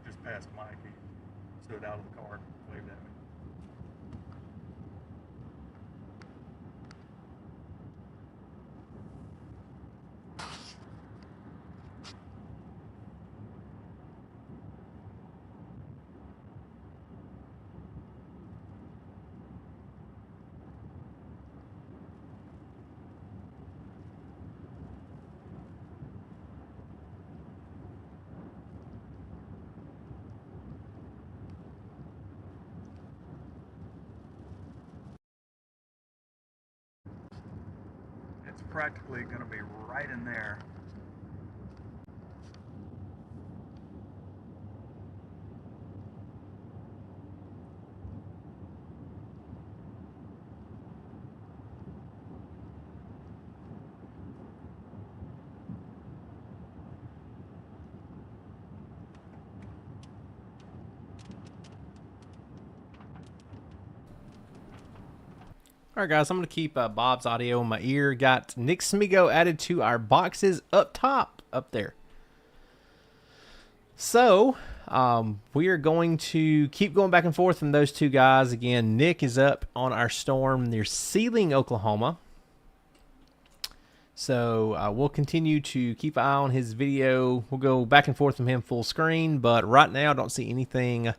[SPEAKER 3] Just past Mike, he stood out of the car, waved at me. It's practically going to be right in there.
[SPEAKER 1] All right, guys, I'm going to keep Bob's audio in my ear. Got Nick Smigo added to our boxes up top, up there. So, we are going to keep going back and forth from those two guys. Again, Nick is up on our storm near Sealing, Oklahoma. So, we'll continue to keep an eye on his video. We'll go back and forth from him full screen, but right now I don't see anything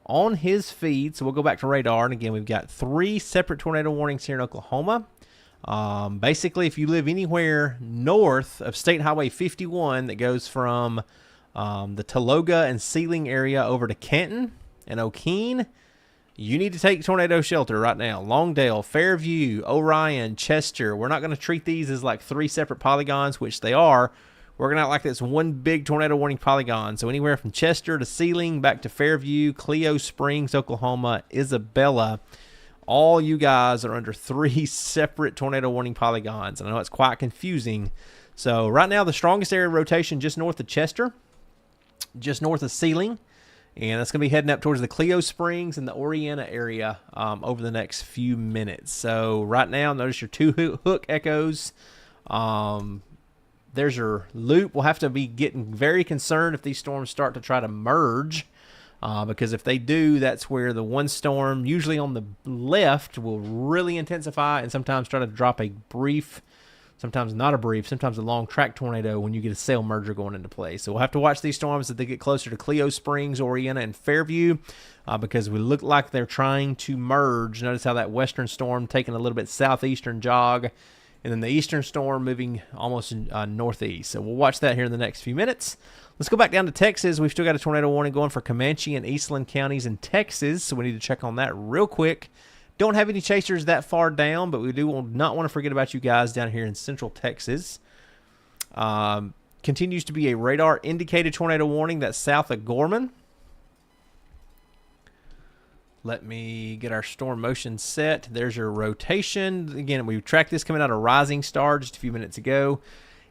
[SPEAKER 1] on his feed. So, we'll go back to radar. And again, we've got 3 separate tornado warnings here in Oklahoma. Basically, if you live anywhere north of State Highway 51 that goes from the Taloga and Sealing area over to Canton and O'Keene, you need to take tornado shelter right now. Longdale, Fairview, Orion, Chester. We're not going to treat these as like 3 separate polygons, which they are. We're going to act like this one big tornado warning polygon. So anywhere from Chester to Sealing, back to Fairview, Cleo Springs, Oklahoma, Isabella, all you guys are under 3 separate tornado warning polygons. And I know it's quite confusing. So right now, the strongest area of rotation just north of Chester, just north of Sealing. And that's going to be heading up towards the Cleo Springs and the Oriana area over the next few minutes. So right now, notice your 2 hook echoes. There's your loop. We'll have to be getting very concerned if these storms start to try to merge. Because if they do, that's where the one storm, usually on the left, will really intensify and sometimes try to drop a brief, sometimes not a brief, sometimes a long track tornado when you get a sail merger going into play. So we'll have to watch these storms as they get closer to Cleo Springs, Oriana, and Fairview because we look like they're trying to merge. Notice how that western storm taking a little bit southeastern jog, and then the eastern storm moving almost northeast. So we'll watch that here in the next few minutes. Let's go back down to Texas. We've still got a tornado warning going for Comanche and Eastland counties in Texas, so we need to check on that real quick. Don't have any chasers that far down, but we do not want to forget about you guys down here in central Texas. Continues to be a radar indicated tornado warning that's south of Gorman. Let me get our storm motion set. There's your rotation. Again, we tracked this coming out of Rising Star just a few minutes ago.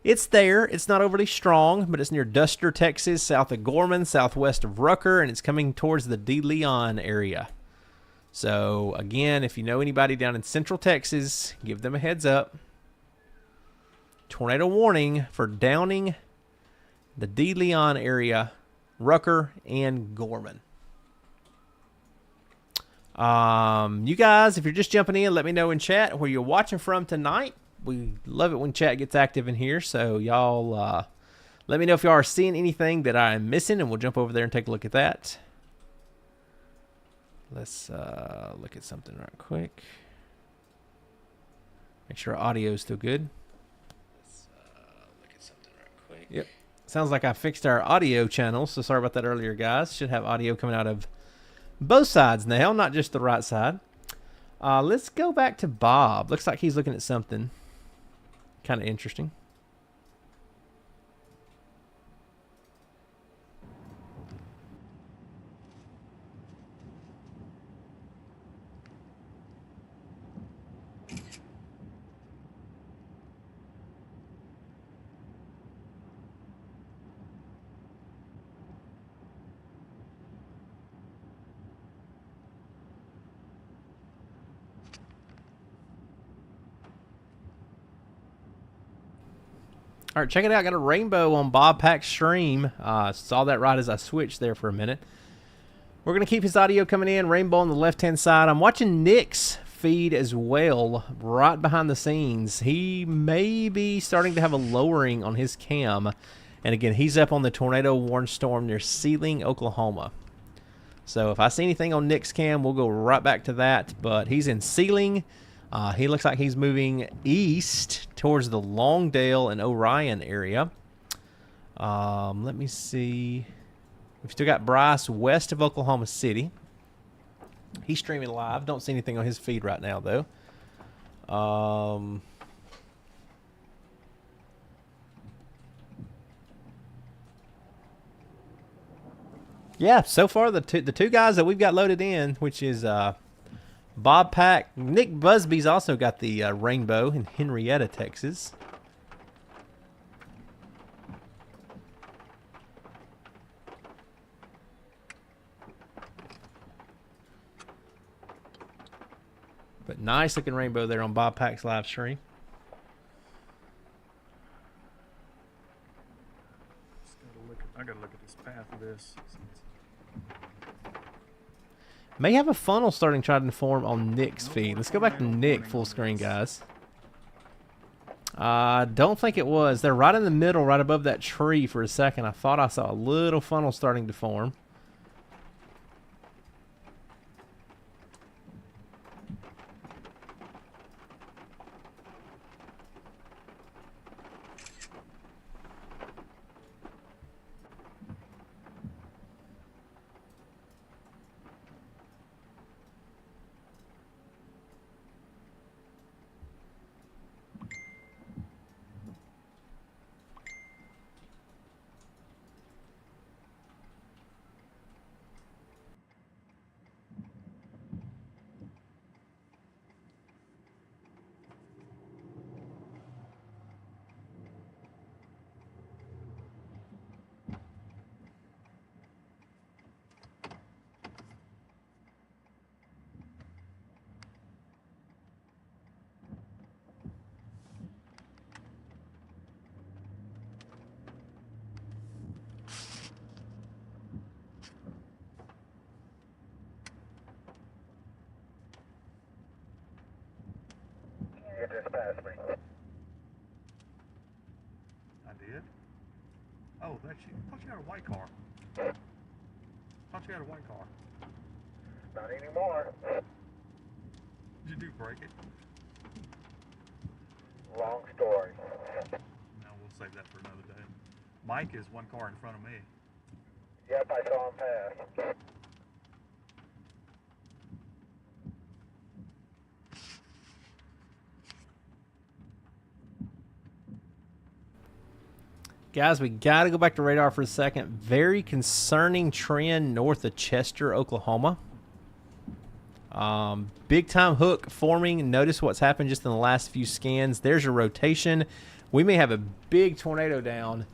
[SPEAKER 1] It's there. It's not overly strong, but it's near Duster, Texas, south of Gorman, southwest of Rucker, and it's coming towards the De Leon area. So, again, if you know anybody down in central Texas, give them a heads up. Tornado warning for Downing, the De Leon area, Rucker, and Gorman. You guys, if you're just jumping in, let me know in chat where you're watching from tonight. We love it when chat gets active in here, so y'all let me know if y'all are seeing anything that I'm missing, and we'll jump over there and take a look at that. Let's look at something right quick. Make sure our audio is still good. Let's look at something right quick. Yep. Sounds like I fixed our audio channel, so sorry about that earlier, guys. Should have audio coming out of both sides now, not just the right side. Let's go back to Bob. Looks like he's looking at something kind of interesting. All right, check it out. Got a rainbow on Bob Pack's stream. Saw that right as I switched there for a minute. We're going to keep his audio coming in. Rainbow on the left-hand side. I'm watching Nick's feed as well, right behind the scenes. He may be starting to have a lowering on his cam. And again, he's up on the tornado warned storm near Sealing, Oklahoma. So if I see anything on Nick's cam, we'll go right back to that. But he's in Sealing. He looks like he's moving east towards the Longdale and Orion area. Let me see. We've still got Bryce west of Oklahoma City. He's streaming live. Don't see anything on his feed right now, though. Yeah, so far the two guys that we've got loaded in, which is Bob Pack. Nick Busby's also got the rainbow in Henrietta, Texas. But nice looking rainbow there on Bob Pack's live stream.
[SPEAKER 3] I gotta look at this path of this.
[SPEAKER 1] May have a funnel starting trying to form on Nick's feed. Let's go back to Nick full screen, guys. Don't think it was. They're right in the middle, right above that tree for a second. I thought I saw a little funnel starting to form.
[SPEAKER 7] You just passed me.
[SPEAKER 3] I did? Oh, that's you. I thought you had a white car. Thought you had a white car.
[SPEAKER 7] Not anymore.
[SPEAKER 3] Did you do break it?
[SPEAKER 7] Long story.
[SPEAKER 3] No, we'll save that for another day. Mike is one car in front of me.
[SPEAKER 7] Yep, I saw him pass.
[SPEAKER 1] Guys, we got to go back to radar for a second. Very concerning trend north of Chester, Oklahoma. Big time hook forming. Notice what's happened just in the last few scans. There's a rotation. We may have a big tornado down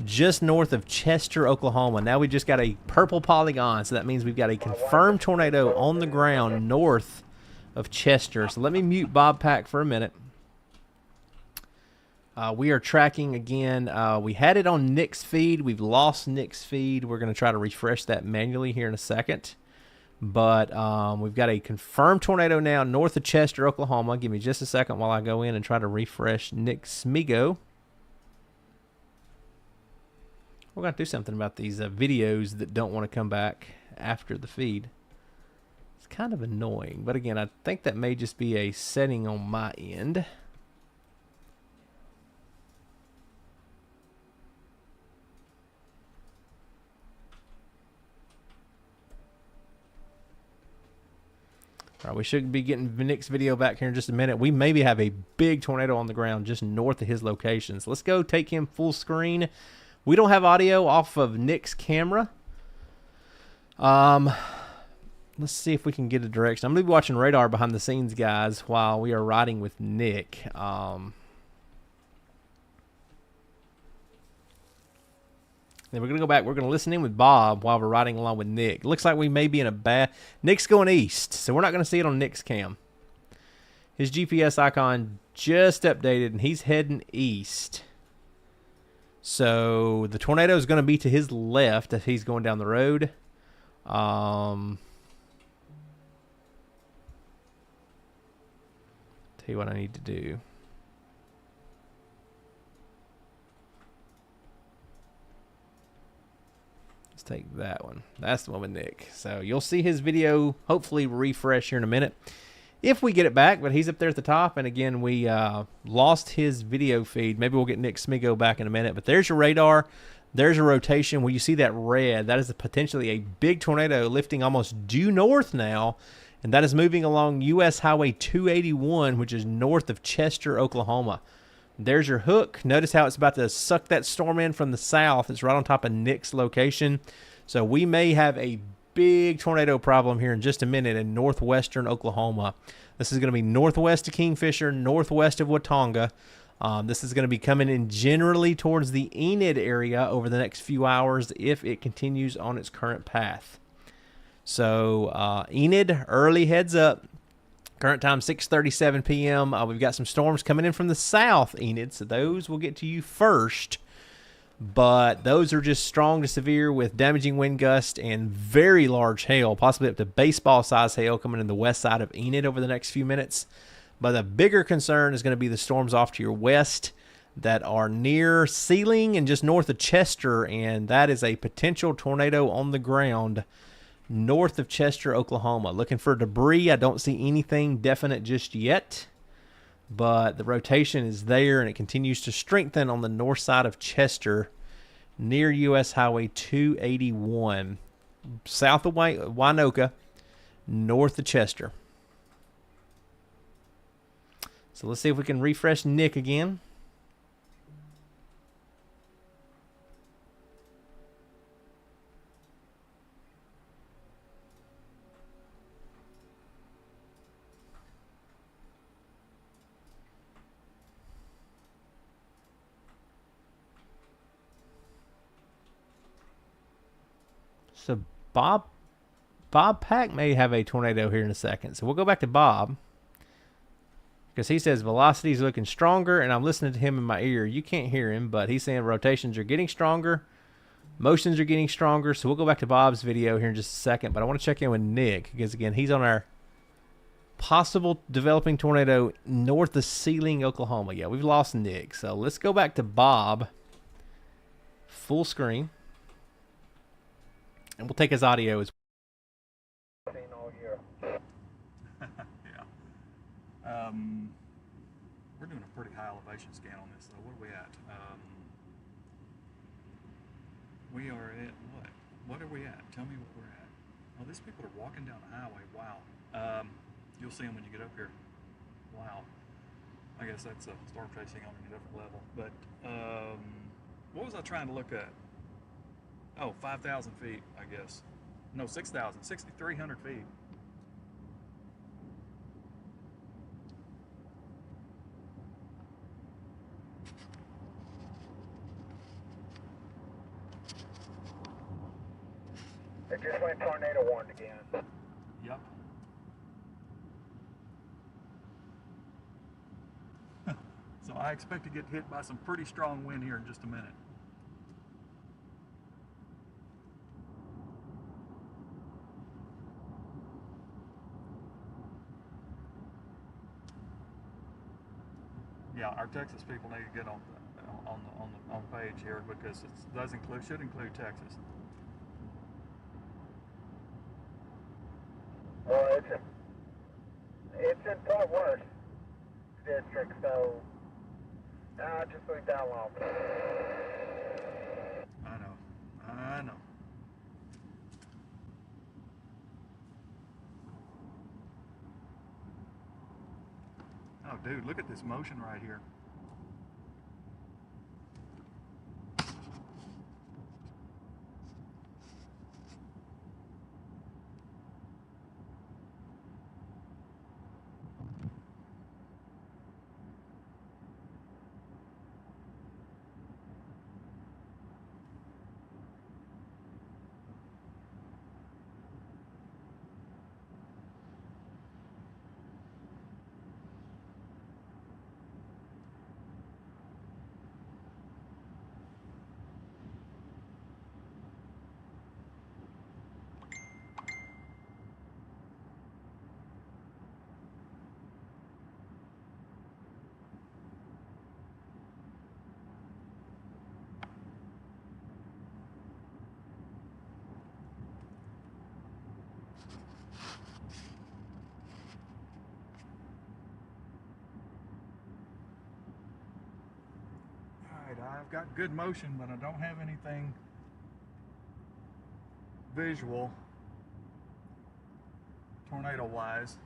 [SPEAKER 1] just north of Chester, Oklahoma. Now we just got a purple polygon, so that means we've got a confirmed tornado on the ground north of Chester. So let me mute Bob Pack for a minute. We are tracking again. We had it on Nick's feed. We've lost Nick's feed. We're going to try to refresh that manually here in a second. But we've got a confirmed tornado now north of Chester, Oklahoma. Give me just a second while I go in and try to refresh Nick's Smigo. We're going to do something about these videos that don't want to come back after the feed. It's kind of annoying. But again, I think that may just be a setting on my end. All right, we should be getting Nick's video back here in just a minute. We maybe have a big tornado on the ground just north of his locations. Let's go take him full screen. We don't have audio off of Nick's camera. Let's see if we can get a direction. I'm going to be watching radar behind the scenes, guys, while we are riding with Nick. Then we're going to go back. We're going to listen in with Bob while we're riding along with Nick. Looks like we may be in a bad... Nick's going east, so we're not going to see it on Nick's cam. His GPS icon just updated, and he's heading east. So the tornado is going to be to his left if he's going down the road. Tell you what I need to do. Take that one. That's the one with Nick. So you'll see his video hopefully refresh here in a minute if we get it back, but he's up there at the top. And again, we lost his video feed. Maybe we'll get Nick Smigo back in a minute, but there's your radar. There's a rotation where you see that red. That is potentially a big tornado lifting almost due north now, and that is moving along US Highway 281, which is north of Chester, Oklahoma. There's your hook. Notice how it's about to suck that storm in from the south. It's right on top of Nick's location. So we may have a big tornado problem here in just a minute in northwestern Oklahoma. This is going to be northwest of Kingfisher, northwest of Watonga. This is going to be coming in generally towards the Enid area over the next few hours if it continues on its current path. So Enid, early heads up. Current time 6:37 p.m. We've got some storms coming in from the south, Enid, so those will get to you first. but those are just strong to severe with damaging wind gusts and very large hail, possibly up to baseball size hail coming in the west side of Enid over the next few minutes. But the bigger concern is going to be the storms off to your west that are near Sealing and just north of Chester, and that is a potential tornado on the ground north of Chester, Oklahoma. Looking for debris. I don't see anything definite just yet, but the rotation is there, and it continues to strengthen on the north side of Chester near U.S. Highway 281, south of Winoka, north of Chester. So let's see if we can refresh Nick again. So Bob Pack may have a tornado here in a second. So we'll go back to Bob, because he says velocity is looking stronger, and I'm listening to him in my ear. You can't hear him, but he's saying rotations are getting stronger, motions are getting stronger. So we'll go back to Bob's video here in just a second, but I want to check in with Nick, because again, he's on our possible developing tornado north of Sealing, Oklahoma. Yeah, we've lost Nick. So let's go back to Bob, full screen, and we'll take his audio as
[SPEAKER 7] Seen all year.
[SPEAKER 3] Yeah. We're doing a pretty high elevation scan on this, though. What are we at? We are at what? What are we at? Tell me what we're at. Oh, these people are walking down the highway. Wow. You'll see them when you get up here. Wow. I guess that's a storm chasing on a different level. But what was I trying to look at? Oh, 5,000 feet, I guess. No, 6,000, 6,300 feet.
[SPEAKER 7] It just went tornado warned again.
[SPEAKER 3] Yep. So I expect to get hit by some pretty strong wind here in just a minute. Yeah, our Texas people need to get on the page here, because it does include, should include Texas.
[SPEAKER 7] Well, it's in Fort Worth district, so just leave that alone.
[SPEAKER 3] I know. Oh, dude, look at this motion right here. I've got good motion, but I don't have anything visual tornado wise.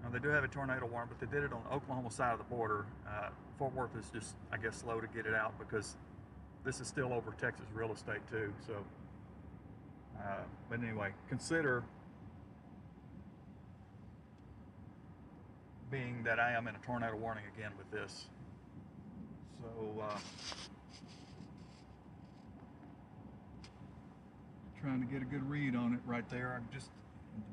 [SPEAKER 3] Now they do have a tornado warning, but they did it on the Oklahoma side of the border. Fort Worth is just, I guess, slow to get it out, because this is still over Texas real estate too. So, but anyway, consider being that I am in a tornado warning again with this. So, trying to get a good read on it right there. I'm just,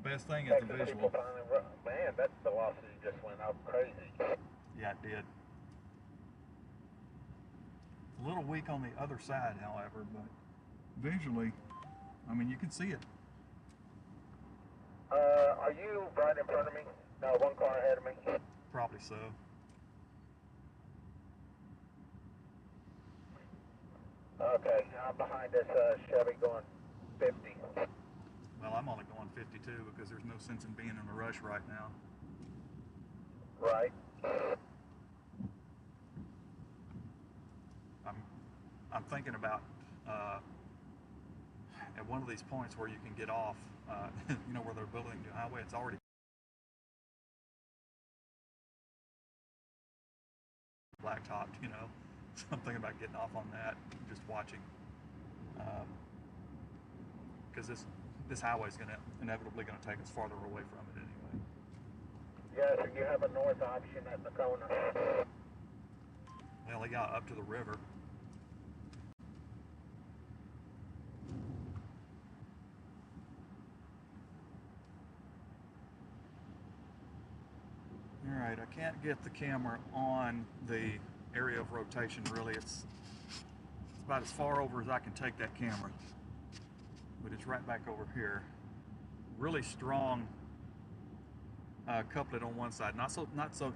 [SPEAKER 3] the best thing is the
[SPEAKER 7] Texas
[SPEAKER 3] visual.
[SPEAKER 7] people finally, man, that velocity just went up crazy.
[SPEAKER 3] Yeah, it did. A little weak on the other side, however, but visually, I mean, you can see it.
[SPEAKER 7] Are you right in front of me? No, one car ahead of me.
[SPEAKER 3] Probably so.
[SPEAKER 7] Okay, I'm behind this Chevy going 50.
[SPEAKER 3] Well, I'm only going 52 because there's no sense in being in a rush right now.
[SPEAKER 7] Right.
[SPEAKER 3] I'm thinking about at one of these points where you can get off, you know, where they're building a new highway. It's already blacktopped, you know. So I'm thinking about getting off on that, just watching, because this highway is inevitably going to take us farther away from it anyway.
[SPEAKER 7] Yeah, so you have a north option at Nakona.
[SPEAKER 3] Well, they got up to the river. All right, I can't get the camera on the area of rotation really. It's about as far over as I can take that camera, but it's right back over here. Really strong couplet on one side, not so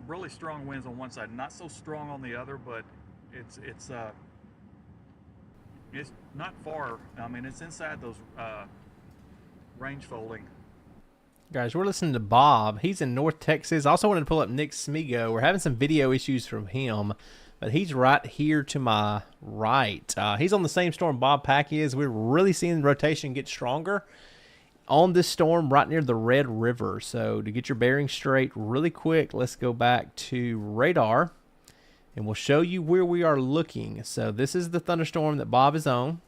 [SPEAKER 3] really strong winds on one side, not so strong on the other, but it's not far. I mean, it's inside those range folding.
[SPEAKER 1] Guys, we're listening to Bob. He's in North Texas. I also wanted to pull up Nick Smigo. We're having some video issues from him, but he's right here to my right. He's on the same storm Bob Packy is. We're really seeing the rotation get stronger on this storm right near the Red River. So to get your bearings straight really quick, let's go back to radar, and we'll show you where we are looking. So this is the thunderstorm that Bob is on.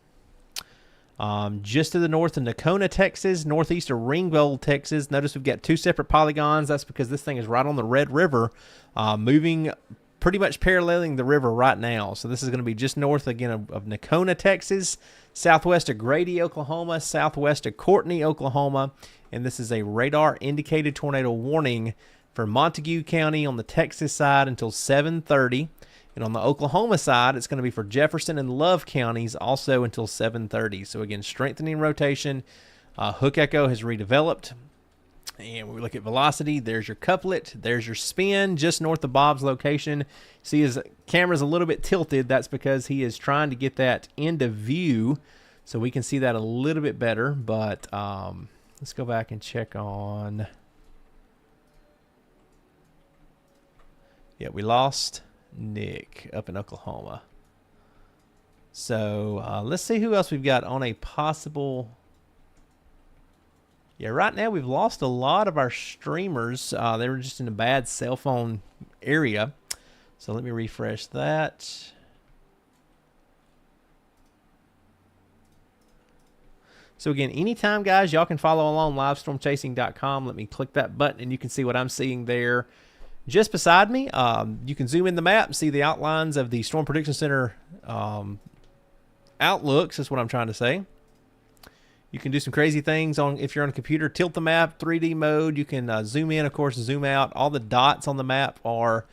[SPEAKER 1] Just to the north of Nakona, Texas, northeast of Ringgold, Texas. Notice we've got two separate polygons. That's because this thing is right on the Red River, moving pretty much paralleling the river right now. So this is going to be just north again of Nakona, Texas, southwest of Grady, Oklahoma, southwest of Courtney, Oklahoma. And this is a radar indicated tornado warning for Montague County on the Texas side until 7:30. And on the Oklahoma side, it's going to be for Jefferson and Love counties also until 7:30. So again, strengthening rotation. Hook echo has redeveloped. And when we look at velocity, there's your couplet. There's your spin just north of Bob's location. See his camera's a little bit tilted. That's because he is trying to get that into view so we can see that a little bit better. But let's go back and check on. Yeah, we lost Nick up in Oklahoma. So let's see who else we've got on a possible. Yeah, right now we've lost a lot of our streamers. They were just in a bad cell phone area. So let me refresh that. So again, anytime, guys, y'all can follow along livestormchasing.com. Let me click that button and you can see what I'm seeing there. Just beside me, you can zoom in the map and see the outlines of the Storm Prediction Center outlooks. That's what I'm trying to say. You can do some crazy things if you're on a computer. Tilt the map, 3D mode. You can zoom in, of course, zoom out. All the dots on the map are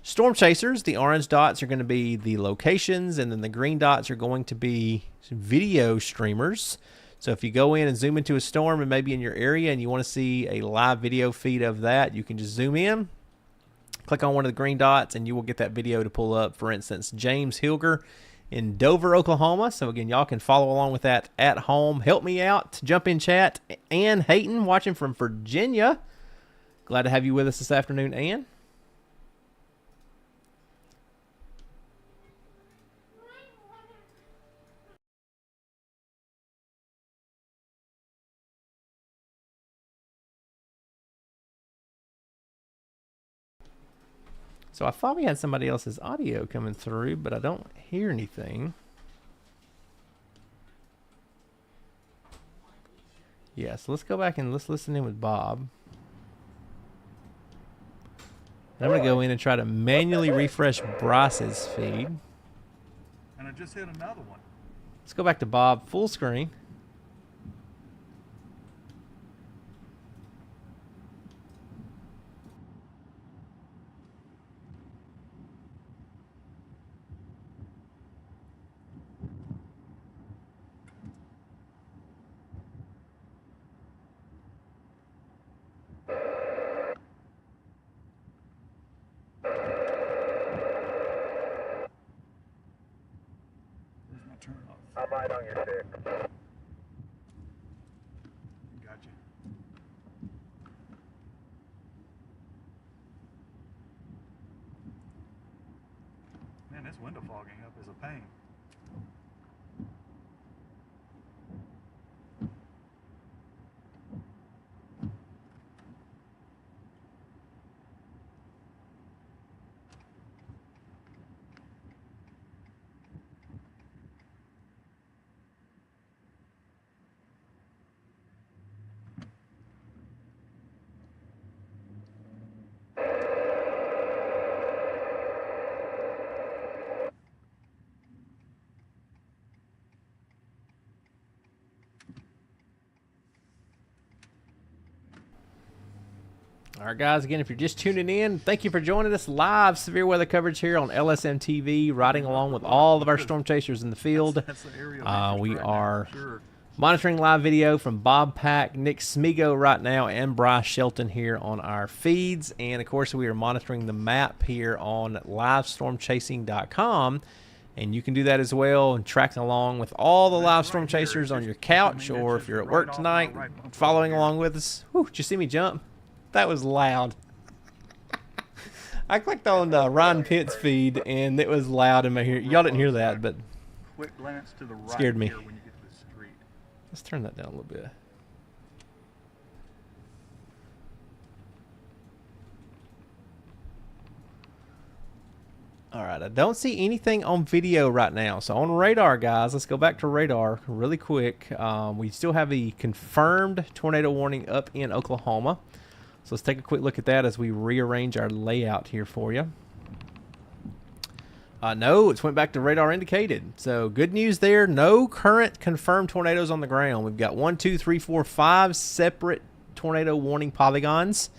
[SPEAKER 1] storm chasers. The orange dots are going to be the locations, and then the green dots are going to be video streamers. So if you go in and zoom into a storm and maybe in your area and you want to see a live video feed of that, you can just zoom in. Click on one of the green dots and you will get that video to pull up. For instance, James Hilger in Dover, Oklahoma. So again, y'all can follow along with that at home. Help me out. Jump in chat. Ann Hayton watching from Virginia. Glad to have you with us this afternoon, Ann. So I thought we had somebody else's audio coming through, but I don't hear anything. Yeah, so let's go back and let's listen in with Bob. I'm going to go in and try to manually refresh Bryce's feed.
[SPEAKER 3] And I just hit another one.
[SPEAKER 1] Let's go back to Bob, full screen.
[SPEAKER 7] identified on your stick.
[SPEAKER 3] Gotcha. Man, this window fogging up is a pain.
[SPEAKER 1] All right, guys, again, if you're just tuning in, thank you for joining us live severe weather coverage here on LSM TV, riding along with all of our storm chasers in the field.
[SPEAKER 3] That's the area of interest
[SPEAKER 1] We
[SPEAKER 3] right now,
[SPEAKER 1] are
[SPEAKER 3] for sure.
[SPEAKER 1] monitoring live video from Bob Pack, Nick Smigo right now, and Bryce Shelton here on our feeds. And, of course, we are monitoring the map here on livestormchasing.com. And you can do that as well and track along with all the live storm chasers on your couch, or if you're at work tonight, following along with us. Whew, did you see me jump? That was loud. I clicked on Ryan Pitt's feed, and it was loud in my ear. Y'all didn't hear that, but
[SPEAKER 3] Quick glance to the right
[SPEAKER 1] scared me.
[SPEAKER 3] here when you get to the street.
[SPEAKER 1] Let's turn that down a little bit. All right, I don't see anything on video right now. So on radar, guys, let's go back to radar really quick. We still have a confirmed tornado warning up in Oklahoma. So let's take a quick look at that as we rearrange our layout here for you. No, it's went back to radar indicated. So good news there. No current confirmed tornadoes on the ground. We've got 1, 2, 3, 4, 5 separate tornado warning polygons.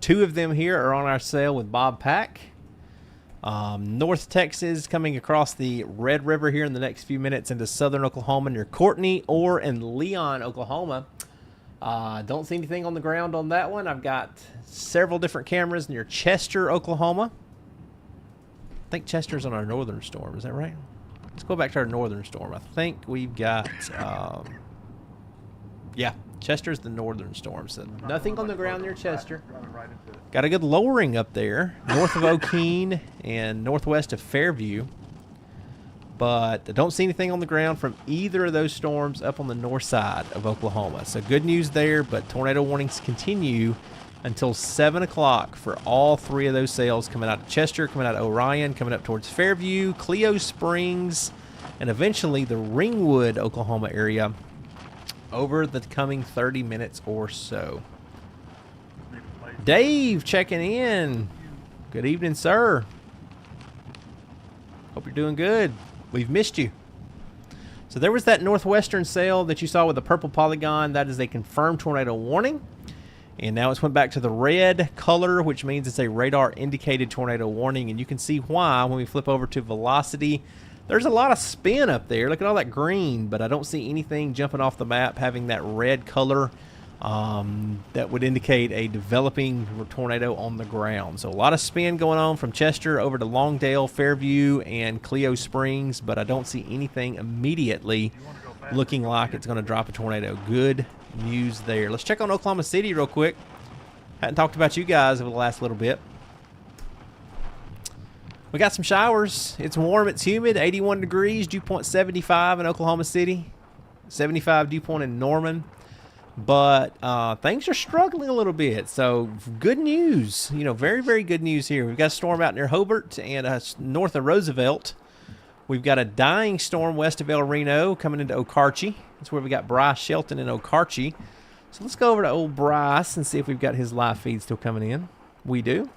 [SPEAKER 1] 2 of them here are on our sail with Bob Pack. North Texas coming across the Red River here in the next few minutes into southern Oklahoma near Courtney or in Leon, Oklahoma. Don't see anything on the ground on that one. I've got several different cameras near Chester, Oklahoma. I think Chester's on our northern storm. Is that right? Let's go back to our northern storm. I think we've got, yeah, Chester's the northern storm. So nothing on the ground near Chester. Got a good lowering up there, north of O'Keene and northwest of Fairview. But I don't see anything on the ground from either of those storms up on the north side of Oklahoma. So good news there, but tornado warnings continue until 7 o'clock for all 3 of those sails coming out of Chester, coming out of Orion, coming up towards Fairview, Cleo Springs, and eventually the Ringwood, Oklahoma area over the coming 30 minutes or so. Dave checking in. Good evening, sir. Hope you're doing good. We've missed you. So there was that northwestern sail that you saw with the purple polygon. That is a confirmed tornado warning. And now it's went back to the red color, which means it's a radar indicated tornado warning. And you can see why when we flip over to velocity. There's a lot of spin up there. Look at all that green, but I don't see anything jumping off the map having that red color that would indicate a developing tornado on the ground. So a lot of spin going on from Chester over to Longdale, Fairview, and Cleo Springs, but I don't see anything immediately looking like it's going to drop a tornado. Good news there. Let's check on Oklahoma City real quick. Hadn't talked about you guys over the last little bit. We got some showers. It's warm, it's humid, 81 degrees, dew point 75 in Oklahoma City, 75 dew point in Norman. But things are struggling a little bit. So good news, you know, very, very good news here. We've got a storm out near Hobart and north of Roosevelt. We've got a dying storm west of El Reno coming into Okarche. That's where we got Bryce Shelton in Okarche. So let's go over to old Bryce and see if we've got his live feed still coming in. We do.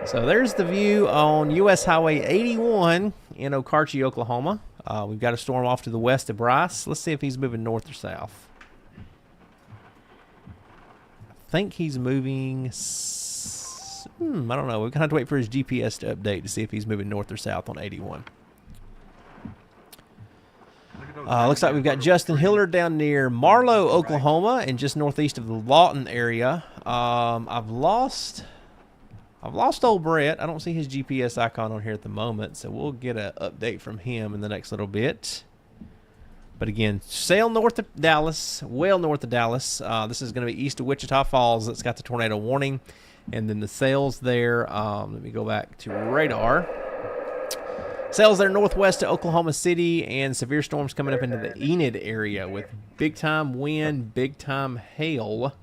[SPEAKER 1] So there's the view on U.S. Highway 81 in Okarche, Oklahoma. We've got a storm off to the west of Bryce. Let's see if he's moving north or south. I think he's moving... I don't know. We're going to have to wait for his GPS to update to see if he's moving north or south on 81. Looks like we've got Justin Hillard down near Marlow, Oklahoma, and just northeast of the Lawton area. I've lost I've lost old Brett. I don't see his GPS icon on here at the moment, so we'll get an update from him in the next little bit. But again, sail north of Dallas, well north of Dallas. This is going to be east of Wichita Falls. That's got the tornado warning. And then the sails there, let me go back to radar. Sails there northwest to Oklahoma City, and severe storms coming up into the Enid area with big-time wind, big-time hail.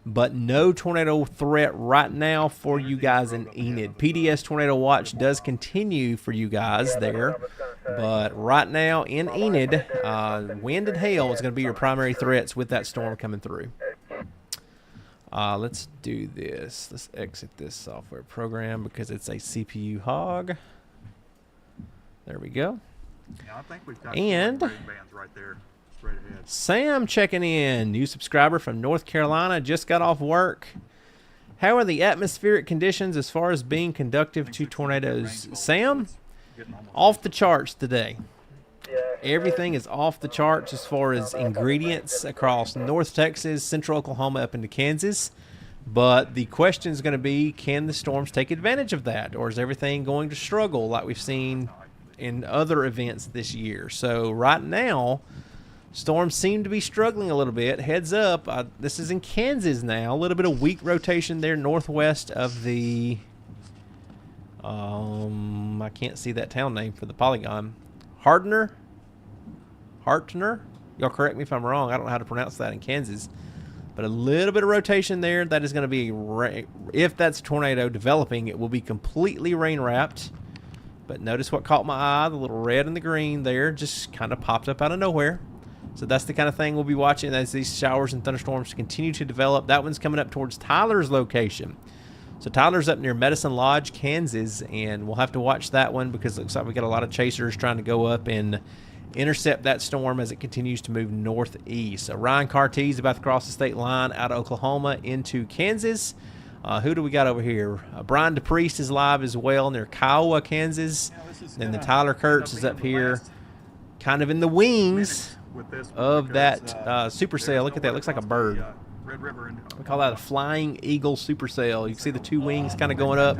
[SPEAKER 1] But no tornado threat right now for you guys in Enid. PDS Tornado Watch does continue for you guys there. But right now in Enid, wind and hail is going to be your primary threats with that storm coming through. Let's do this. Let's exit this software program because it's a CPU hog. There we go.
[SPEAKER 3] Yeah, I think we've got
[SPEAKER 1] And
[SPEAKER 3] bands right there, straight ahead.
[SPEAKER 1] Sam checking in. New subscriber from North Carolina. Just got off work. How are the atmospheric conditions as far as being conducive to tornadoes? Sam, off the charts today. Everything is off the charts as far as ingredients across North Texas, Central Oklahoma, up into Kansas. But the question is going to be, can the storms take advantage of that? Or is everything going to struggle like we've seen in other events this year? So right now, storms seem to be struggling a little bit. Heads up, this is in Kansas now. A little bit of weak rotation there northwest of the... I can't see that town name for the polygon. Hartner? Y'all correct me if I'm wrong. I don't know how to pronounce that in Kansas. But a little bit of rotation there. That is going to be, if that's a tornado developing, it will be completely rain wrapped. But notice what caught my eye. The little red and the green there just kind of popped up out of nowhere. So that's the kind of thing we'll be watching as these showers and thunderstorms continue to develop. That one's coming up towards Tyler's location. So Tyler's up near Medicine Lodge, Kansas, and we'll have to watch that one because it looks like we got a lot of chasers trying to go up and intercept that storm as it continues to move northeast. So Ryan Cartese about to cross the state line out of Oklahoma into Kansas. Who do we got over here? Brian DePriest is live as well near Kiowa, Kansas. And then Tyler Kurtz is up here kind of in the wings of that supercell. Look at that. Looks like a bird. We call that a flying eagle supercell. You can see the two wings kind of going up.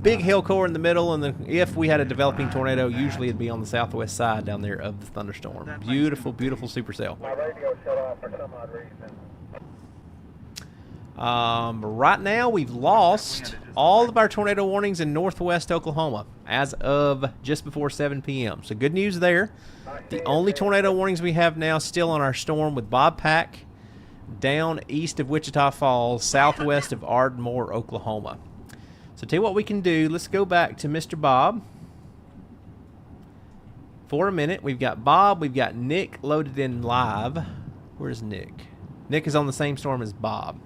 [SPEAKER 1] Big hail core in the middle, and if we had a developing tornado, usually it'd be on the southwest side down there of the thunderstorm. Beautiful, beautiful supercell.
[SPEAKER 7] My radio shut off for some odd reason.
[SPEAKER 1] Right now, we've lost all of our tornado warnings in northwest Oklahoma as of just before 7 p.m. So good news there. The only tornado warnings we have now still on our storm with Bob Pack down east of Wichita Falls, southwest of Ardmore, Oklahoma. So tell you what we can do. Let's go back to Mr. Bob for a minute. We've got Bob. We've got Nick loaded in live. Where's Nick? Nick is on the same storm as Bob.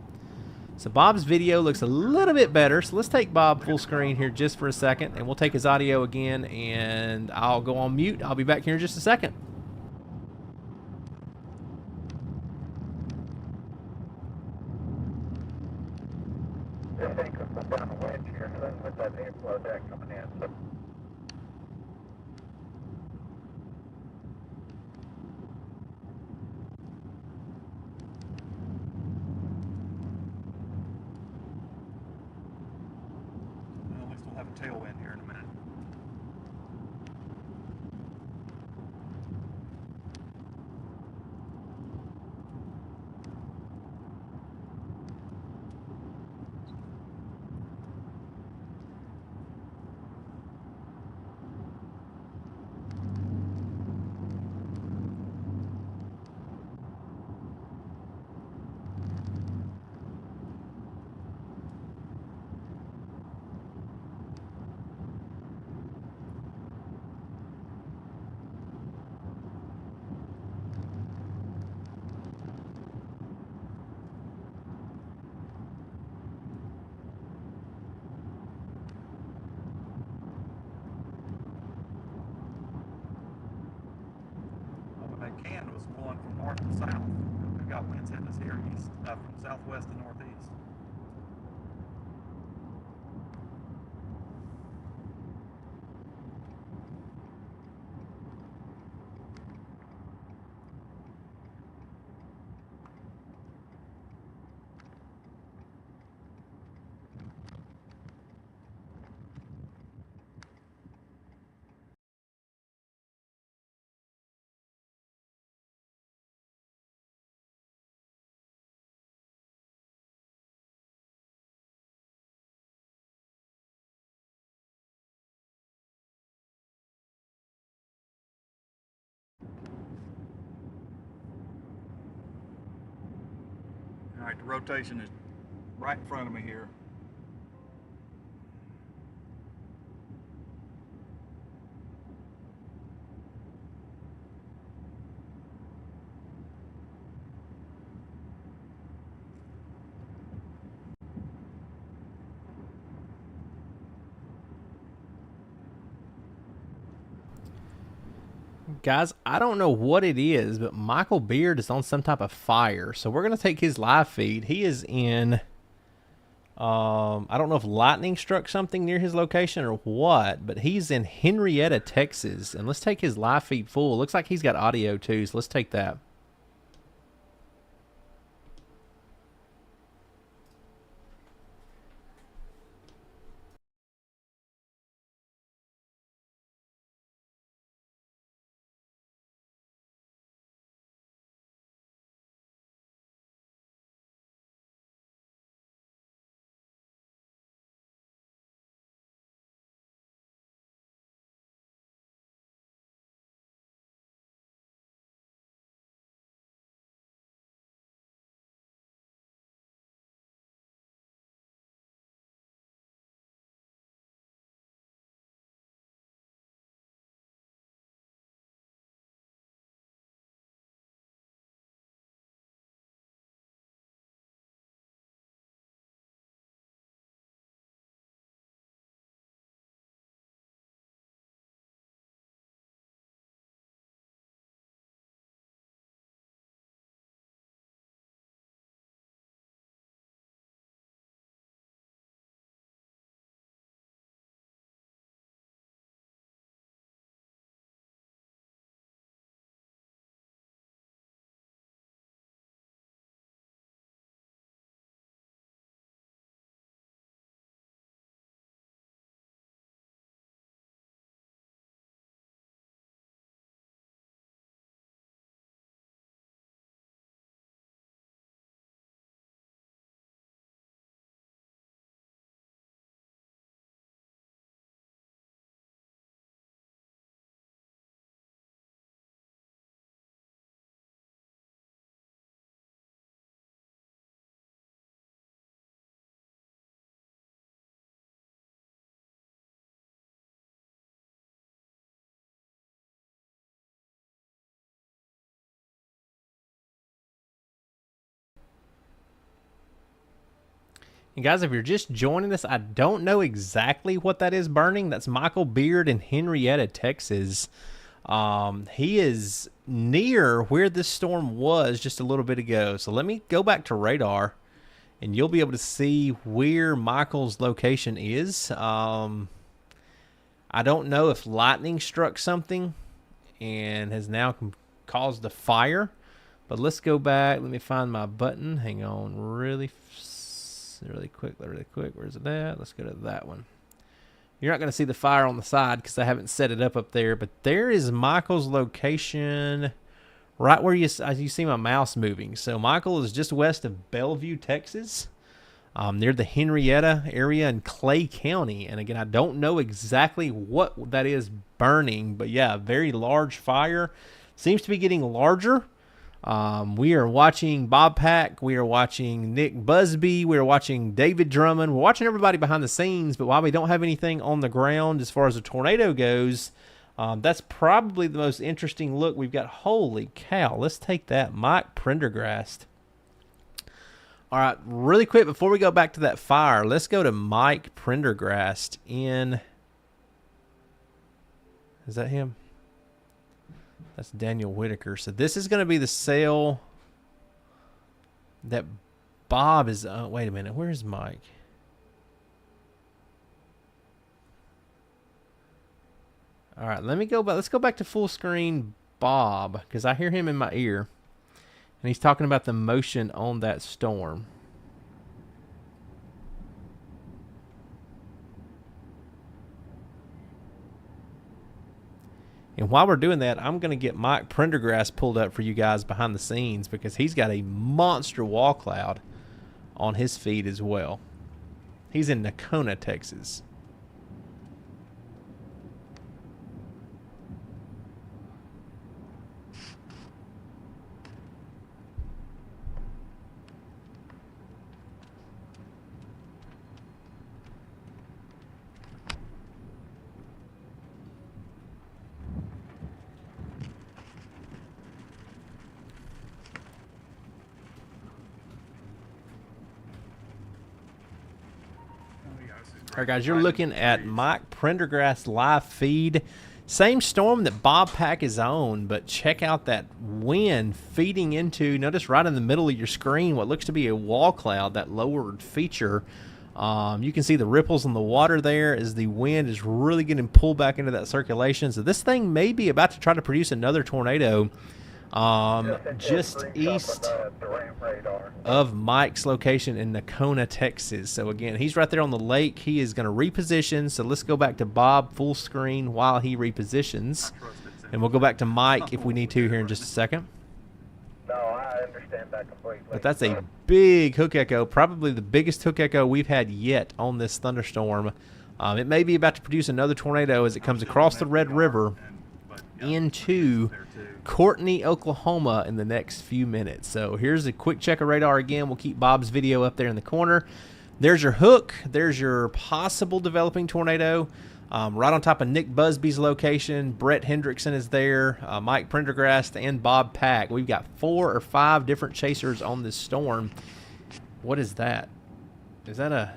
[SPEAKER 1] So Bob's video looks a little bit better. So let's take Bob full screen here just for a second, and we'll take his audio again, and I'll go on mute. I'll be back here in just a second.
[SPEAKER 7] This thing could put down a wedge here soon with that inflow deck coming in.
[SPEAKER 3] Well, at least we'll have a tailwind here in a minute. Can was blowing from north to south. We've got winds hitting us here east, from southwest to northeast. All right, the rotation is right in front of me here.
[SPEAKER 1] Guys, I don't know what it is, but Michael Beard is on some type of fire. So we're going to take his live feed. He is in, I don't know if lightning struck something near his location or what, but he's in Henrietta, Texas. And let's take his live feed full. Looks like he's got audio too, so let's take that. And guys, if you're just joining us, I don't know exactly what that is burning. That's Michael Beard in Henrietta, Texas. He is near where this storm was just a little bit ago. So let me go back to radar, and you'll be able to see where Michael's location is. I don't know if lightning struck something and has now caused a fire. But let's go back. Let me find my button. Hang on really quick. Where's it at? Let's go to that one. You're not going to see the fire on the side because I haven't set it up there. But there is Michael's location right where you see my mouse moving. So Michael is just west of Bellevue, Texas, near the Henrietta area in Clay County. And again, I don't know exactly what that is burning. But yeah, a very large fire. Seems to be getting larger. We are watching Bob Pack. We are watching Nick Busby. We are watching David Drummond. We're watching everybody behind the scenes, but while we don't have anything on the ground as far as a tornado goes, that's probably the most interesting look we've got. Holy cow. Let's take that. Mike Prendergast. All right, really quick before we go back to that fire, let's go to Mike Prendergast in... Is that him? That's Daniel Whitaker. So this is going to be the sale that Bob is... wait a minute. Where's Mike? All right, let me go back. Let's go back to full screen Bob, because I hear him in my ear. And he's talking about the motion on that storm. And while we're doing that, I'm going to get Mike Prendergast pulled up for you guys behind the scenes because he's got a monster wall cloud on his feed as well. He's in Nacona, Texas. All right, guys, you're looking at Mike Prendergast's live feed. Same storm that Bob Pack is on, but check out that wind feeding into, notice right in the middle of your screen, what looks to be a wall cloud, that lowered feature. You can see the ripples in the water there as the wind is really getting pulled back into that circulation. So this thing may be about to try to produce another tornado just east of Mike's location in Nacona, Texas. So again, he's right there on the lake. He is going to reposition. So let's go back to Bob full screen while he repositions. And we'll go back to Mike if we need to here in just a second.
[SPEAKER 7] No, I understand that completely.
[SPEAKER 1] But that's a big hook echo, probably the biggest hook echo we've had yet on this thunderstorm. It may be about to produce another tornado as it comes across the Red River into Courtney, Oklahoma in the next few minutes. So here's a quick check of radar again. We'll keep Bob's video up there in the corner. There's your hook. There's your possible developing tornado. Right on top of Nick Busby's location. Brett Hendrickson is there. Mike Prendergast and Bob Pack. We've got 4 or 5 different chasers on this storm. What is that? Is that a...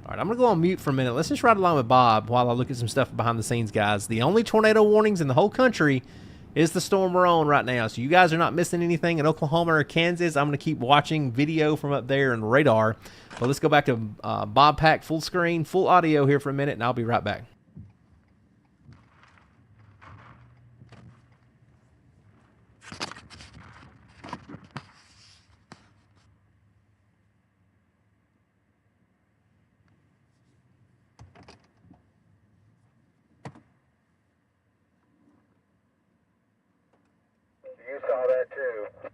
[SPEAKER 1] All right, I'm going to go on mute for a minute. Let's just ride along with Bob while I look at some stuff behind the scenes, guys. The only tornado warnings in the whole country is the storm we're on right now. So you guys are not missing anything in Oklahoma or Kansas. I'm going to keep watching video from up there and radar. But let's go back to Bob Pack full screen, full audio here for a minute, and I'll be right back.
[SPEAKER 7] You saw that too.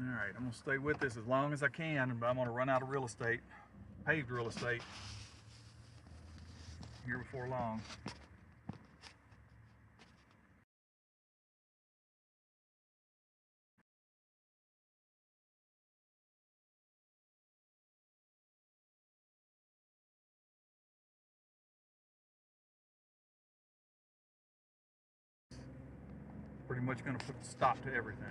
[SPEAKER 3] All right, I'm gonna stay with this as long as I can, but I'm gonna run out of real estate, paved real estate, here before long. pretty much going to put a stop to everything.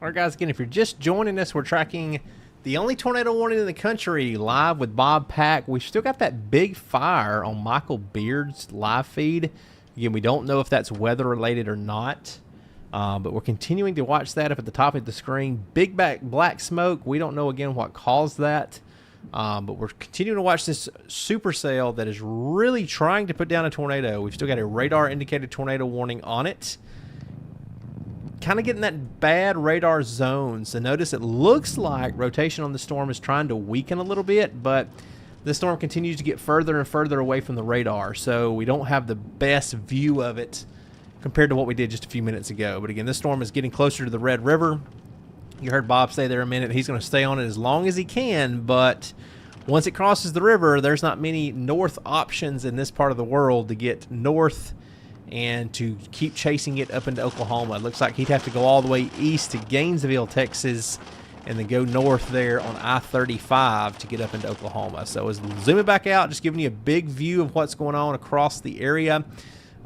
[SPEAKER 1] All right, guys, again, if you're just joining us, we're tracking the only tornado warning in the country live with Bob Pack. We've still got that big fire on Michael Beard's live feed. Again, we don't know if that's weather-related or not, but we're continuing to watch that up at the top of the screen. Big black smoke. We don't know, again, what caused that, but we're continuing to watch this supercell that is really trying to put down a tornado. We've still got a radar-indicated tornado warning on it. Kind of getting that bad radar zone. So notice it looks like rotation on the storm is trying to weaken a little bit, but the storm continues to get further and further away from the radar. So we don't have the best view of it compared to what we did just a few minutes ago. But again, this storm is getting closer to the Red River. You heard Bob say there a minute. He's going to stay on it as long as he can, but once it crosses the river, there's not many north options in this part of the world to get north and to keep chasing it up into Oklahoma. It looks like he'd have to go all the way east to Gainesville, Texas, and then go north there on I-35 to get up into Oklahoma. So as zooming back out, just giving you a big view of what's going on across the area.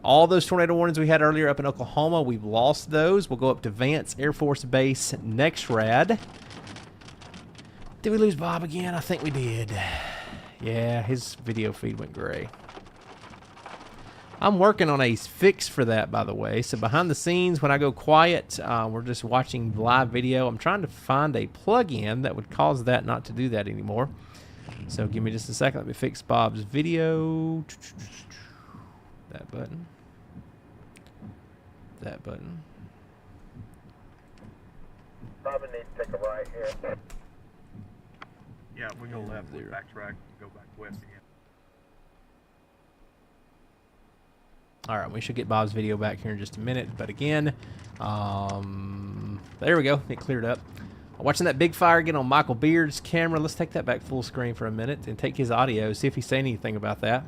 [SPEAKER 1] All those tornado warnings we had earlier up in Oklahoma, we've lost those. We'll go up to Vance Air Force Base next rad. Did we lose Bob again? I think we did. Yeah, his video feed went gray. I'm working on a fix for that, by the way. So behind the scenes, when I go quiet, we're just watching live video. I'm trying to find a plug-in that would cause that not to do that anymore. So give me just a second. Let me fix Bob's video. That button. That button.
[SPEAKER 7] Probably need to take a right here.
[SPEAKER 3] Yeah, we go left, we backtrack, go back west again.
[SPEAKER 1] All right, we should get Bob's video back here in just a minute. But again, there we go. It cleared up. Watching that big fire again on Michael Beard's camera. Let's take that back full screen for a minute and take his audio, see if he's saying anything about that.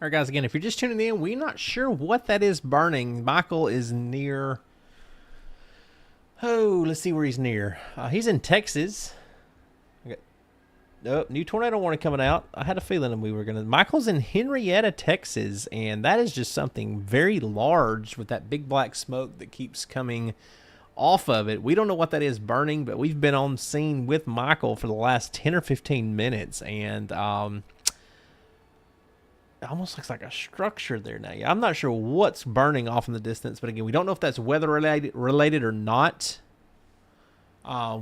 [SPEAKER 1] All right, guys, again, if you're just tuning in, we're not sure what that is burning. Michael is near... Oh, let's see where he's near. He's in Texas. Okay. Oh, new tornado warning coming out. I had a feeling we were going to... Michael's in Henrietta, Texas, and that is just something very large with that big black smoke that keeps coming off of it. We don't know what that is burning, but we've been on scene with Michael for the last 10 or 15 minutes, and... it almost looks like a structure there now. Yeah, I'm not sure what's burning off in the distance, but again, we don't know if that's weather related or not.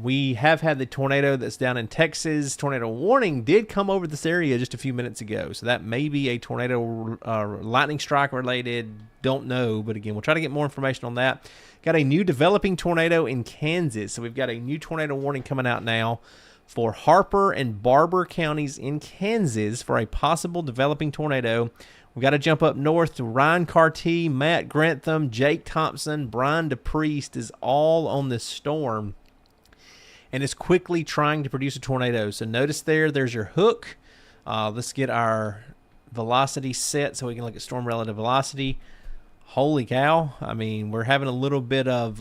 [SPEAKER 1] We have had the tornado that's down in Texas. Tornado warning did come over this area just a few minutes ago, so that may be a tornado lightning strike related. Don't know, but again, we'll try to get more information on that. Got a new developing tornado in Kansas, so we've got a new tornado warning coming out now for Harper and Barber counties in Kansas for a possible developing tornado. We've got to jump up north to Ryan Carty, Matt Grantham, Jake Thompson, Brian DePriest is all on this storm and is quickly trying to produce a tornado. So notice there's your hook. Let's get our velocity set so we can look at storm relative velocity. Holy cow. I mean, we're having a little bit of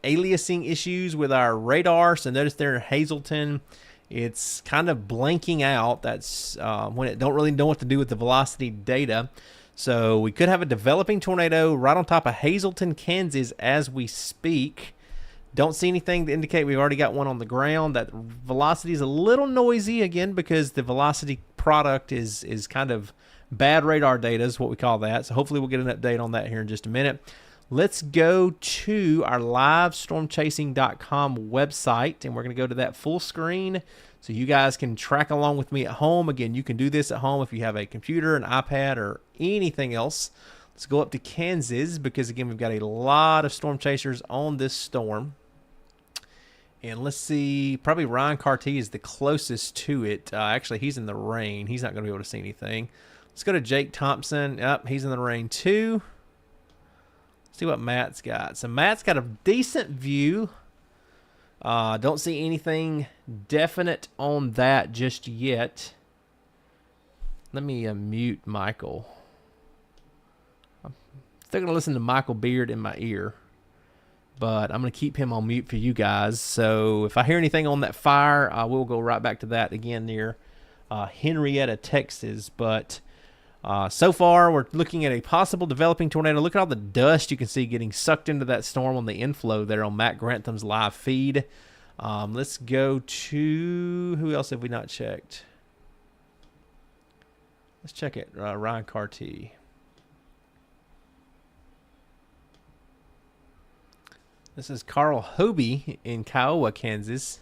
[SPEAKER 1] aliasing issues with our radar. So notice there in Hazleton, it's kind of blanking out. That's when it don't really know what to do with the velocity data. So we could have a developing tornado right on top of Hazleton, Kansas as we speak. Don't see anything to indicate we've already got one on the ground. That velocity is a little noisy again because the velocity product is kind of bad radar data is what we call that. So hopefully we'll get an update on that here in just a minute. Let's go to our livestormchasing.com website, and we're going to go to that full screen so you guys can track along with me at home. Again, you can do this at home if you have a computer, an iPad, or anything else. Let's go up to Kansas because, again, we've got a lot of storm chasers on this storm. And let's see, probably Ryan Carty is the closest to it. Actually, he's in the rain. He's not going to be able to see anything. Let's go to Jake Thompson. Yep, he's in the rain too. Let's see what Matt's got. So Matt's got a decent view. Don't see anything definite on that just yet. Let me mute Michael. I'm still going to listen to Michael Beard in my ear, but I'm going to keep him on mute for you guys. So if I hear anything on that fire, we'll go right back to that again near Henrietta, Texas. But so far, we're looking at a possible developing tornado. Look at all the dust you can see getting sucked into that storm on the inflow there on Matt Grantham's live feed. Let's go to, who else have we not checked? Let's check it, Ryan Carty. This is Carl Hobie in Kiowa, Kansas.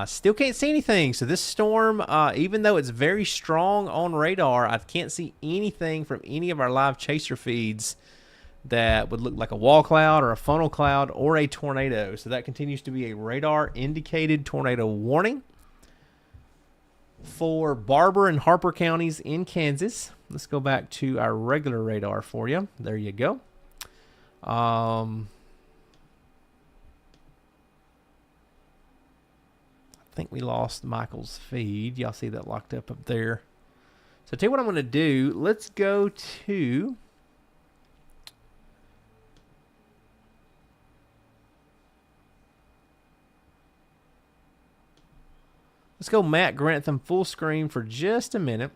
[SPEAKER 1] Still can't see anything. So this storm, even though it's very strong on radar, I can't see anything from any of our live chaser feeds that would look like a wall cloud or a funnel cloud or a tornado. So that continues to be a radar indicated tornado warning for Barber and Harper counties in Kansas. Let's go back to our regular radar for you. There you go. I think we lost Michael's feed. Y'all see that locked up there. So tell you what I'm going to do. Let's go to Matt Grantham full screen for just a minute.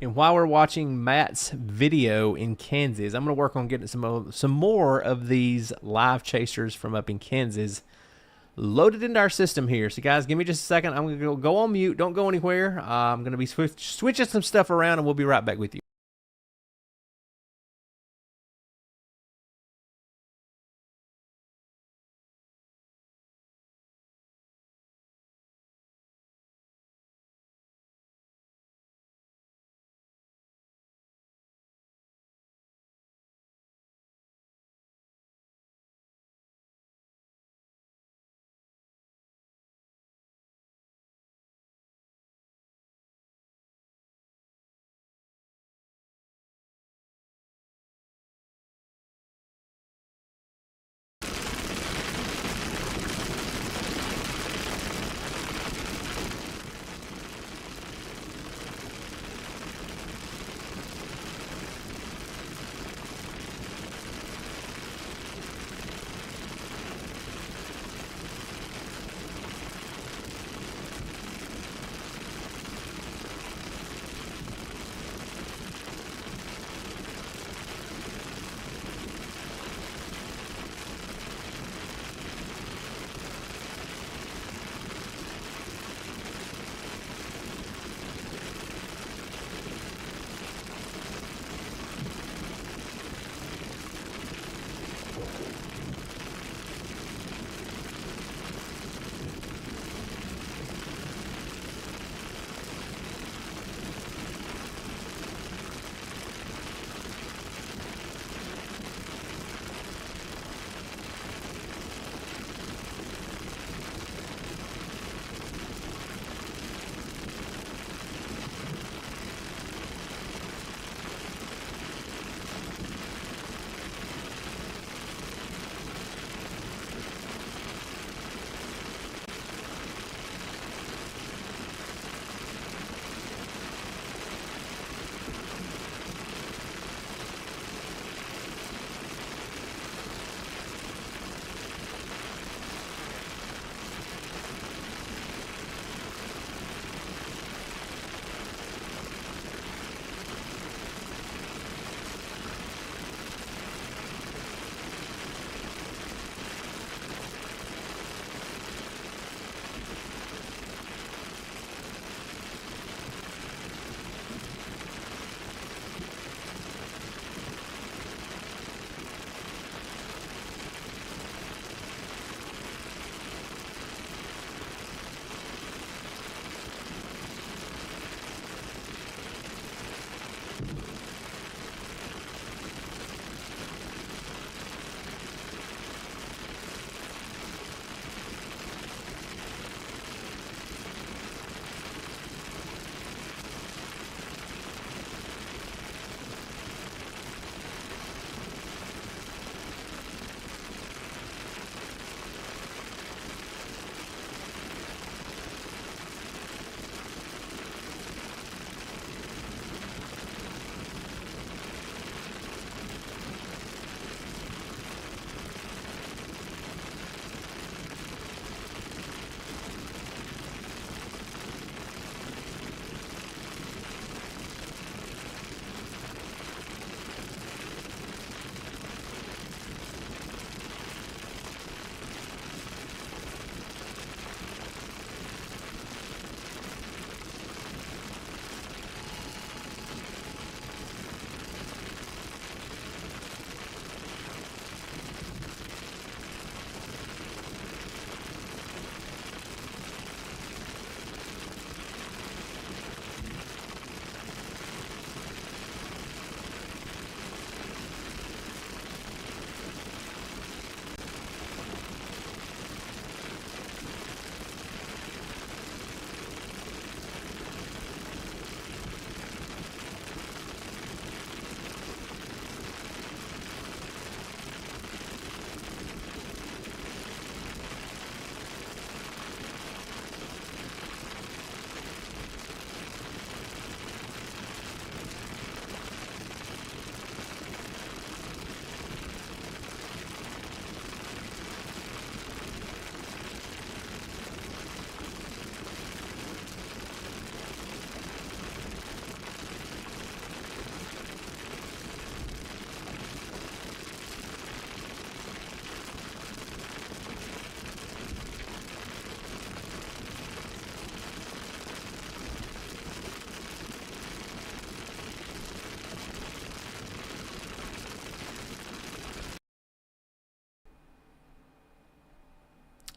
[SPEAKER 1] And while we're watching Matt's video in Kansas, I'm going to work on getting some more of these live chasers from up in Kansas loaded into our system here. So, guys, give me just a second. I'm going to go on mute. Don't go anywhere. I'm going to be switching some stuff around, and we'll be right back with you.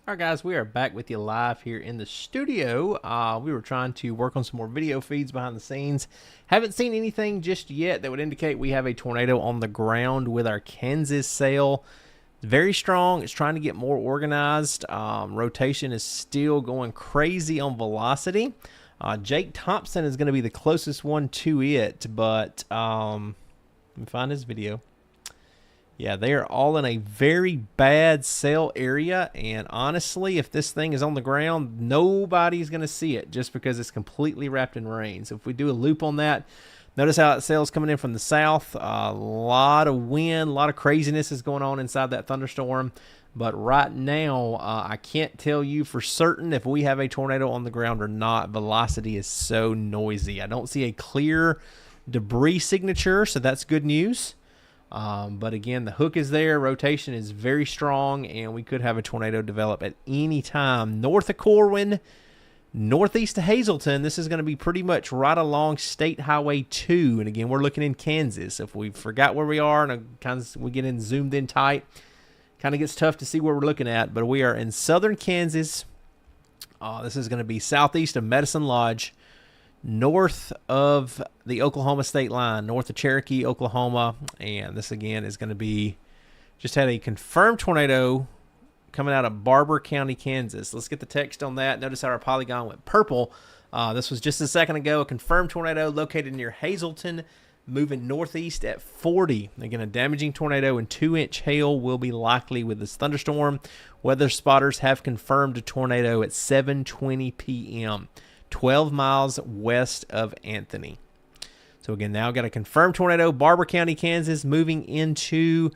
[SPEAKER 1] All right, guys, we are back with you live here in the studio. We were trying to work on some more video feeds behind the scenes. Haven't seen anything just yet that would indicate we have a tornado on the ground with our Kansas sail. Very strong. It's trying to get more organized. Rotation is still going crazy on velocity. Jake Thompson is going to be the closest one to it, but let me find his video. Yeah, they are all in a very bad sail area, and honestly, if this thing is on the ground, nobody's going to see it just because it's completely wrapped in rain. So if we do a loop on that, notice how that sail is coming in from the south. A lot of wind, a lot of craziness is going on inside that thunderstorm. But right now, I can't tell you for certain if we have a tornado on the ground or not. Velocity is so noisy. I don't see a clear debris signature, so that's good news. But again, the hook is there. Rotation is very strong, and we could have a tornado develop at any time. North of Corwin, northeast of Hazleton. This is going to be pretty much right along State Highway 2. And again, we're looking in Kansas. If we forgot where we are and we get in zoomed in tight, kind of gets tough to see where we're looking at. But we are in southern Kansas. This is going to be southeast of Medicine Lodge, north of the Oklahoma state line, north of Cherokee, Oklahoma. And this again is going to be, just had a confirmed tornado coming out of Barber County, Kansas. Let's get the text on that. Notice how our polygon went purple. This was just a second ago, a confirmed tornado located near Hazleton, moving northeast at 40. Again, a damaging tornado and 2-inch hail will be likely with this thunderstorm. Weather spotters have confirmed a tornado at 7:20 p.m. 12 miles west of Anthony. So again, now got a confirmed tornado, Barber County, Kansas, moving into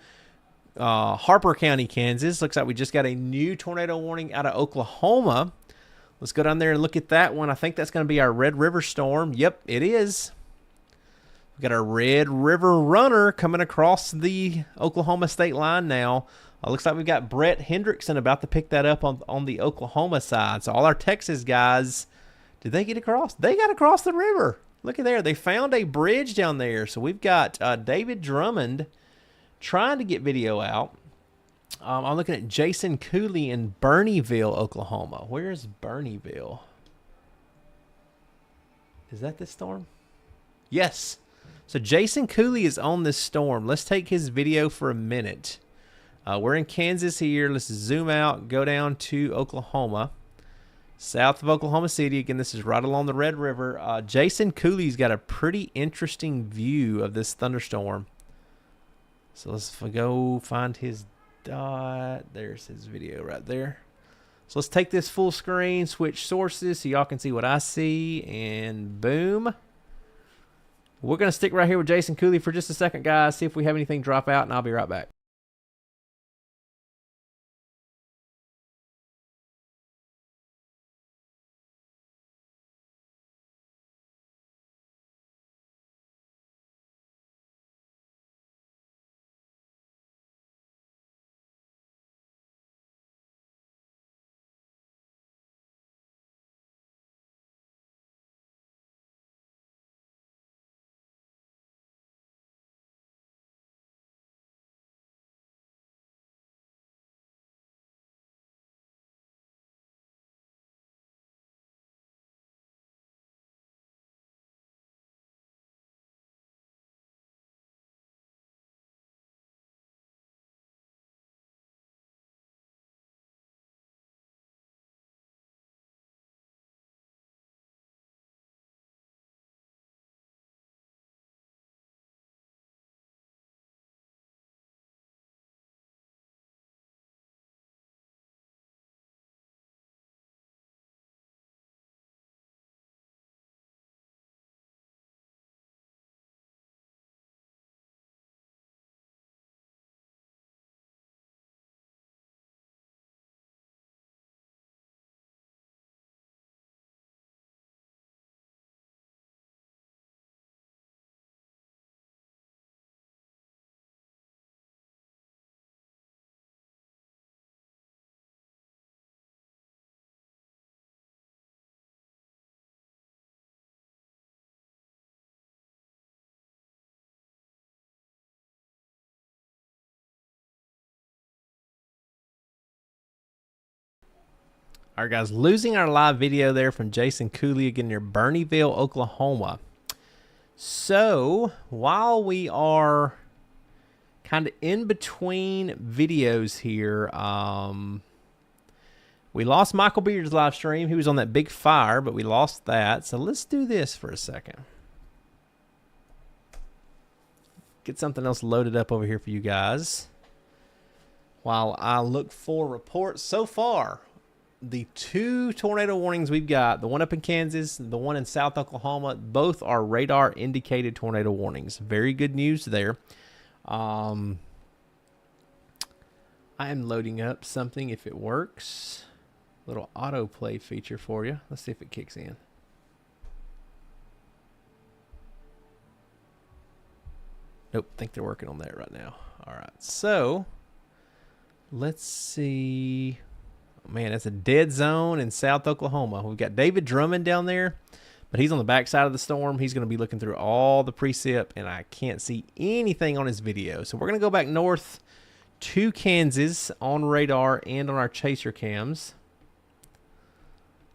[SPEAKER 1] Harper County, Kansas. Looks like we just got a new tornado warning out of Oklahoma. Let's go down there and look at that one. I think that's going to be our Red River storm. Yep, it is. We've got our Red River runner coming across the Oklahoma state line now. Looks like we've got Brett Hendrickson about to pick that up on the Oklahoma side. So all our Texas guys, did they get across? They got across the river. Look at there. They found a bridge down there. So we've got David Drummond trying to get video out. I'm looking at Jason Cooley in Bernieville, Oklahoma. Where's Bernieville? Is that this storm? Yes. So Jason Cooley is on this storm. Let's take his video for a minute. We're in Kansas here. Let's zoom out, go down to Oklahoma. South of Oklahoma City. Again, this is right along the Red River. Jason Cooley's got a pretty interesting view of this thunderstorm. So let's go find his dot. There's his video right there. So let's take this full screen, switch sources so y'all can see what I see, and boom. We're going to stick right here with Jason Cooley for just a second, guys, see if we have anything drop out, and I'll be right back. All right, guys, losing our live video there from Jason Cooley again near Bernieville, Oklahoma. So while we are kind of in between videos here, we lost Michael Beard's live stream. He was on that big fire, but we lost that. So let's do this for a second. Get something else loaded up over here for you guys while I look for reports. So far, the 2 tornado warnings we've got, the one up in Kansas, the one in South Oklahoma, both are radar indicated tornado warnings. Very good news there. I am loading up something if it works. Little autoplay feature for you. Let's see if it kicks in. Nope, think they're working on that right now. All right, so let's see. Oh, man, that's a dead zone in South Oklahoma. We've got David Drummond down there, but he's on the backside of the storm. He's going to be looking through all the precip, and I can't see anything on his video. So we're going to go back north to Kansas on radar and on our chaser cams.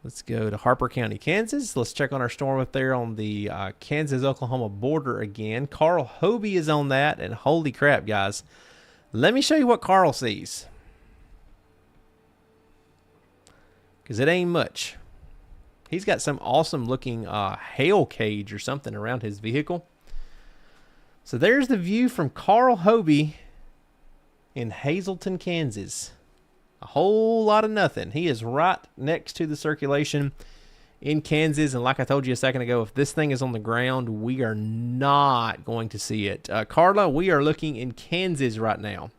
[SPEAKER 1] Let's go to Harper County, Kansas. Let's check on our storm up there on the Kansas-Oklahoma border again. Carl Hobie is on that, and holy crap, guys. Let me show you what Carl sees, because it ain't much. He's got some awesome-looking hail cage or something around his vehicle. So there's the view from Carl Hobie in Hazleton, Kansas. A whole lot of nothing. He is right next to the circulation in Kansas. And like I told you a second ago, if this thing is on the ground, we are not going to see it. Carla, we are looking in Kansas right now.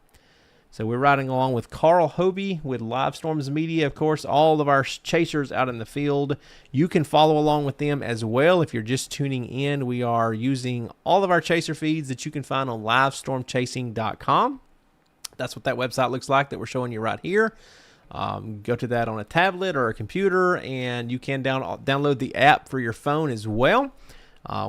[SPEAKER 1] So we're riding along with Carl Hobie with Live Storms Media. Of course, all of our chasers out in the field. You can follow along with them as well if you're just tuning in. We are using all of our chaser feeds that you can find on livestormchasing.com. That's what that website looks like that we're showing you right here. Go to that on a tablet or a computer, and you can download the app for your phone as well.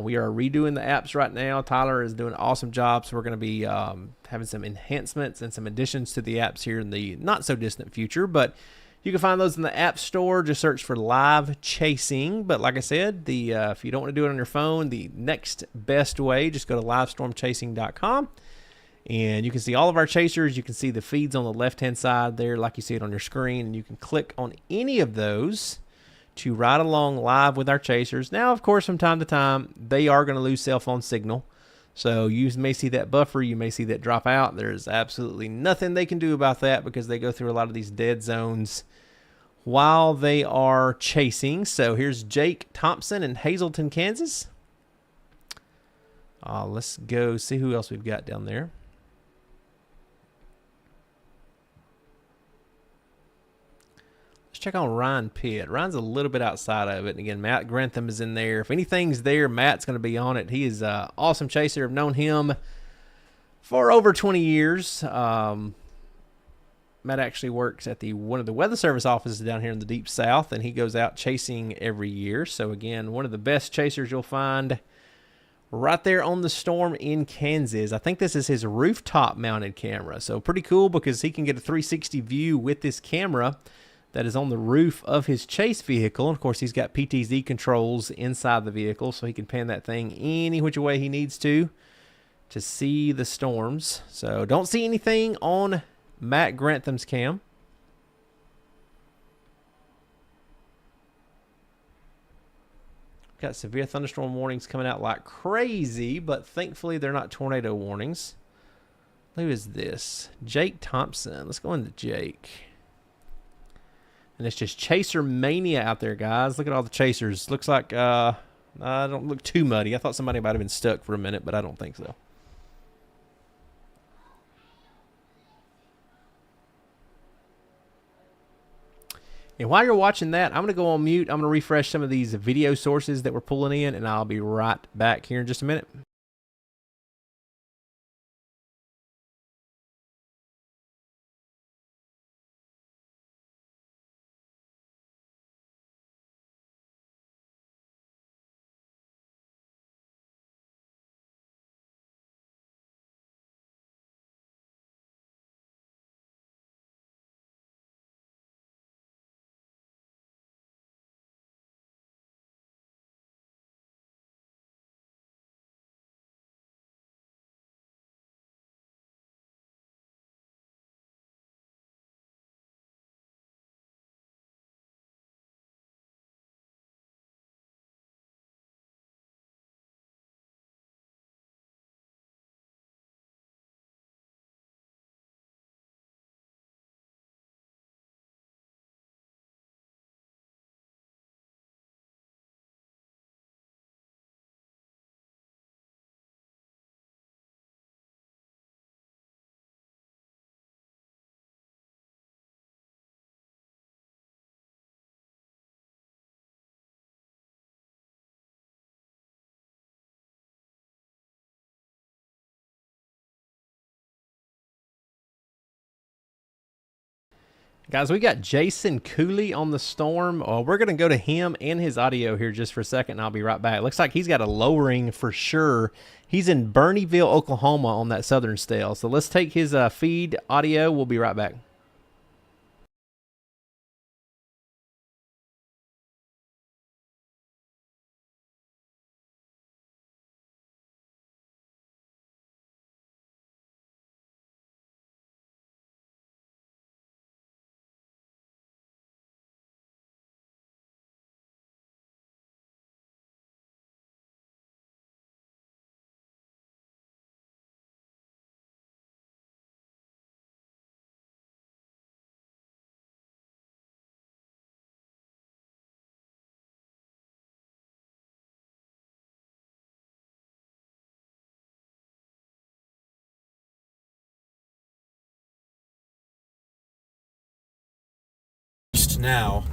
[SPEAKER 1] We are redoing the apps right now. Tyler is doing an awesome job, so we're going to be having some enhancements and some additions to the apps here in the not-so-distant future. But you can find those in the App Store. Just search for Live Chasing. But like I said, if you don't want to do it on your phone, the next best way, just go to livestormchasing.com. And you can see all of our chasers. You can see the feeds on the left-hand side there like you see it on your screen. And you can click on any of those to ride along live with our chasers. Now, of course, from time to time, they are going to lose cell phone signal. So you may see that buffer. You may see that drop out. There's absolutely nothing they can do about that because they go through a lot of these dead zones while they are chasing. So here's Jake Thompson in Hazleton, Kansas. Let's go see who else we've got down there. Check on Ryan Pitt. Ryan's a little bit outside of it. And again, Matt Grantham is in there. If anything's there, Matt's going to be on it. He is an awesome chaser. I've known him for over 20 years. Matt actually works at one of the Weather Service offices down here in the Deep South, and he goes out chasing every year. So again, one of the best chasers you'll find right there on the storm in Kansas. I think this is his rooftop mounted camera. So pretty cool because he can get a 360 view with this camera that is on the roof of his chase vehicle. And of course, he's got PTZ controls inside the vehicle, so he can pan that thing any which way he needs to see the storms. So don't see anything on Matt Grantham's cam. Got severe thunderstorm warnings coming out like crazy, but thankfully they're not tornado warnings. Who is this? Jake Thompson. Let's go into Jake. And it's just chaser mania out there, guys. Look at all the chasers. Looks like, I don't look too muddy. I thought somebody might have been stuck for a minute, but I don't think so. And while you're watching that, I'm going to go on mute. I'm going to refresh some of these video sources that we're pulling in, and I'll be right back here in just a minute. Guys, we got Jason Cooley on the storm. We're going to go to him and his audio here just for a second, and I'll be right back. Looks like he's got a lowering for sure. He's in Bernieville, Oklahoma on that southern stale. So let's take his feed audio. We'll be right back.
[SPEAKER 8] Now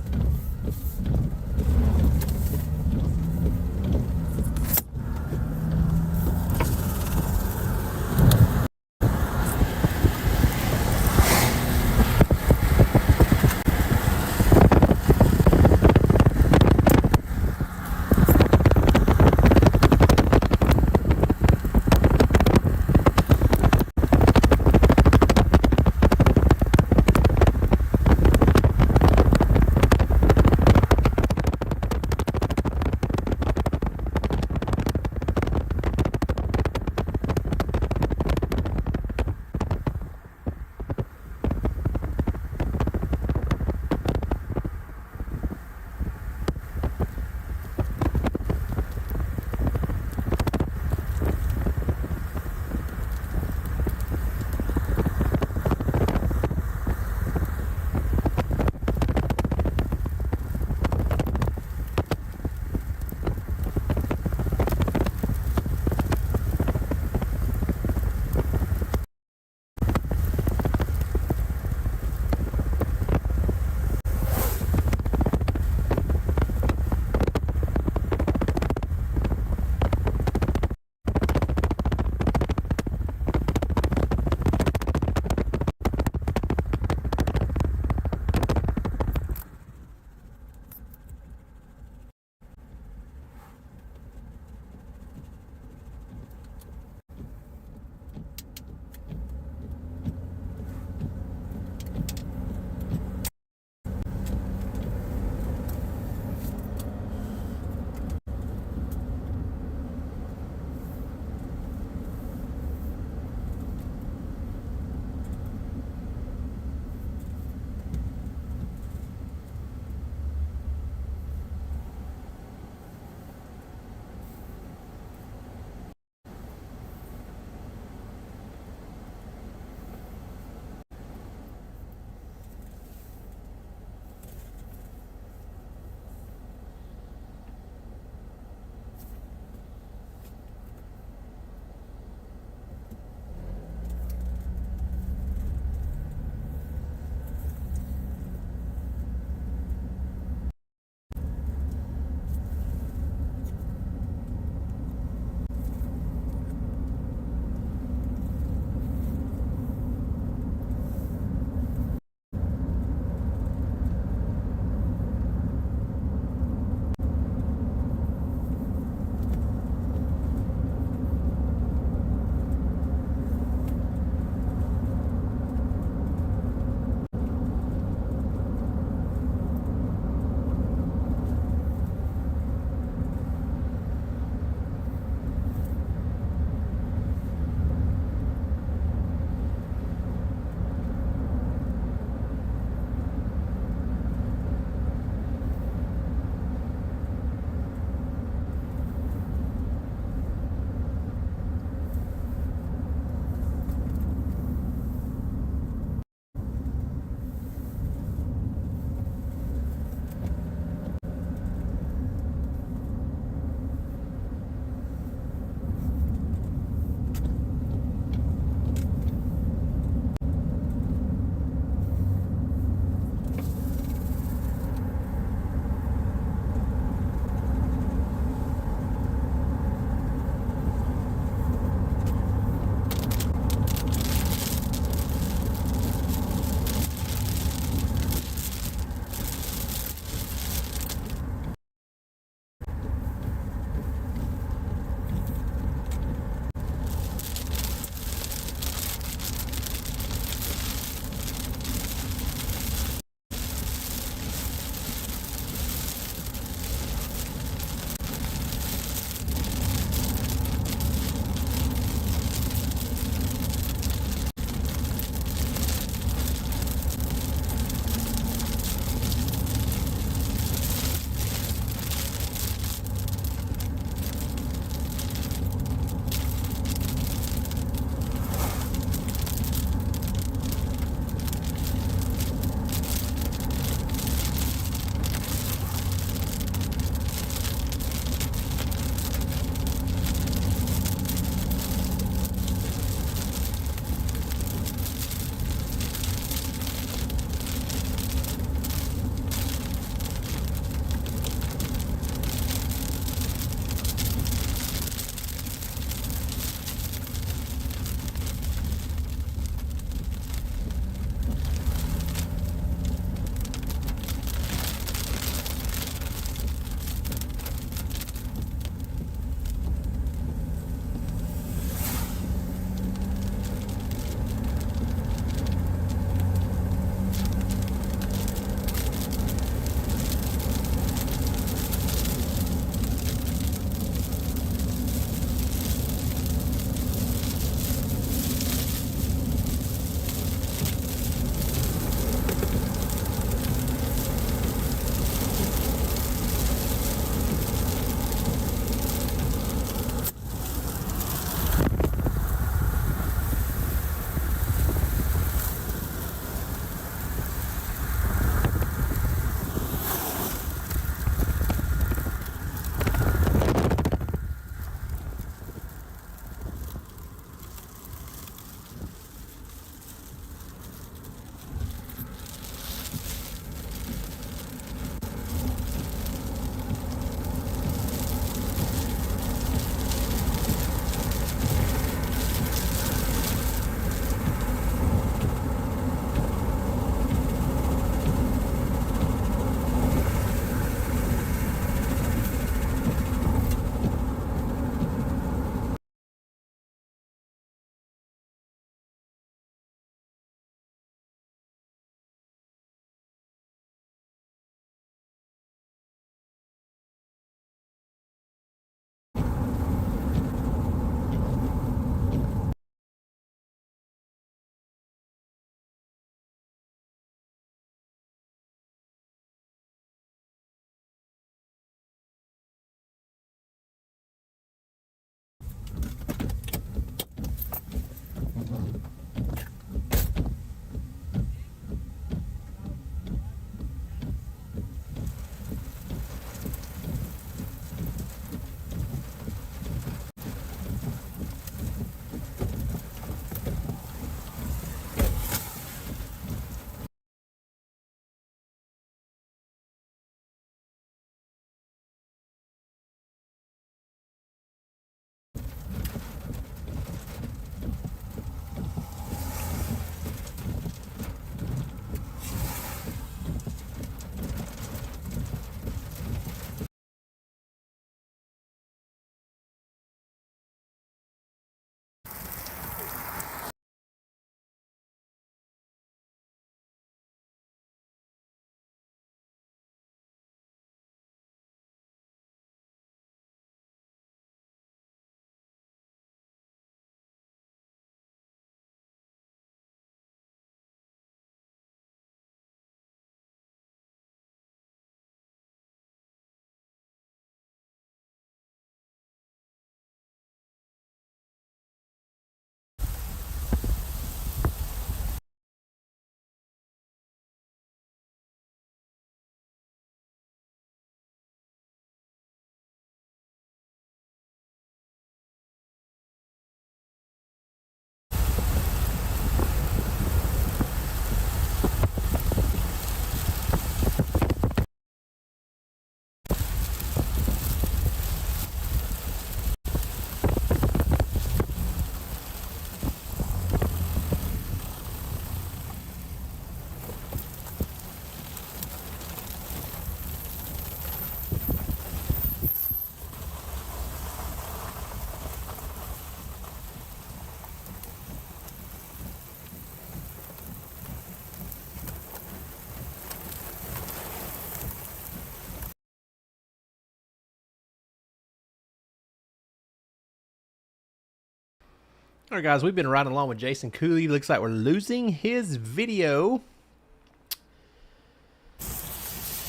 [SPEAKER 1] All right, guys, we've been riding along with Jason Cooley. Looks like we're losing his video.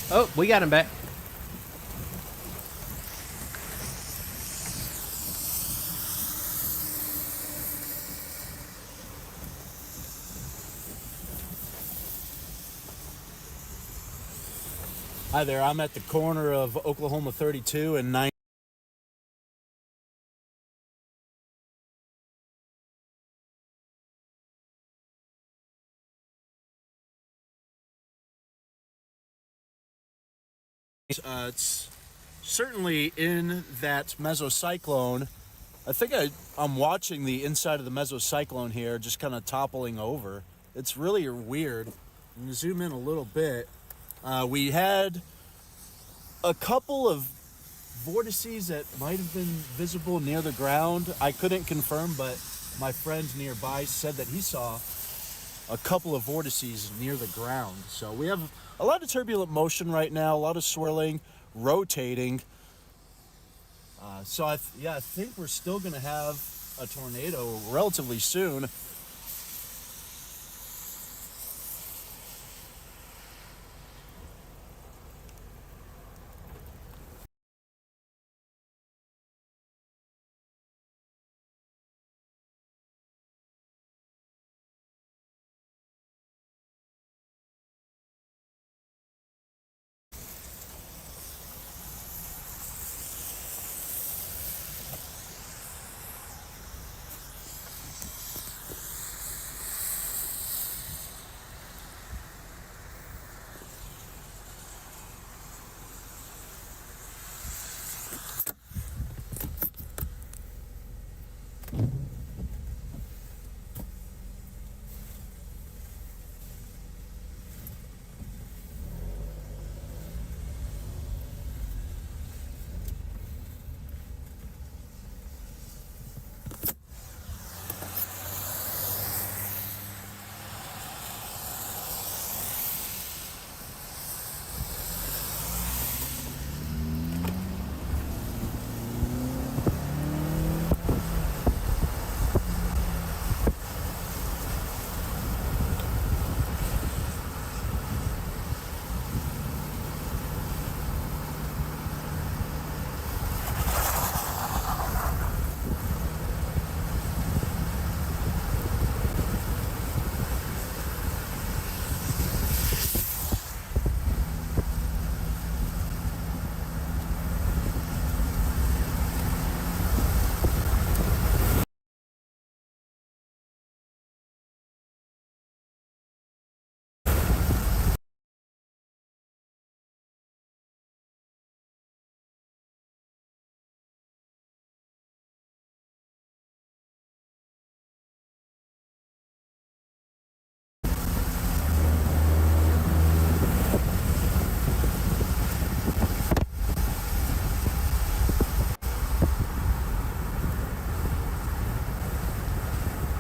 [SPEAKER 1] Oh, we got him back.
[SPEAKER 8] Hi there, I'm at the corner of Oklahoma 32 and 9. It's certainly in that mesocyclone. I think I'm watching the inside of the mesocyclone here just kind of toppling over. It's really weird. I'm gonna zoom in a little bit. We had a couple of vortices that might have been visible near the ground. I couldn't confirm, but my friend nearby said that he saw a couple of vortices near the ground. So we have a lot of turbulent motion right now, a lot of swirling, rotating. So I think we're still going to have a tornado relatively soon.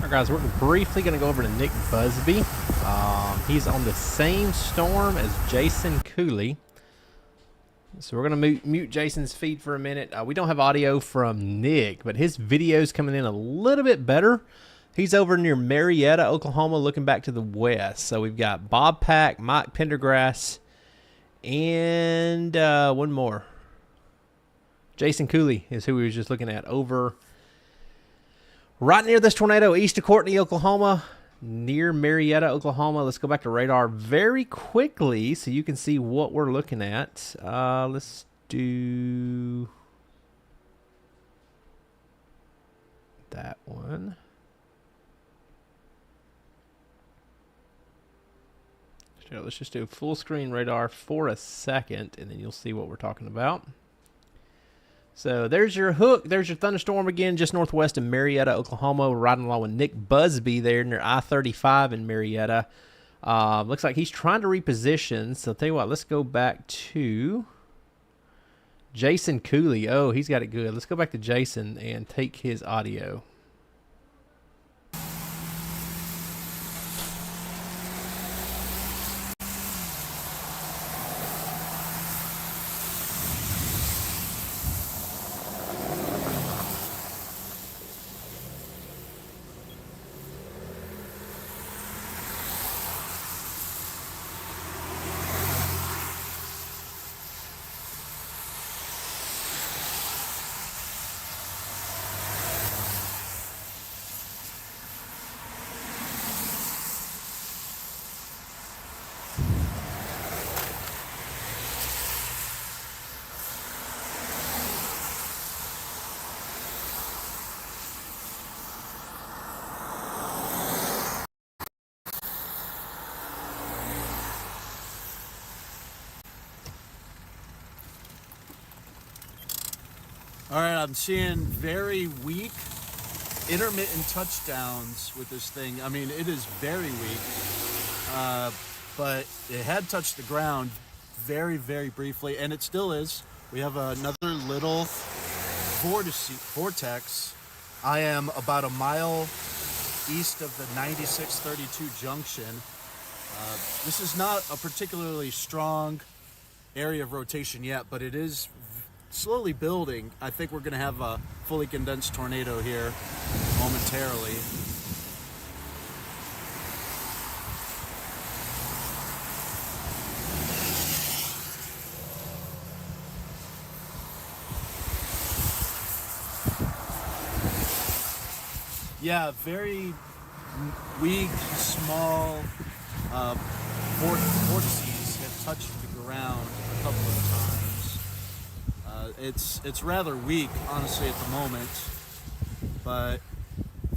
[SPEAKER 1] Guys, we're briefly going to go over to Nick Busby. He's on the same storm as Jason Cooley. So we're going to mute Jason's feed for a minute. We don't have audio from Nick, but his video's coming in a little bit better. He's over near Marietta, Oklahoma, looking back to the west. So we've got Bob Pack, Mike Pendergrass, and one more. Jason Cooley is who we were just looking at over right near this tornado, east of Courtney, Oklahoma, near Marietta, Oklahoma. Let's go back to radar very quickly so you can see what we're looking at. Let's do that one. So let's just do full screen radar for a second, and then you'll see what we're talking about. So there's your hook. There's your thunderstorm again, just northwest of Marietta, Oklahoma. We're riding along with Nick Busby there near I-35 in Marietta. Looks like he's trying to reposition. So I'll tell you what, let's go back to Jason Cooley. Oh, he's got it good. Let's go back to Jason and take his audio.
[SPEAKER 8] All right, I'm seeing very weak intermittent touchdowns with this thing. I mean, it is very weak, but it had touched the ground very, very briefly, and it still is. We have another little vortex. I am about a mile east of the 9632 junction. This is not a particularly strong area of rotation yet, but it is slowly building. I think we're going to have a fully condensed tornado here momentarily. Yeah, very weak, small vortices have touched the ground a couple of times. It's rather weak, honestly, at the moment, but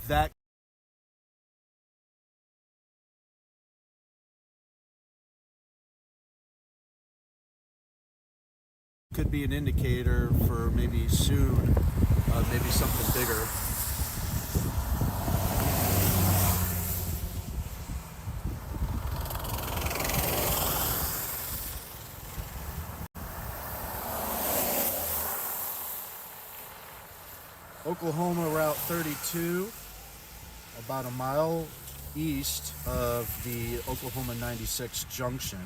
[SPEAKER 8] that could be an indicator for maybe soon, maybe something bigger. Oklahoma Route 32, about a mile east of the Oklahoma 96 junction.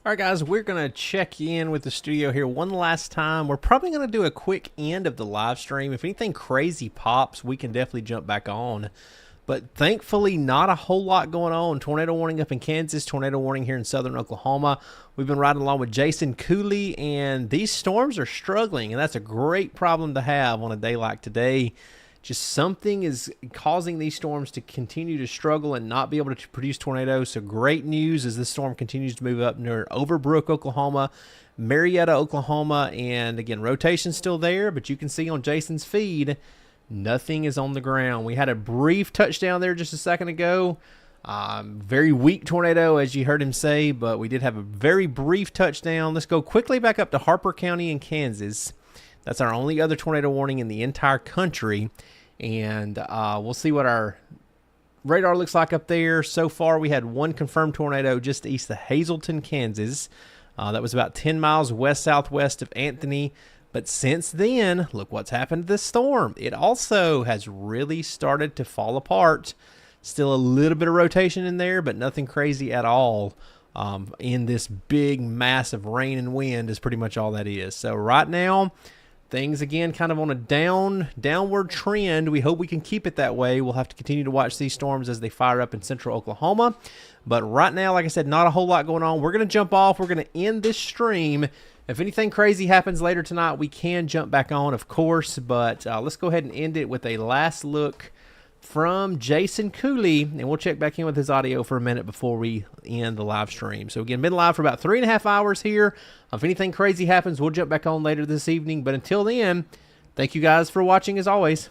[SPEAKER 1] All right, guys, we're going to check in with the studio here one last time. We're probably going to do a quick end of the live stream. If anything crazy pops, we can definitely jump back on. But thankfully, not a whole lot going on. Tornado warning up in Kansas, tornado warning here in southern Oklahoma. We've been riding along with Jason Cooley, and these storms are struggling, and that's a great problem to have on a day like today. Just something is causing these storms to continue to struggle and not be able to produce tornadoes. So great news as this storm continues to move up near Overbrook, Oklahoma, Marietta, Oklahoma, and again, rotation's still there, but you can see on Jason's feed, Nothing is on the ground. We had a brief touchdown there just a second ago. Very weak tornado, as you heard him say, but we did have a very brief touchdown. Let's go quickly back up to Harper County in Kansas. That's our only other tornado warning in the entire country. And we'll see what our radar looks like up there. So far, we had one confirmed tornado just east of Hazleton, Kansas. That was about 10 miles west-southwest of Anthony. But since then, look what's happened to this storm. It also has really started to fall apart. Still a little bit of rotation in there, but nothing crazy at all. In this big, massive rain and wind is pretty much all that is. So right now, things again kind of on a downward trend. We hope we can keep it that way. We'll have to continue to watch these storms as they fire up in central Oklahoma. But right now, like I said, not a whole lot going on. We're going to jump off. We're going to end this stream. If anything crazy happens later tonight, we can jump back on, of course. But let's go ahead and end it with a last look from Jason Cooley, and we'll check back in with his audio for a minute before we end the live stream. So again, been live for about 3.5 hours here. If anything crazy happens, we'll jump back on later this evening. But until then, thank you guys for watching as always.